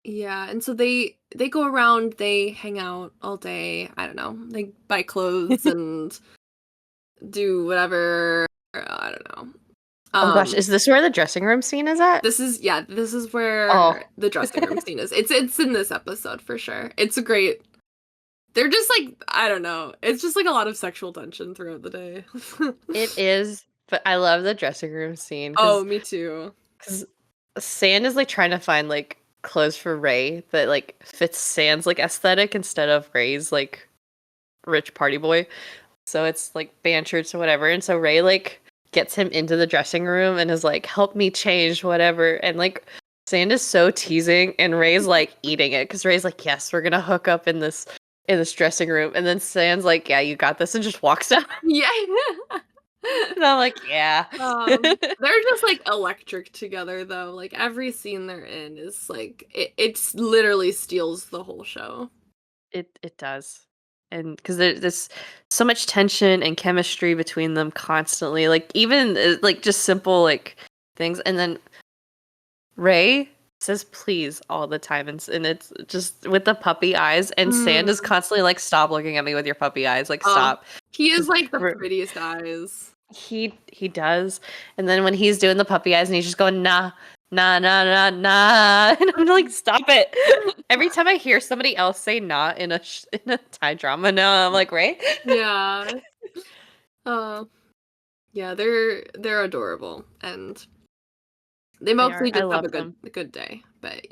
Speaker 1: yeah, and so they go around, they hang out all day. I don't know. They buy clothes and do whatever. I don't know.
Speaker 2: Oh gosh, is this where the dressing room scene is at?
Speaker 1: This is
Speaker 2: Oh.
Speaker 1: where the dressing room scene is. It's in this episode for sure. It's a great. They're just like, I don't know. It's just like a lot of sexual tension throughout the day.
Speaker 2: It is, but I love the dressing room scene
Speaker 1: Oh,
Speaker 2: because
Speaker 1: me too.
Speaker 2: because Sand is like trying to find like clothes for Ray that like fits Sand's like aesthetic instead of Ray's like rich party boy. So it's like band shirts or whatever. And so Ray like gets him into the dressing room and is like, help me change whatever. And like Sand is so teasing and Ray's like eating it because Ray's like, yes, we're gonna hook up in this dressing room. And then Sand's like, yeah, you got this, and just walks out.
Speaker 1: Yeah.
Speaker 2: And I'm like, yeah.
Speaker 1: They're just like electric together though. Like every scene they're in is like it's literally steals the whole show.
Speaker 2: It does. And because there's so much tension and chemistry between them constantly, like even like just simple like things, and then Ray says please all the time, and it's just with the puppy eyes, and Sand is
Speaker 1: Mm.
Speaker 2: constantly like, stop looking at me with your puppy eyes, like
Speaker 1: Oh,
Speaker 2: stop.
Speaker 1: he is
Speaker 2: 'Cause
Speaker 1: like the prettiest eyes.
Speaker 2: he does, and then when he's doing the puppy eyes and he's just going nah nah nah nah nah, and I'm like, stop it. Every time I hear somebody else say nah in in a Thai drama now, I'm like, Ray.
Speaker 1: Yeah. Uh, yeah, they're adorable, and they
Speaker 2: They are.
Speaker 1: mostly
Speaker 2: I
Speaker 1: just have
Speaker 2: love them.
Speaker 1: a good day, but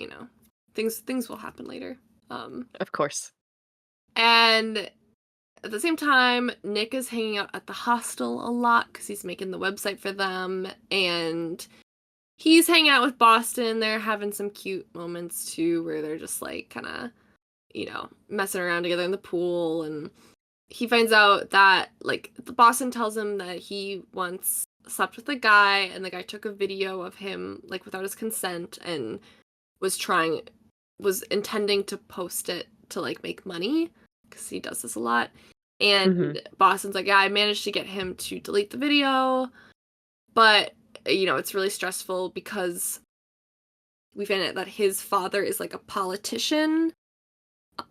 Speaker 1: things will happen later. Um,
Speaker 2: Of course.
Speaker 1: and at the same time, Nick is hanging out at the hostel a lot because he's making the website for them, and he's hanging out with Boston. They're having some cute moments too, where they're just like kind of, messing around together in the pool, and he finds out that like the Boston tells him that he once slept with a guy, and the guy took a video of him like without his consent, and was trying was intending to post it to like make money because he does this a lot.
Speaker 2: Hmm.
Speaker 1: And Boston's like, yeah, I managed to get him to delete the video, but it's really stressful because we find out that his father is like a politician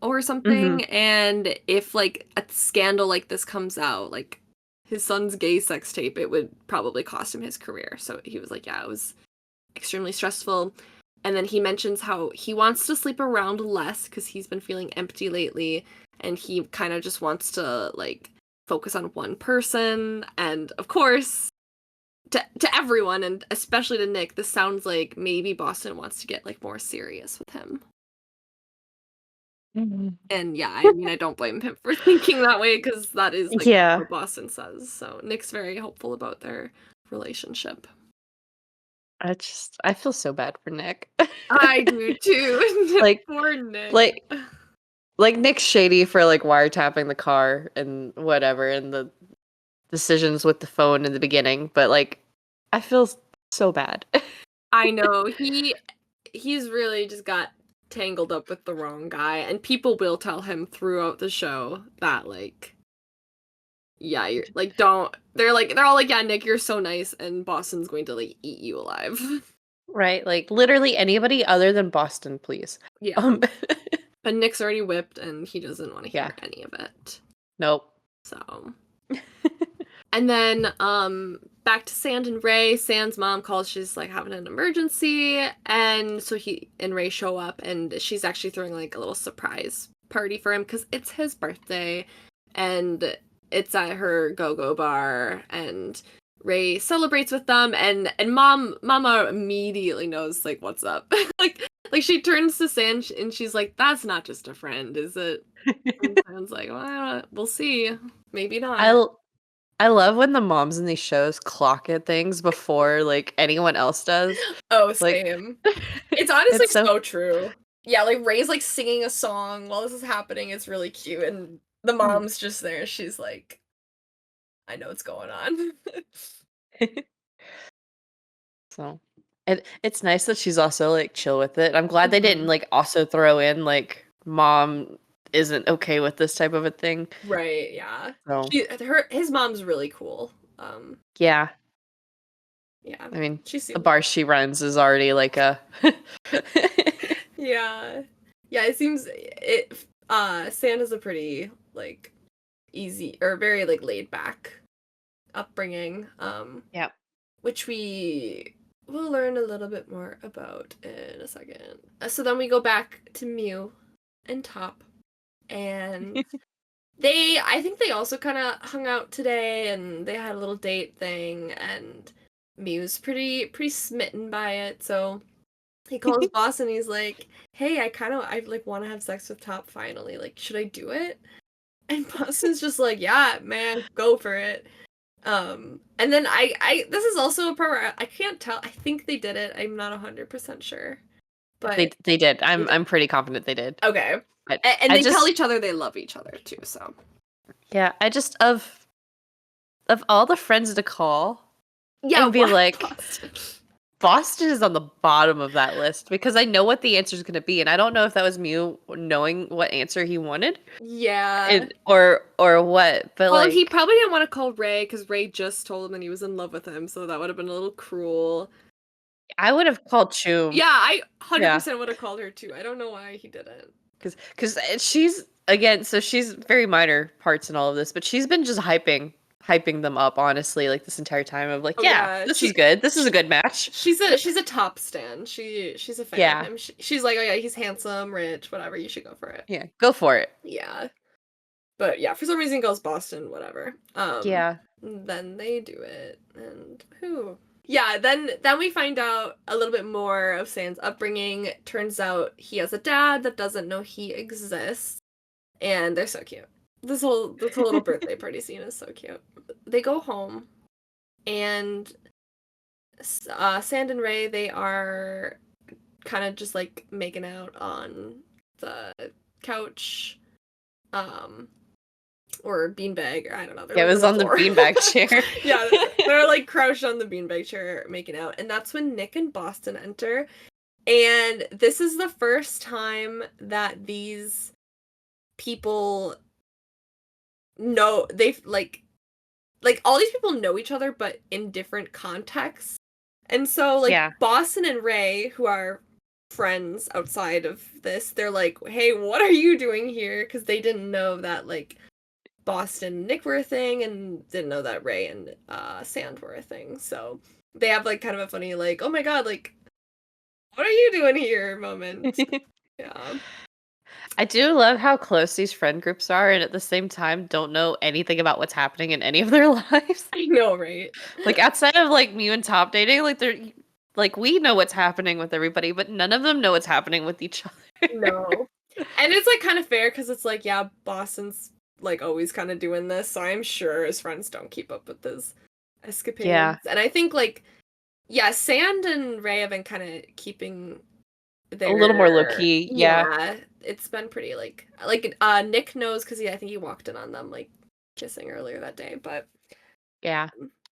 Speaker 1: or
Speaker 2: Hmm.
Speaker 1: something, and if like a scandal like this comes out, like his son's gay sex tape, it would probably cost him his career. So he was like, yeah, it was extremely stressful. And then he mentions how he wants to sleep around less because he's been feeling empty lately, and he kind of just wants to like focus on one person. And of course, to everyone, and especially to Nick, this sounds like maybe Boston wants to get like more serious with him. And yeah, I mean, I don't blame him for thinking that way because that is like
Speaker 2: Yeah.
Speaker 1: what Boston says. So Nick's very hopeful about their relationship.
Speaker 2: I feel so bad for Nick.
Speaker 1: I do too.
Speaker 2: Like
Speaker 1: Poor Nick.
Speaker 2: like like Nick's shady for like wiretapping the car and whatever and the decisions with the phone in the beginning, but like I feel so bad.
Speaker 1: I know he's really just got tangled up with the wrong guy, and people will tell him throughout the show that like, yeah, you're like don't. They're all like, yeah, Nick, you're so nice, and Boston's going to like eat you alive.
Speaker 2: Right? Like literally anybody other than Boston, please.
Speaker 1: Yeah,
Speaker 2: Um
Speaker 1: but Nick's already whipped, and he doesn't want to
Speaker 2: yeah.
Speaker 1: hear any of it.
Speaker 2: Nope.
Speaker 1: So. And then back to Sand and Ray. Sand's mom calls, she's like having an emergency, and so he and Ray show up, and she's actually throwing like a little surprise party for him because it's his birthday, and it's at her go-go bar, and Ray celebrates with them, and mama immediately knows like what's up. like she turns to Sand and she's like, that's not just a friend, is it? And Sand's like, well, we'll see, maybe
Speaker 2: I
Speaker 1: not.
Speaker 2: l- I love when the moms in these shows clock at things before like anyone else does.
Speaker 1: Oh,
Speaker 2: Like
Speaker 1: same. It's honestly
Speaker 2: it's so
Speaker 1: so true. Yeah, like Ray's like singing a song while this is happening. It's really cute, and the mom's just there. She's like, I know what's going on.
Speaker 2: so it's nice that she's also like chill with it. I'm glad they didn't
Speaker 1: Mhm.
Speaker 2: like also throw in like mom isn't okay with this type of a thing.
Speaker 1: Right, yeah.
Speaker 2: So
Speaker 1: His mom's really cool. Um,
Speaker 2: yeah,
Speaker 1: yeah.
Speaker 2: I mean
Speaker 1: She
Speaker 2: the
Speaker 1: seems
Speaker 2: bar she runs is already like a
Speaker 1: Yeah. Yeah, it seems Santa's a pretty like easy or very like laid back upbringing.
Speaker 2: yeah.
Speaker 1: Which we will learn a little bit more about in a second. So then we go back to Mew and Top, and I think they also kind of hung out today, and they had a little date thing, and Mew's pretty smitten by it, so he calls Boss and he's like, "Hey, I like want to have sex with Top finally. Like, should I do it?" And Boston's just like, "Yeah, man, go for it." And then this is also a part where I can't tell. I think they did it. I'm not 100% sure. But
Speaker 2: They did.
Speaker 1: they did.
Speaker 2: I'm pretty confident they did.
Speaker 1: Okay.
Speaker 2: But
Speaker 1: And
Speaker 2: I
Speaker 1: they tell
Speaker 2: just
Speaker 1: each other they love each other too, so.
Speaker 2: yeah, I just of all the friends to call
Speaker 1: Yeah,
Speaker 2: and be
Speaker 1: what
Speaker 2: like
Speaker 1: Boston?
Speaker 2: Boston is on the bottom of that list because I know what the answer is going to be, and I don't know if that was Mew knowing what answer he wanted,
Speaker 1: Yeah.
Speaker 2: or what. But
Speaker 1: Well, he
Speaker 2: like,
Speaker 1: probably didn't want to call Ray because Ray just told him that he was in love with him, so that would have been a little cruel.
Speaker 2: I would have called Choom,
Speaker 1: Yeah, I
Speaker 2: yeah,
Speaker 1: 100% would have called her too. I don't know why he didn't.
Speaker 2: because she's again, so she's very minor parts in all of this, but she's been just hyping them up honestly, like this entire time of like,
Speaker 1: Oh
Speaker 2: yeah,
Speaker 1: yeah,
Speaker 2: this is good, this is a good match.
Speaker 1: she's a top stan. She's a fan of
Speaker 2: Yeah,
Speaker 1: him. She's like, oh yeah, he's handsome, rich, whatever. You should go for it.
Speaker 2: yeah, go for it.
Speaker 1: Yeah, but yeah, for some reason, he goes Boston, whatever.
Speaker 2: Yeah,
Speaker 1: Then they do it, and who? Yeah, then we find out a little bit more of Sam's upbringing. Turns out he has a dad that doesn't know he exists, and they're so cute. This whole little birthday party scene is so cute. They go home, and Sand and Ray, they are kind of just like making out on the couch, um, or beanbag, or I don't know. They're
Speaker 2: yeah, it
Speaker 1: like on
Speaker 2: was
Speaker 1: the
Speaker 2: on the
Speaker 1: floor.
Speaker 2: beanbag chair.
Speaker 1: Yeah, they're like crouched on the beanbag chair making out, and that's when Nick and Boston enter. And this is the first time that these people know they've like all these people know each other, but in different contexts. And so, like,
Speaker 2: Yeah.
Speaker 1: Boston and Ray, who are friends outside of this, they're like, hey, what are you doing here? Because they didn't know that, like, Boston and Nick were a thing, and didn't know that Ray and Sand were a thing. So they have, like, kind of a funny, like, oh my god, like, what are you doing here moment. Yeah.
Speaker 2: I do love how close these friend groups are, and at the same time, don't know anything about what's happening in any of their lives.
Speaker 1: I know, right?
Speaker 2: Like outside of like Mew and Top dating, like they're like we know what's happening with everybody, but none of them know what's happening with each other.
Speaker 1: No. And it's like kind of fair because it's like, yeah, Boston's like always kind of doing this, so I'm sure his friends don't keep up with his
Speaker 2: Yeah,
Speaker 1: escapades. And I think like, yeah, Sand and Ray have been kind of keeping
Speaker 2: a little more low
Speaker 1: their,
Speaker 2: key. Yeah,
Speaker 1: yeah, it's been pretty like Nick knows because I think he walked in on them like kissing earlier that day,
Speaker 2: yeah.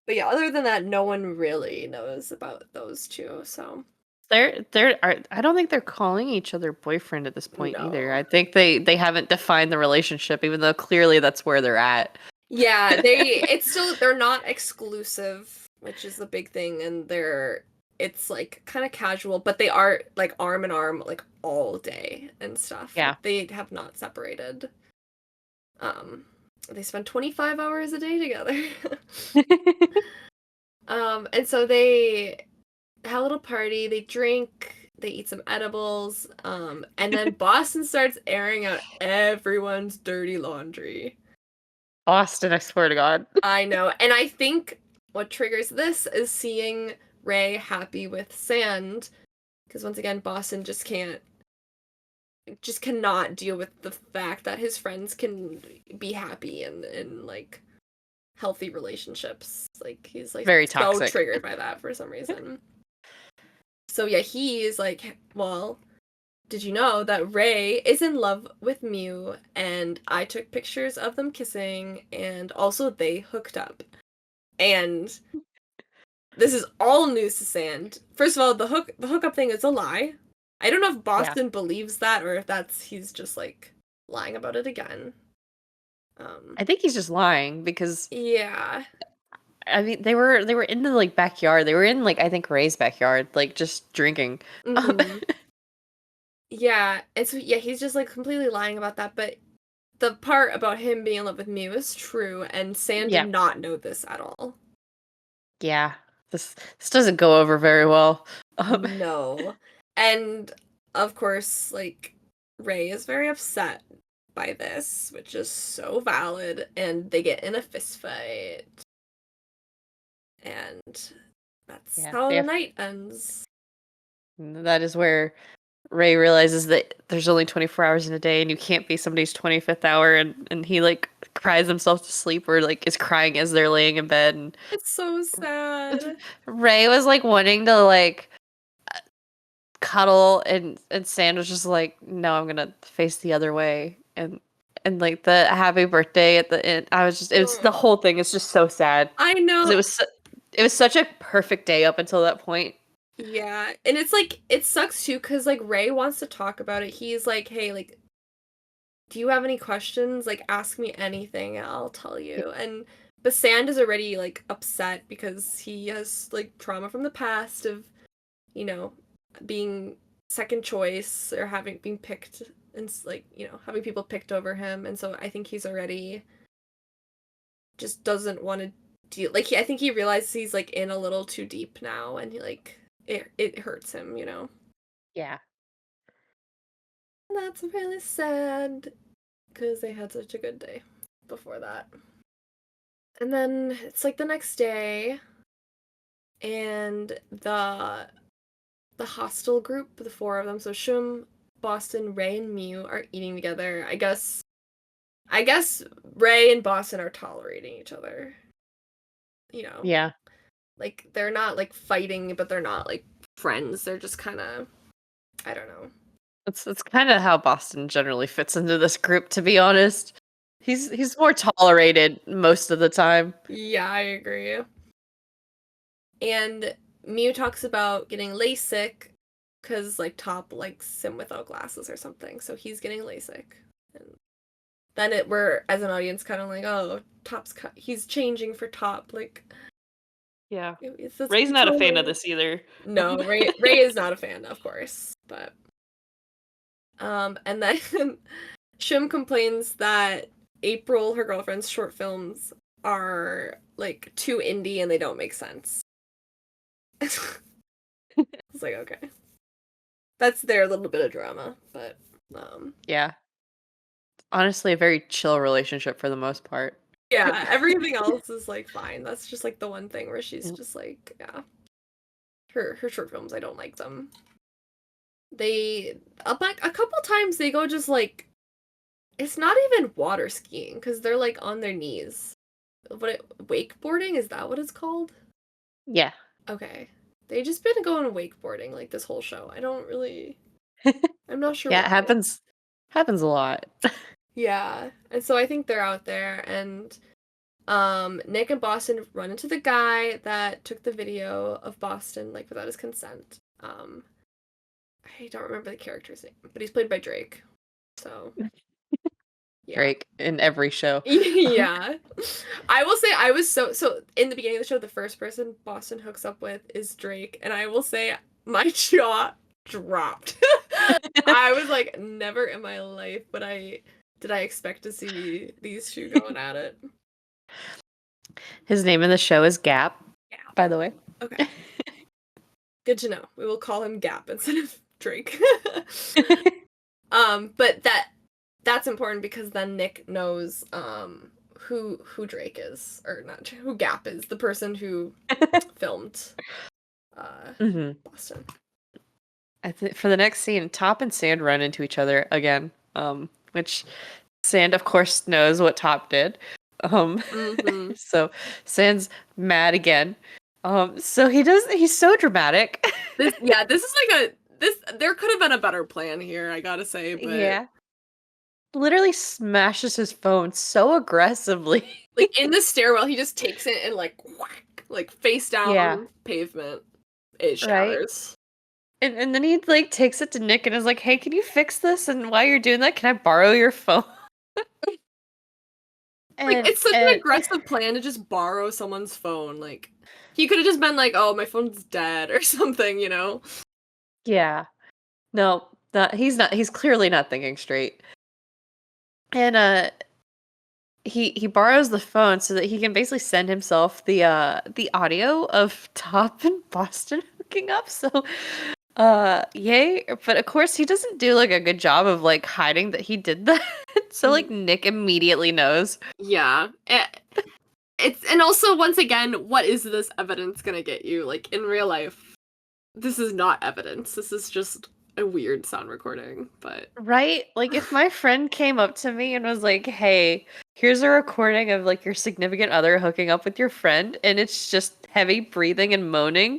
Speaker 1: but yeah, other than that, no one really knows about those two, so
Speaker 2: I don't think they're calling each other boyfriend at this point either.
Speaker 1: no.
Speaker 2: I think they haven't defined the relationship, even though clearly that's where they're at.
Speaker 1: Yeah, they're not exclusive, which is the big thing, and it's like kind of casual, but they are like arm in arm like all day and stuff.
Speaker 2: Yeah.
Speaker 1: Like they have not separated. Um, they spend 25 hours a day together. And so they have a little party, they drink, they eat some edibles, and then Boston starts airing out everyone's dirty laundry.
Speaker 2: Austin, I swear to God.
Speaker 1: I know. And I think what triggers this is seeing Ray happy with Sand. Because once again, Boston just cannot deal with the fact that his friends can be happy in like healthy relationships. Like he's like
Speaker 2: Very
Speaker 1: so
Speaker 2: toxic.
Speaker 1: triggered by that for some reason. So yeah, he's like, well, did you know that Ray is in love with Mew and I took pictures of them kissing and also they hooked up. And this is all news to Sand. First of all, the hookup thing is a lie. I don't know if
Speaker 2: Yeah.
Speaker 1: Boston believes that or if he's just like lying about it again.
Speaker 2: I think he's just lying because
Speaker 1: Yeah.
Speaker 2: I mean they were in the like backyard. They were in like I think Ray's backyard, like just drinking.
Speaker 1: Hmm. Yeah. And so yeah, he's just like completely lying about that, but the part about him being in love with Mew is true, and Sand did
Speaker 2: Yeah.
Speaker 1: not know this at all.
Speaker 2: Yeah. This doesn't go over very well.
Speaker 1: No. And of course, like Ray is very upset by this, which is so valid, and they get in a fist fight. And that's
Speaker 2: Yeah.
Speaker 1: how the
Speaker 2: Yeah.
Speaker 1: night ends.
Speaker 2: That is where Ray realizes that there's only 24 hours in a day and you can't be somebody's 25th hour and he like cries himself to sleep or like is crying as they're laying in bed and
Speaker 1: It's so sad.
Speaker 2: Ray was like wanting to like cuddle and Sand was just like no, I'm going to face the other way and like the happy birthday at the end I was just it was the
Speaker 1: Oh,
Speaker 2: whole thing is just so sad
Speaker 1: I
Speaker 2: because
Speaker 1: know.
Speaker 2: it was such a perfect day up until that point.
Speaker 1: Yeah. And it's like, it sucks too, because like Ray wants to talk about it. He's like, hey, like, do you have any questions? Like, ask me anything, I'll tell you. But Sand is already like upset because he has like trauma from the past of, you know, being second choice or having been picked and like, having people picked over him. And so I think he's already just doesn't want to deal like I think he realizes he's like in a little too deep now and he like it hurts him.
Speaker 2: Yeah.
Speaker 1: And that's really sad because they had such a good day before that. And then it's like the next day, and the hostel group, the four of them, so Shum, Boston, Ray, and Mew are eating together. I guess Ray and Boston are tolerating each other. You know,
Speaker 2: Yeah.
Speaker 1: like they're not like fighting, but they're not like friends. They're just kind of, I don't know.
Speaker 2: It's kind of how Boston generally fits into this group, to be honest. He's more tolerated most of the time.
Speaker 1: Yeah, I agree. And Mew talks about getting LASIK because like Top likes him without glasses or something, so he's getting LASIK. And then we're as an audience kind of like, oh, he's changing for Top. Like,
Speaker 2: Yeah.
Speaker 1: it's this
Speaker 2: Ray's not a fan of
Speaker 1: controlling.
Speaker 2: this either.
Speaker 1: No, Ray is not a fan, of course, but and then Shim complains that April, her girlfriend's short films are like too indie and they don't make sense. It's like, okay. That's their little bit of drama, but
Speaker 2: Yeah. Honestly, a very chill relationship for the most part.
Speaker 1: yeah, everything else is like fine. That's just like the one thing where she's
Speaker 2: Mm.
Speaker 1: just like, yeah, her short films, I don't like them. They a couple times they go just like it's not even water skiing because they're like on their knees. Wakeboarding, is that what it's called?
Speaker 2: Yeah.
Speaker 1: Okay. They just been going wakeboarding like this whole show. I don't really I'm not sure
Speaker 2: Yeah, it
Speaker 1: why.
Speaker 2: happens a lot.
Speaker 1: Yeah. And so I think they're out there and Nick and Boston run into the guy that took the video of Boston like without his consent. I don't remember the character's name, but he's played by Drake. So, yeah.
Speaker 2: Drake in every show.
Speaker 1: Yeah. I will say I was so in the beginning of the show the first person Boston hooks up with is Drake and I will say my jaw dropped. I was like never in my life but I expect to see these two going at it.
Speaker 2: His name in the show is Gap,
Speaker 1: Yeah.
Speaker 2: by the way.
Speaker 1: Okay. Good to know. We will call him Gap instead of Drake. But that's important because then Nick knows who Drake is or not who Gap is, the person who filmed
Speaker 2: hmm
Speaker 1: Boston.
Speaker 2: For the next scene, Top and Sand run into each other again. Which Sand, of course, knows what Top did.
Speaker 1: Mm-hmm.
Speaker 2: So Sand's mad again. So he's so dramatic.
Speaker 1: This is like this there could have been a better plan here, I gotta say, but
Speaker 2: Yeah. Literally smashes his phone so aggressively.
Speaker 1: like in the stairwell, he just takes it and like whack, like face
Speaker 2: Yeah,
Speaker 1: down pavement. It
Speaker 2: right?
Speaker 1: shatters.
Speaker 2: And then he like takes it to Nick and is like, "Hey, can you fix this? And while you're doing that, can I borrow your phone?"
Speaker 1: Like
Speaker 2: And
Speaker 1: it's such an
Speaker 2: and
Speaker 1: aggressive plan to just borrow someone's phone. Like he could have just been like, "Oh, my phone's dead" or something, you know?
Speaker 2: yeah. No, not he's clearly not thinking straight. And he borrows the phone so that he can basically send himself the audio of Top and Boston hooking up. So yay, but of course he doesn't do like a good job of like hiding that he did that. So like Nick immediately knows.
Speaker 1: Yeah. It's and also once again, what is this evidence gonna get you? Like in real life, this is not evidence. This is just a weird sound recording. But
Speaker 2: Right? Like if my friend came up to me and was like, "Hey, here's a recording of like your significant other hooking up with your friend and it's just heavy breathing and moaning."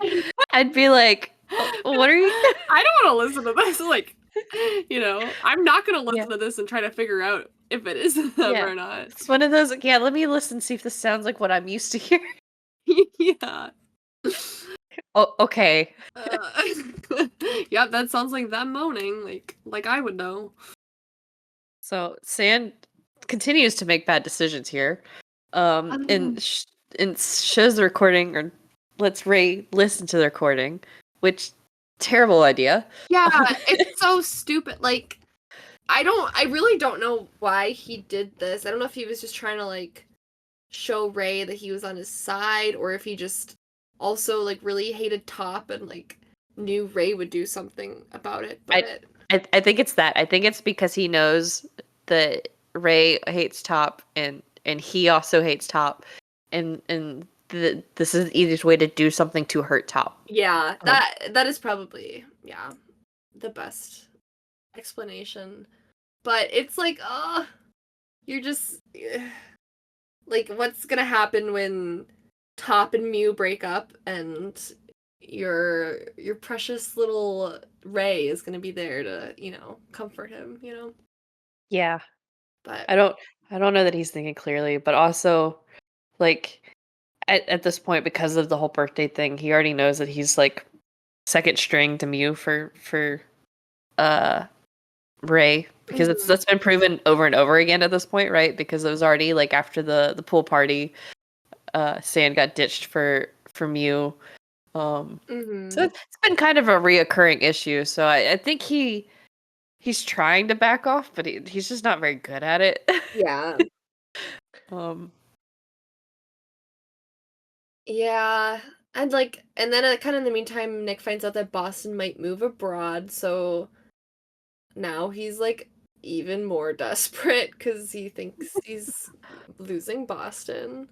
Speaker 2: I'd be like, What are you?"
Speaker 1: I don't want to listen to this. Like, I'm not gonna
Speaker 2: Yeah.
Speaker 1: listen to this and try to figure out if it is them
Speaker 2: Yeah.
Speaker 1: or not.
Speaker 2: It's one of those like, yeah, let me listen, see if this sounds like what I'm used to hearing.
Speaker 1: Yeah.
Speaker 2: Oh, okay.
Speaker 1: Uh, yeah, that sounds like them moaning, like I would know.
Speaker 2: So Sand continues to make bad decisions here.
Speaker 1: Um,
Speaker 2: And shows the recording or lets Ray listen to the recording, which terrible idea.
Speaker 1: yeah, it's so stupid. Like, I really don't know why he did this. I don't know if he was just trying to like show Ray that he was on his side, or if he just also like really hated Top and like knew Ray would do something about it.
Speaker 2: I,
Speaker 1: But
Speaker 2: I think it's that. I think it's because he knows that Ray hates Top and he also hates Top, and this is the easiest way to do something to hurt Top.
Speaker 1: yeah,
Speaker 2: Um,
Speaker 1: that is probably the best explanation. But it's like, you're just like, what's gonna happen when Top and Mew break up, and your precious little Ray is gonna be there to comfort him.
Speaker 2: yeah,
Speaker 1: But
Speaker 2: I don't I don't know that he's thinking clearly, but also like at this point because of the whole birthday thing, he already knows that he's like second string to Mew for uh Ray because it's
Speaker 1: mhm,
Speaker 2: that's been proven over and over again at this point, right? Because it was already like after the pool party, Sand got ditched for Mew. So
Speaker 1: mhm,
Speaker 2: it's been kind of a reoccurring issue. So I think he's trying to back off, but he's just not very good at it.
Speaker 1: yeah,
Speaker 2: um,
Speaker 1: yeah. And and then kind of in the meantime, Nick finds out that Boston might move abroad, so now he's like even more desperate because he thinks he's losing Boston.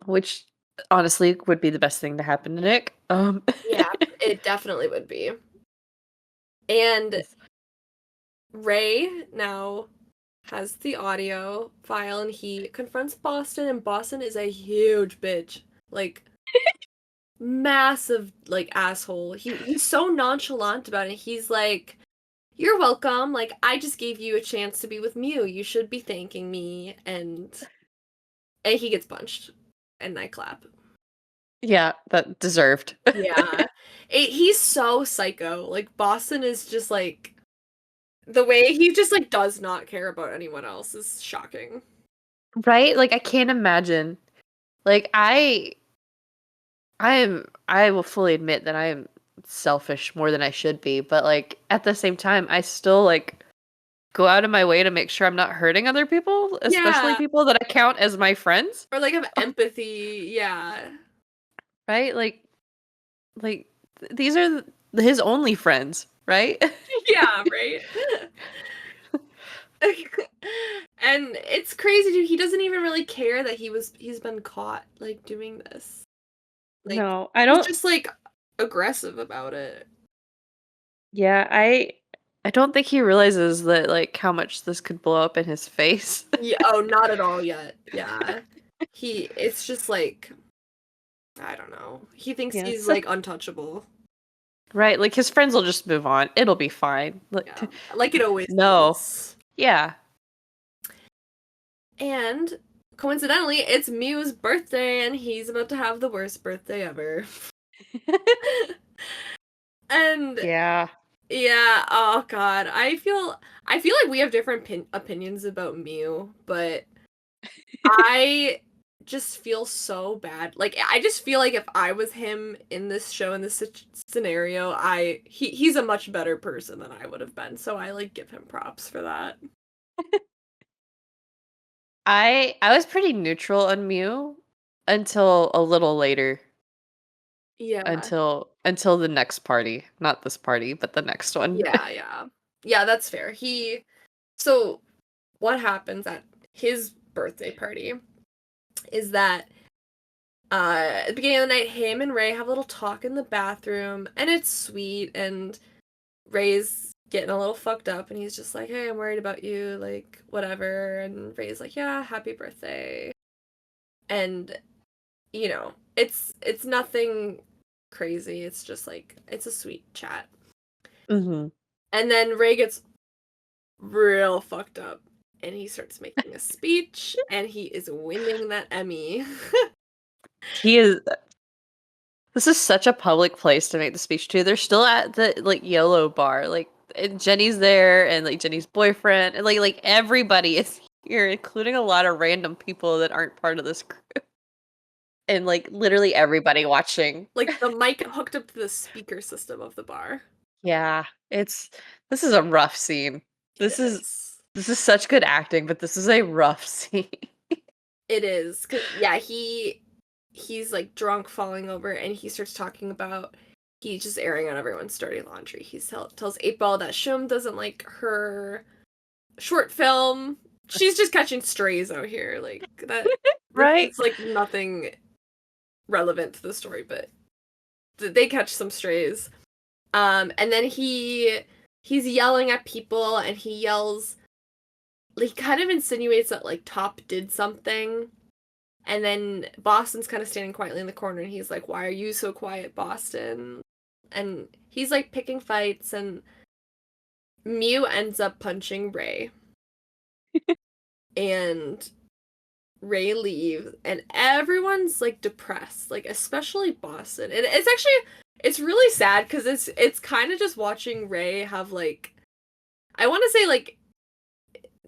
Speaker 2: Which honestly would be the best thing to happen to Nick.
Speaker 1: Yeah, it definitely would be. And Ray now has the audio file and he confronts Boston, and Boston is a huge bitch. Like, massive, like, asshole. He's so nonchalant about it. He's like, "You're welcome. Like, I just gave you a chance to be with Mew. You should be thanking me." And he gets punched. And I clap.
Speaker 2: Yeah, that deserved.
Speaker 1: Yeah. He's so psycho. Like, Boston is just like, the way he just like does not care about anyone else is shocking.
Speaker 2: Right? Like I can't imagine. Like I will fully admit that I am selfish more than I should be, but like at the same time I still like go out of my way to make sure I'm not hurting other people, especially
Speaker 1: Yeah.
Speaker 2: people that I count as my friends,
Speaker 1: Or like have empathy. Yeah.
Speaker 2: right? Like these are his only friends, right?
Speaker 1: Yeah, right? And it's crazy, dude. He doesn't even really care that he's been caught like doing this. Like,
Speaker 2: No, I
Speaker 1: he's
Speaker 2: don't.
Speaker 1: just like aggressive about it.
Speaker 2: Yeah, I don't think he realizes that like how much this could blow up in his face.
Speaker 1: Yeah, oh, not at all yet. Yeah. It's just like, I don't know. He thinks he's
Speaker 2: Yes.
Speaker 1: like untouchable.
Speaker 2: Right, like his friends will just move on. It'll be fine. Like
Speaker 1: Yeah. Like it always
Speaker 2: no.
Speaker 1: is.
Speaker 2: Yeah.
Speaker 1: And coincidentally, it's Mew's birthday and he's about to have the worst birthday ever. And
Speaker 2: Yeah.
Speaker 1: yeah, oh god, I feel like we have different opinions about Mew, but I just feel so bad. Like I just feel like if I was him in this show in this scenario, he's a much better person than I would have been. So I like give him props for that.
Speaker 2: I was pretty neutral on Mew until a little later.
Speaker 1: Yeah.
Speaker 2: Until the next party. Not this party, but the next one.
Speaker 1: Yeah, yeah. Yeah, that's fair. So what happens at his birthday party is that at the beginning of the night, him and Ray have a little talk in the bathroom, and it's sweet, and Ray's getting a little fucked up, and he's just like, "Hey, I'm worried about you, like, whatever," and Ray's like, "Yeah, happy birthday." And, it's nothing crazy, it's just like, it's a sweet chat.
Speaker 2: Mhm.
Speaker 1: And then Ray gets real fucked up, and he starts making a speech, and he is winning that Emmy.
Speaker 2: He is This is such a public place to make the speech to. They're still at the like yellow bar. Like and Jenny's there and like Jenny's boyfriend and like everybody is here, including a lot of random people that aren't part of this group. And like literally everybody watching.
Speaker 1: Like, the mic hooked up to the speaker system of the bar.
Speaker 2: Yeah, it's this is a rough scene.
Speaker 1: It
Speaker 2: This is
Speaker 1: is.
Speaker 2: this is such good acting, but this is a rough scene.
Speaker 1: It is. 'Cause, yeah, he's like drunk, falling over, and he starts talking about he's just airing on everyone's dirty laundry. Tells 8 Ball that Shum doesn't like her short film. She's just catching strays out here. Like that.
Speaker 2: Right?
Speaker 1: It's like nothing relevant to the story, but they catch some strays. And then he's yelling at people, and he yells. He kind of insinuates that like Top did something. And then Boston's kind of standing quietly in the corner, and he's like, "Why are you so quiet, Boston?" And he's like picking fights, and Mew ends up punching Ray. And Ray leaves, and everyone's like depressed, like especially Boston. And it's really sad because it's kind of just watching Ray have like, I want to say like,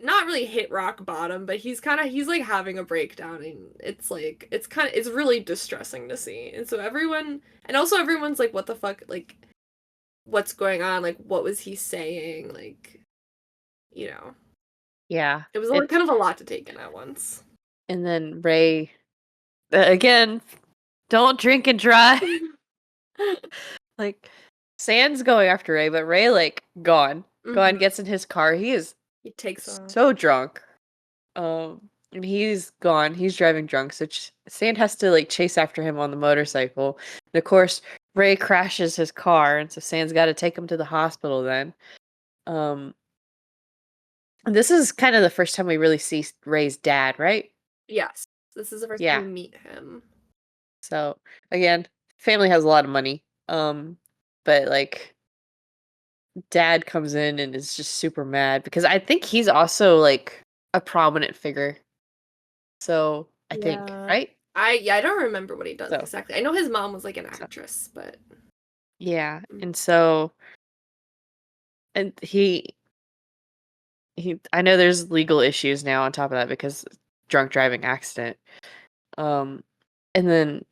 Speaker 1: not really hit rock bottom, but he's like having a breakdown, and it's like it's really distressing to see. And so everyone's like, what the fuck, like, what's going on, like, what was he saying, like, you know
Speaker 2: Yeah.
Speaker 1: it was
Speaker 2: It's
Speaker 1: kind of a lot to take in at once.
Speaker 2: and then Ray again Don't drink and drive. Like, Sand's going after Ray, but Ray, like, gone. Gone,
Speaker 1: Mhm.
Speaker 2: gets in his car. He is
Speaker 1: He takes off.
Speaker 2: so drunk. And he's gone. He's driving drunk, so Sand has to, like, chase after him on the motorcycle. And of course, Ray crashes his car, and so Sand's got to take him to the hospital then. Um, and this is kind of the first time we really see Ray's dad, right?
Speaker 1: Yes. This is the first time
Speaker 2: Yeah.
Speaker 1: we meet him.
Speaker 2: So, again, family has a lot of money. But, like, dad comes in and is just super mad because I think he's also like a prominent figure. So I think,
Speaker 1: Yeah.
Speaker 2: right?
Speaker 1: I don't remember what he does
Speaker 2: So,
Speaker 1: exactly. I know his mom was like an
Speaker 2: so
Speaker 1: actress, but
Speaker 2: yeah.
Speaker 1: mm,
Speaker 2: And so and he I know there's legal issues now on top of that because drunk driving accident. Um and then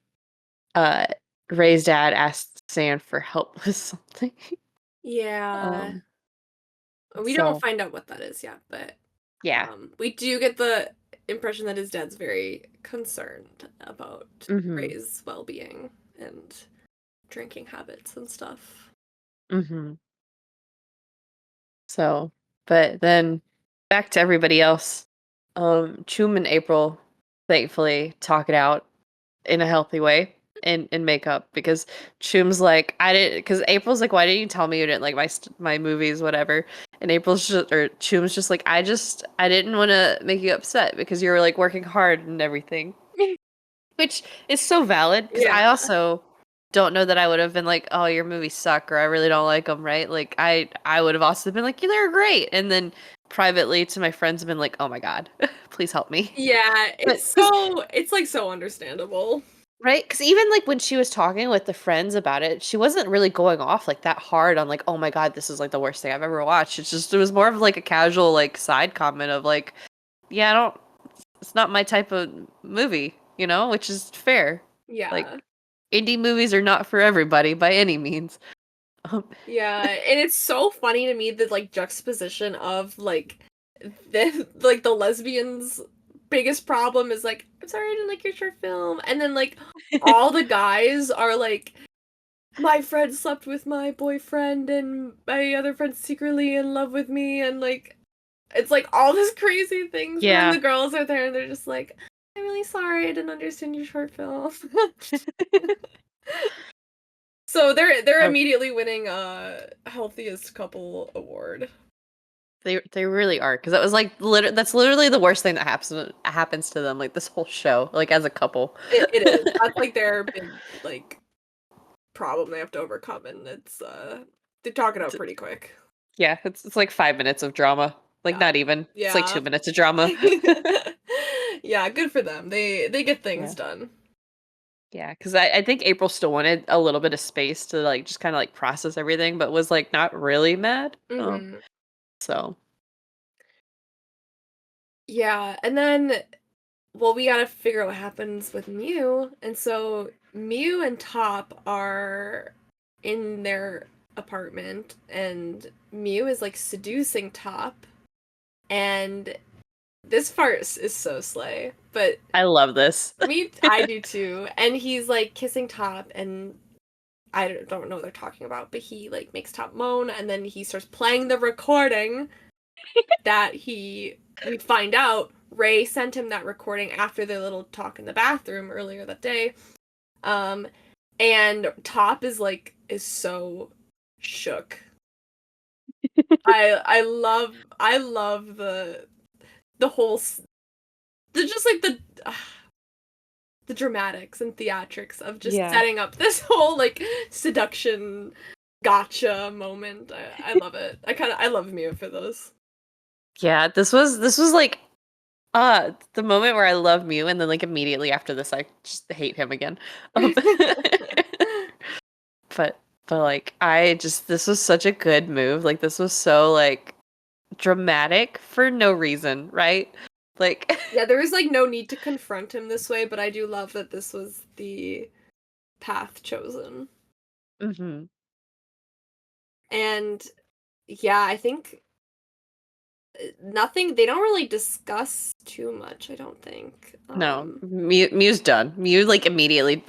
Speaker 2: uh Ray's dad asked Sam for help with something.
Speaker 1: yeah.
Speaker 2: Um
Speaker 1: We don't
Speaker 2: so
Speaker 1: find out what that is yet, but
Speaker 2: yeah.
Speaker 1: we do get the impression that his dad's very concerned about
Speaker 2: Mhm.
Speaker 1: Ray's well-being and drinking habits and stuff.
Speaker 2: Mhm. So, but then back to everybody else. Chum and April thankfully talk it out in a healthy way and make up because Chum's like, I didn't, because April's like, why didn't you tell me you didn't like my movies, whatever? And April's just, or Chum's just like, I didn't want to make you upset because you were like working hard and everything. Which is so valid because
Speaker 1: Yeah.
Speaker 2: I also don't know that I would have been like, "Oh, your movies suck," or "I really don't like them." Right? Like I would have also been like, "Yeah, they're great," and then privately to my friends have been like, "Oh my god, please help me."
Speaker 1: Yeah,
Speaker 2: But because
Speaker 1: it's like so understandable.
Speaker 2: right, because even like when she was talking with the friends about it, she wasn't really going off like that hard on like, "Oh my god, this is like the worst thing I've ever watched." It was more of like a casual like side comment of like, "Yeah, I don't. It's not my type of movie," which is fair.
Speaker 1: Yeah.
Speaker 2: Like indie movies are not for everybody by any means. Um,
Speaker 1: Yeah, and it's so funny to me the like juxtaposition of like the lesbians' biggest problem is like, I'm sorry I didn't like your short film, and then like all the guys are like, my friend slept with my boyfriend and my other friend's secretly in love with me, and like it's like all this crazy things, and then
Speaker 2: yeah.
Speaker 1: the girls are there and they're just like, I'm really sorry I didn't understand your short film. So they're
Speaker 2: Oh,
Speaker 1: immediately winning healthiest couple award.
Speaker 2: they really are because that was like that's literally the worst thing that happens to them like this whole show like as a couple.
Speaker 1: It is. That's like their big like problem they have to overcome, and it's they talk it out
Speaker 2: T-
Speaker 1: pretty quick.
Speaker 2: yeah, it's like 5 minutes of drama. Like
Speaker 1: Yeah.
Speaker 2: not even. It's like
Speaker 1: Yeah.
Speaker 2: 2 minutes of drama.
Speaker 1: Yeah, good for them. They get things
Speaker 2: Yeah.
Speaker 1: done.
Speaker 2: Yeah, because I think April still wanted a little bit of space to like just kind of like process everything, but was like not really mad.
Speaker 1: Mhm.
Speaker 2: So
Speaker 1: Yeah, and then well, we gotta figure out what happens with Mew, and so Mew and Top are in their apartment, and Mew is like seducing Top, and this farce is so slay. But
Speaker 2: I love this.
Speaker 1: I do too. And he's like kissing Top, and I don't know what they're talking about, but he like makes Top moan, and then he starts playing the recording that we find out Ray sent him that recording after their little talk in the bathroom earlier that day. Um, and Top is so shook. I love the whole the just like the dramatics and theatrics of just
Speaker 2: Yeah.
Speaker 1: setting up this whole like seduction gotcha moment. I love it. I love Mia for those.
Speaker 2: Yeah, this was like the moment where I love Mew and then like immediately after this I just hate him again. Um but like I just this was such a good move. Like this was so like dramatic for no reason, right? Like
Speaker 1: Yeah, there is like no need to confront him this way, but I do love that this was the path chosen.
Speaker 2: mhm.
Speaker 1: And yeah, I think nothing. They don't really discuss too much, I don't think.
Speaker 2: No, Mew's done. Mew like immediately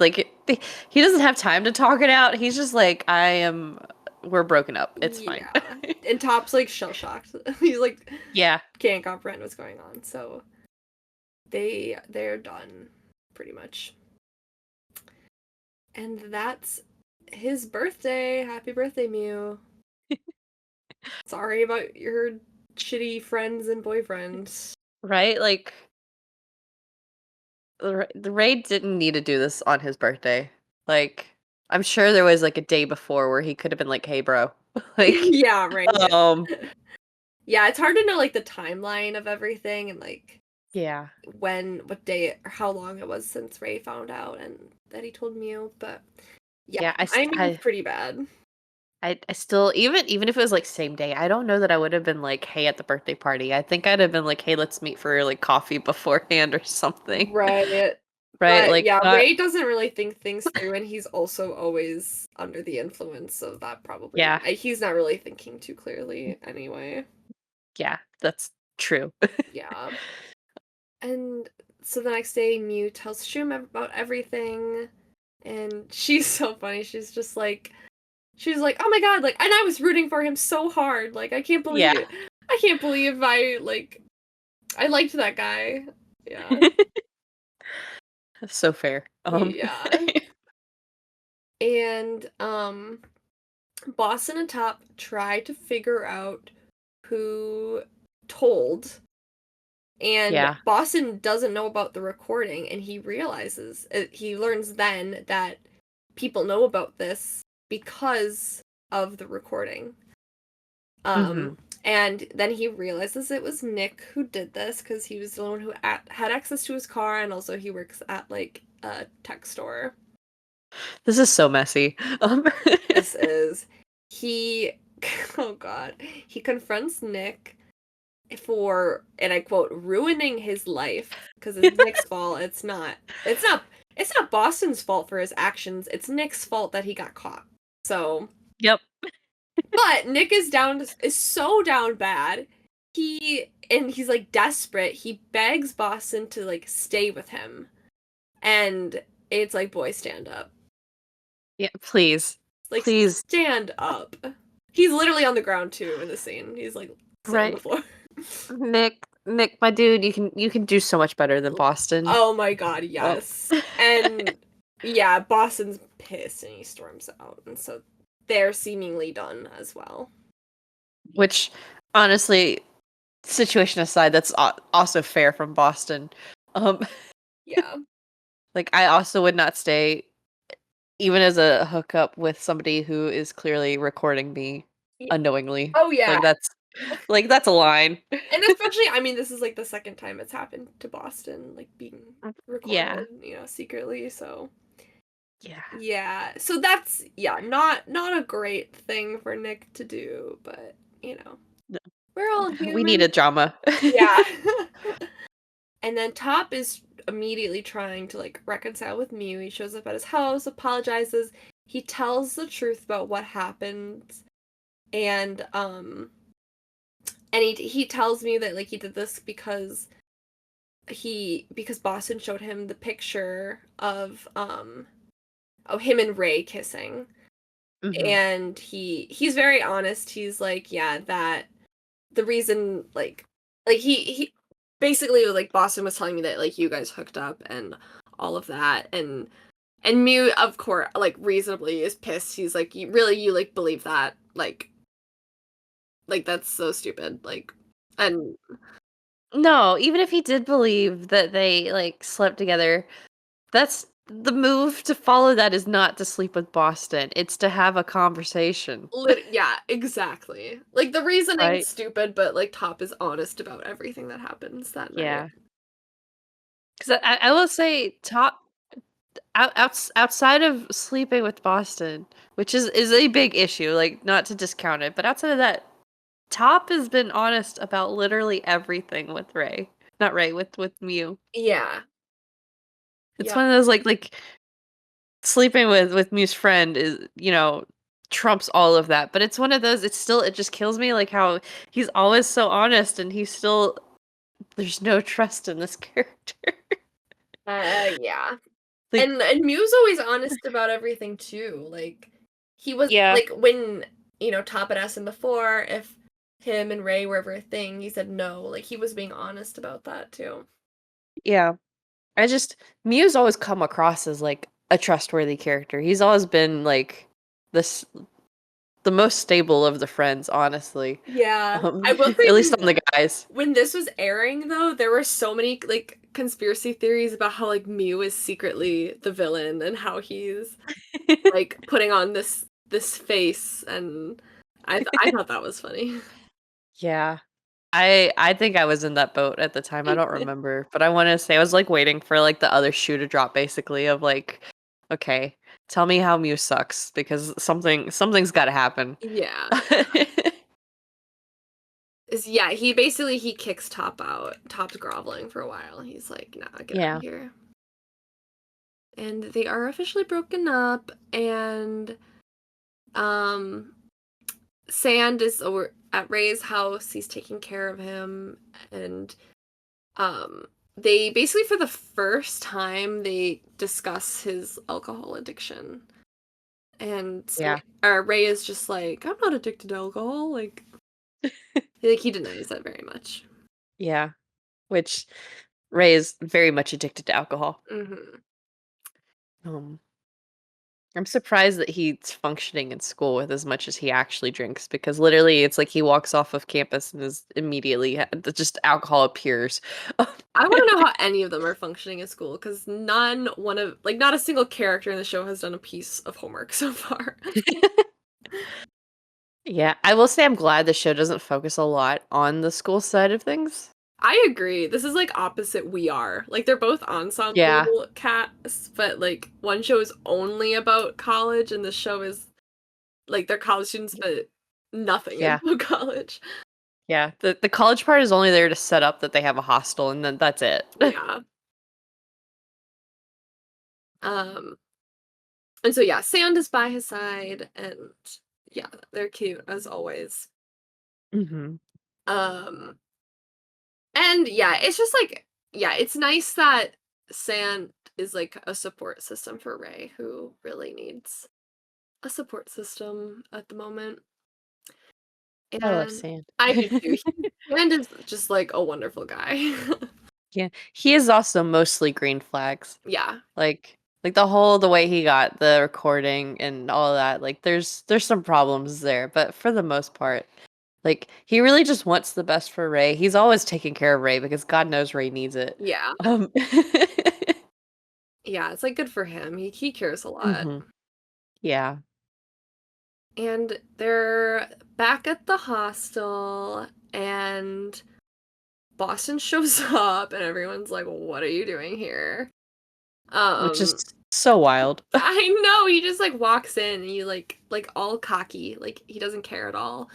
Speaker 2: he doesn't have time to talk it out. He's just like, we're broken up. It's fine.
Speaker 1: Yeah. And Top's like shell shocked. He's like
Speaker 2: Yeah.
Speaker 1: can't comprehend what's going on. So they're done pretty much. And that's his birthday. Happy birthday, Mew. Sorry about your shitty friends and boyfriends.
Speaker 2: Right? Like the Ray didn't need to do this on his birthday. Like I'm sure there was like a day before where he could have been like, "Hey, bro." Like
Speaker 1: Yeah, right.
Speaker 2: um
Speaker 1: Yeah, it's hard to know like the timeline of everything and like
Speaker 2: yeah.
Speaker 1: what day, or how long it was since Ray found out and that he told Mew, but yeah,
Speaker 2: Yeah,
Speaker 1: timing's pretty bad.
Speaker 2: I still even if it was like same day, I don't know that I would have been like, "Hey," at the birthday party. I think I'd have been like, "Hey, let's meet for like coffee beforehand or something."
Speaker 1: Right.
Speaker 2: Right?
Speaker 1: But
Speaker 2: Like
Speaker 1: yeah,
Speaker 2: not
Speaker 1: Ray doesn't really think things through, and he's also always under the influence of that, probably.
Speaker 2: yeah.
Speaker 1: He's not really thinking too clearly anyway.
Speaker 2: Yeah, that's true.
Speaker 1: Yeah. And so the next day, Mew tells Shum about everything, and she's so funny. She's like, oh my god, like, and I was rooting for him so hard. Like,
Speaker 2: Yeah.
Speaker 1: I can't believe I liked that guy. Yeah.
Speaker 2: So fair.
Speaker 1: Yeah. And Boston and Top try to figure out who told, and
Speaker 2: Yeah.
Speaker 1: Boston doesn't know about the recording, and he learns then that people know about this because of the recording.
Speaker 2: Mhm.
Speaker 1: And then he realizes it was Nick who did this because he was the one who had access to his car, and also he works at like a tech store.
Speaker 2: This is so messy.
Speaker 1: This is he. Oh God, he confronts Nick for, and I quote, ruining his life because it's Nick's fault. It's not. It's not. It's not Boston's fault for his actions. It's Nick's fault that he got caught. So,
Speaker 2: Yep.
Speaker 1: but Nick is so down bad. He's like desperate. He begs Boston to like stay with him, and it's like, boy, stand up.
Speaker 2: Yeah, please.
Speaker 1: Like,
Speaker 2: Please.
Speaker 1: stand up. He's literally on the ground too in the scene. He's like sitting on the
Speaker 2: Right.
Speaker 1: floor.
Speaker 2: Nick, my dude, you can do so much better than Boston.
Speaker 1: Oh my god,
Speaker 2: Oh.
Speaker 1: yes. And yeah, Boston's pissed and he storms out. And so they're seemingly done as well.
Speaker 2: Which honestly, situation aside, that's also fair from Boston. Um
Speaker 1: Yeah.
Speaker 2: like I also would not stay even as a hookup with somebody who is clearly recording me unknowingly.
Speaker 1: Oh yeah.
Speaker 2: Like that's a line.
Speaker 1: And especially, I mean, this is like the second time it's happened to Boston, like being
Speaker 2: Yeah.
Speaker 1: recorded, secretly. So
Speaker 2: Yeah.
Speaker 1: yeah. So that's, yeah, not a great thing for Nick to do, but
Speaker 2: No.
Speaker 1: we're all
Speaker 2: We need
Speaker 1: human.
Speaker 2: a drama.
Speaker 1: Yeah. And then Top is immediately trying to like reconcile with Mew. He shows up at his house, apologizes. He tells the truth about what happened, and he tells Mew that like he did this because Boston showed him the picture of him and Ray kissing.
Speaker 2: Mhm.
Speaker 1: And he's very honest. He's like, yeah, that the reason like he basically like Boston was telling me that like you guys hooked up and all of that, and Mew, of course, like reasonably is pissed. He's like, you like believe that, like that's so stupid, like, and
Speaker 2: No, even if he did believe that they like slept together, that's the move to follow that is not to sleep with Boston. It's to have a conversation.
Speaker 1: yeah, exactly, like the reasoning's
Speaker 2: Right?
Speaker 1: stupid, but like Top is honest about everything that happens that night.
Speaker 2: Yeah. Because I will say, outside of sleeping with Boston, which is a big issue, like not to discount it, but outside of that, Top has been honest about literally everything with Ray. Not Ray, with Mew.
Speaker 1: Yeah.
Speaker 2: It's
Speaker 1: Yep.
Speaker 2: one of those like sleeping with Mew's friend is, trumps all of that. But it's one of those, it just kills me like how he's always so honest and he's still there's no trust in this character.
Speaker 1: Yeah.
Speaker 2: Like,
Speaker 1: And Mew's always honest about everything too. Like he was
Speaker 2: yeah,
Speaker 1: like when, Top had asked him before if him and Ray were ever a thing, he said no. Like he was being honest about that too.
Speaker 2: yeah. I just Mew's always come across as like a trustworthy character. He's always been like this the most stable of the friends, honestly.
Speaker 1: Yeah. I will say
Speaker 2: At least on the guys.
Speaker 1: when this was airing though, there were so many like conspiracy theories about how like Mew is secretly the villain and how he's like putting on this face, and I thought that was funny.
Speaker 2: Yeah. I think I was in that boat at the time. I don't remember, but I want to say I was like waiting for like the other shoe to drop basically of like okay, tell me how Mew sucks because something's got to happen.
Speaker 1: Yeah. Yeah, he kicks Top out. Top's groveling for a while. He's like, "Nah, get out of
Speaker 2: Yeah.
Speaker 1: here." And they are officially broken up, and um Sand is over at Ray's house. He's taking care of him, and um they basically for the first time they discuss his alcohol addiction. And
Speaker 2: Yeah.
Speaker 1: Ray is just like, "I'm not addicted to alcohol." Like he denies that very much.
Speaker 2: Yeah. Which Ray is very much addicted to alcohol.
Speaker 1: Hmm.
Speaker 2: Um I'm surprised that he's functioning in school with as much as he actually drinks because literally it's like he walks off of campus and is immediately just alcohol appears.
Speaker 1: I want to know how any of them are functioning in school because not a single character in the show has done a piece of homework so far.
Speaker 2: Yeah, I will say I'm glad the show doesn't focus a lot on the school side of things.
Speaker 1: I agree. This is like opposite We Are. Like they're both
Speaker 2: Yeah.
Speaker 1: ensemble casts, but like one show is only about college and the show is like they're college students but nothing
Speaker 2: Yeah.
Speaker 1: about college.
Speaker 2: Yeah. The college part is only there to set up that they have a hostel and then that's it.
Speaker 1: Yeah. Um and so yeah, Sand is by his side and yeah, they're cute as always.
Speaker 2: Mhm.
Speaker 1: Um and yeah, it's just like yeah, it's nice that Sand is like a support system for Ray who really needs a support system at the moment.
Speaker 2: I love
Speaker 1: And
Speaker 2: sand.
Speaker 1: I do too. Sand is just like a wonderful guy.
Speaker 2: Yeah. He is also mostly green flags.
Speaker 1: Yeah.
Speaker 2: Like the way he got the recording and all that, like there's some problems there, but for the most part, like he really just wants the best for Ray. He's always taking care of Ray because God knows Ray needs it.
Speaker 1: Yeah.
Speaker 2: Um
Speaker 1: Yeah, it's like good for him. He cares a lot.
Speaker 2: mhm. Yeah.
Speaker 1: And they're back at the hostel and Boston shows up and everyone's like, "What are you doing here?"
Speaker 2: Which is
Speaker 1: Um
Speaker 2: so wild.
Speaker 1: I know he just like walks in and you like all cocky, like he doesn't care at all.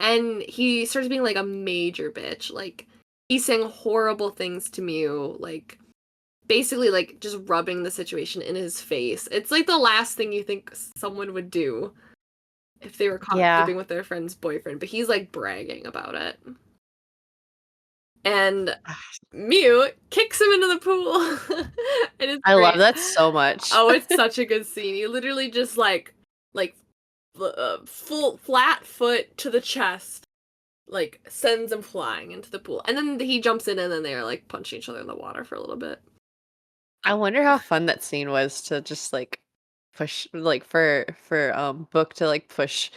Speaker 1: And he starts being like a major bitch. Like he's saying horrible things to Mew, like basically like just rubbing the situation in his face. It's like the last thing you think someone would do if they were caught
Speaker 2: Yeah.
Speaker 1: sleeping with their friend's boyfriend, but he's like bragging about it. And Mew kicks him into the pool. And it's
Speaker 2: I love
Speaker 1: great.
Speaker 2: that so much.
Speaker 1: Oh, it's such a good scene. He literally just like full flat foot to the chest, like sends him flying into the pool, and then he jumps in, and then they're like punching each other in the water for a little bit.
Speaker 2: I wonder how fun that scene was to just like push like for Book to like push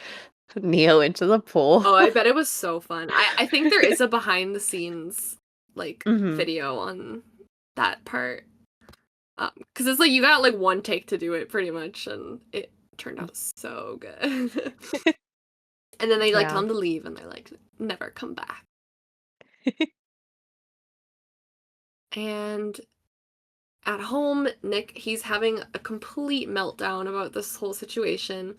Speaker 2: Neo into the pool.
Speaker 1: Oh, I bet it was so fun. I think there is a behind the scenes like
Speaker 2: Mhm.
Speaker 1: video on that part. Because it's like you got like one take to do it pretty much, and it turned out so good. And then they like tell
Speaker 2: Yeah.
Speaker 1: him to leave, and they're like, never come back. And at home, Nick, he's having a complete meltdown about this whole situation.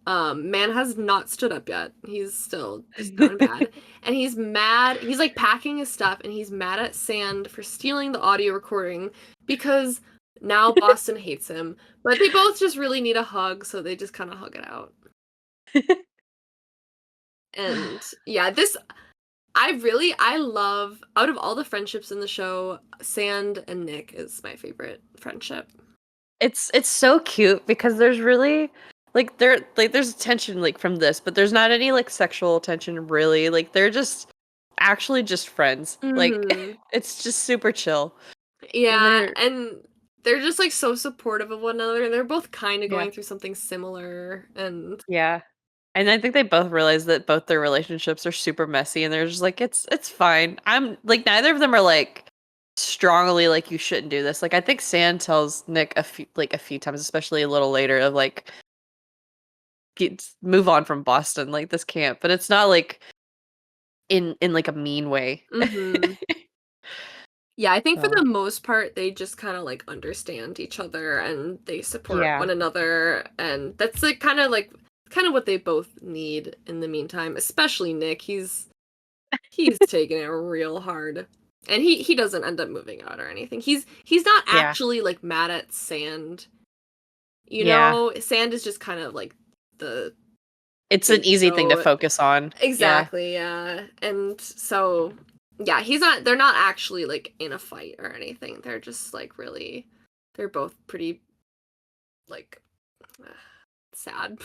Speaker 1: Man has not stood up yet. He's still just down bad. And he's mad. He's like packing his stuff and he's mad at Sand for stealing the audio recording because now Boston hates him. But they both just really need a hug, so they just kind of hug it out. And yeah, I love out of all the friendships in the show, Sand and Nick is my favorite friendship.
Speaker 2: It's so cute because there's really there's tension like from this, but there's not any like sexual tension really. Like they're just actually just friends. Like
Speaker 1: Mhm.
Speaker 2: it's just super chill. And
Speaker 1: Yeah,
Speaker 2: they're
Speaker 1: and they're just like so supportive of one another and they're both kind of
Speaker 2: yeah.
Speaker 1: going through something similar and
Speaker 2: Yeah. And I think they both realize that both their relationships are super messy and they're just like it's fine. I'm like neither of them are like strongly like you shouldn't do this. Like I think Sand tells Nick a few times, especially a little later of like move on from Boston, like this can't. But it's not like in like a mean way.
Speaker 1: mhm. Yeah, I think for
Speaker 2: So,
Speaker 1: the most part they just kind of like understand each other and they support
Speaker 2: yeah.
Speaker 1: one another and that's like kind of what they both need in the meantime, especially Nick. He's taking it real hard. And he doesn't end up moving out or anything. He's not
Speaker 2: Yeah.
Speaker 1: actually like mad at Sand. You
Speaker 2: Yeah.
Speaker 1: know, Sand is just kind of like the
Speaker 2: It's an easy thing to
Speaker 1: scapegoat.
Speaker 2: focus on. Yeah.
Speaker 1: Exactly, yeah. And so yeah, they're not actually like in a fight or anything. They're just like really they're both pretty like sad.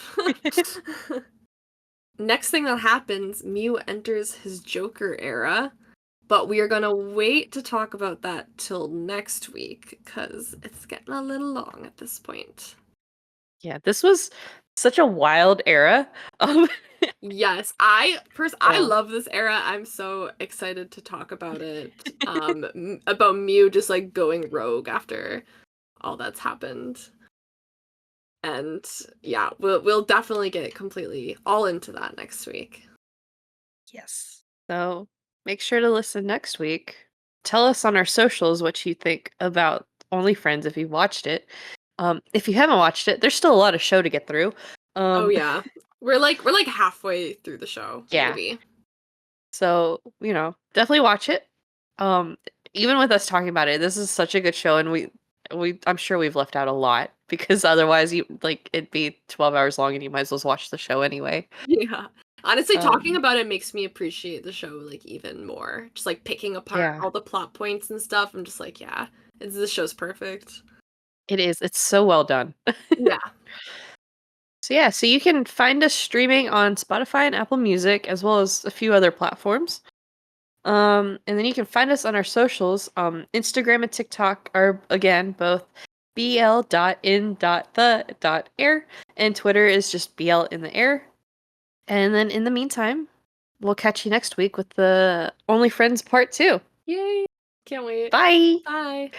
Speaker 1: Next thing that happens, Mew enters his Joker era, but we are gonna wait to talk about that till next week because it's getting a little long at this point.
Speaker 2: Yeah. This was such a wild era. Um
Speaker 1: Yes, I
Speaker 2: so
Speaker 1: love this era. I'm so excited to talk about it. About Mew just like going rogue after all that's happened. And yeah, we'll definitely get completely all into that next week.
Speaker 2: yes. So make sure to listen next week. Tell us on our socials what you think about Only Friends if you've watched it. If you haven't watched it, there's still a lot of show to get through.
Speaker 1: Oh
Speaker 2: Um,
Speaker 1: yeah. We're like halfway through the show,
Speaker 2: yeah.
Speaker 1: maybe.
Speaker 2: So, definitely watch it. Um, Even with us talking about it, this is such a good show and we I'm sure we've left out a lot because otherwise you like it'd be 12 hours long and you might as well watch the show anyway.
Speaker 1: Yeah. Honestly, talking
Speaker 2: Um,
Speaker 1: about it makes me appreciate the show like even more. Just like picking apart
Speaker 2: yeah,
Speaker 1: all the plot points and stuff. I'm just like, yeah, this show's perfect.
Speaker 2: it is. It's so well done.
Speaker 1: Yeah.
Speaker 2: So yeah, so you can find us streaming on Spotify and Apple Music as well as a few other platforms. And then you can find us on our socials. Instagram and TikTok are again both bl.in.the.air, and Twitter is just bl in the air. And then in the meantime, we'll catch you next week with the Only Friends Part 2.
Speaker 1: Yay. Can't wait.
Speaker 2: Bye.
Speaker 1: Bye.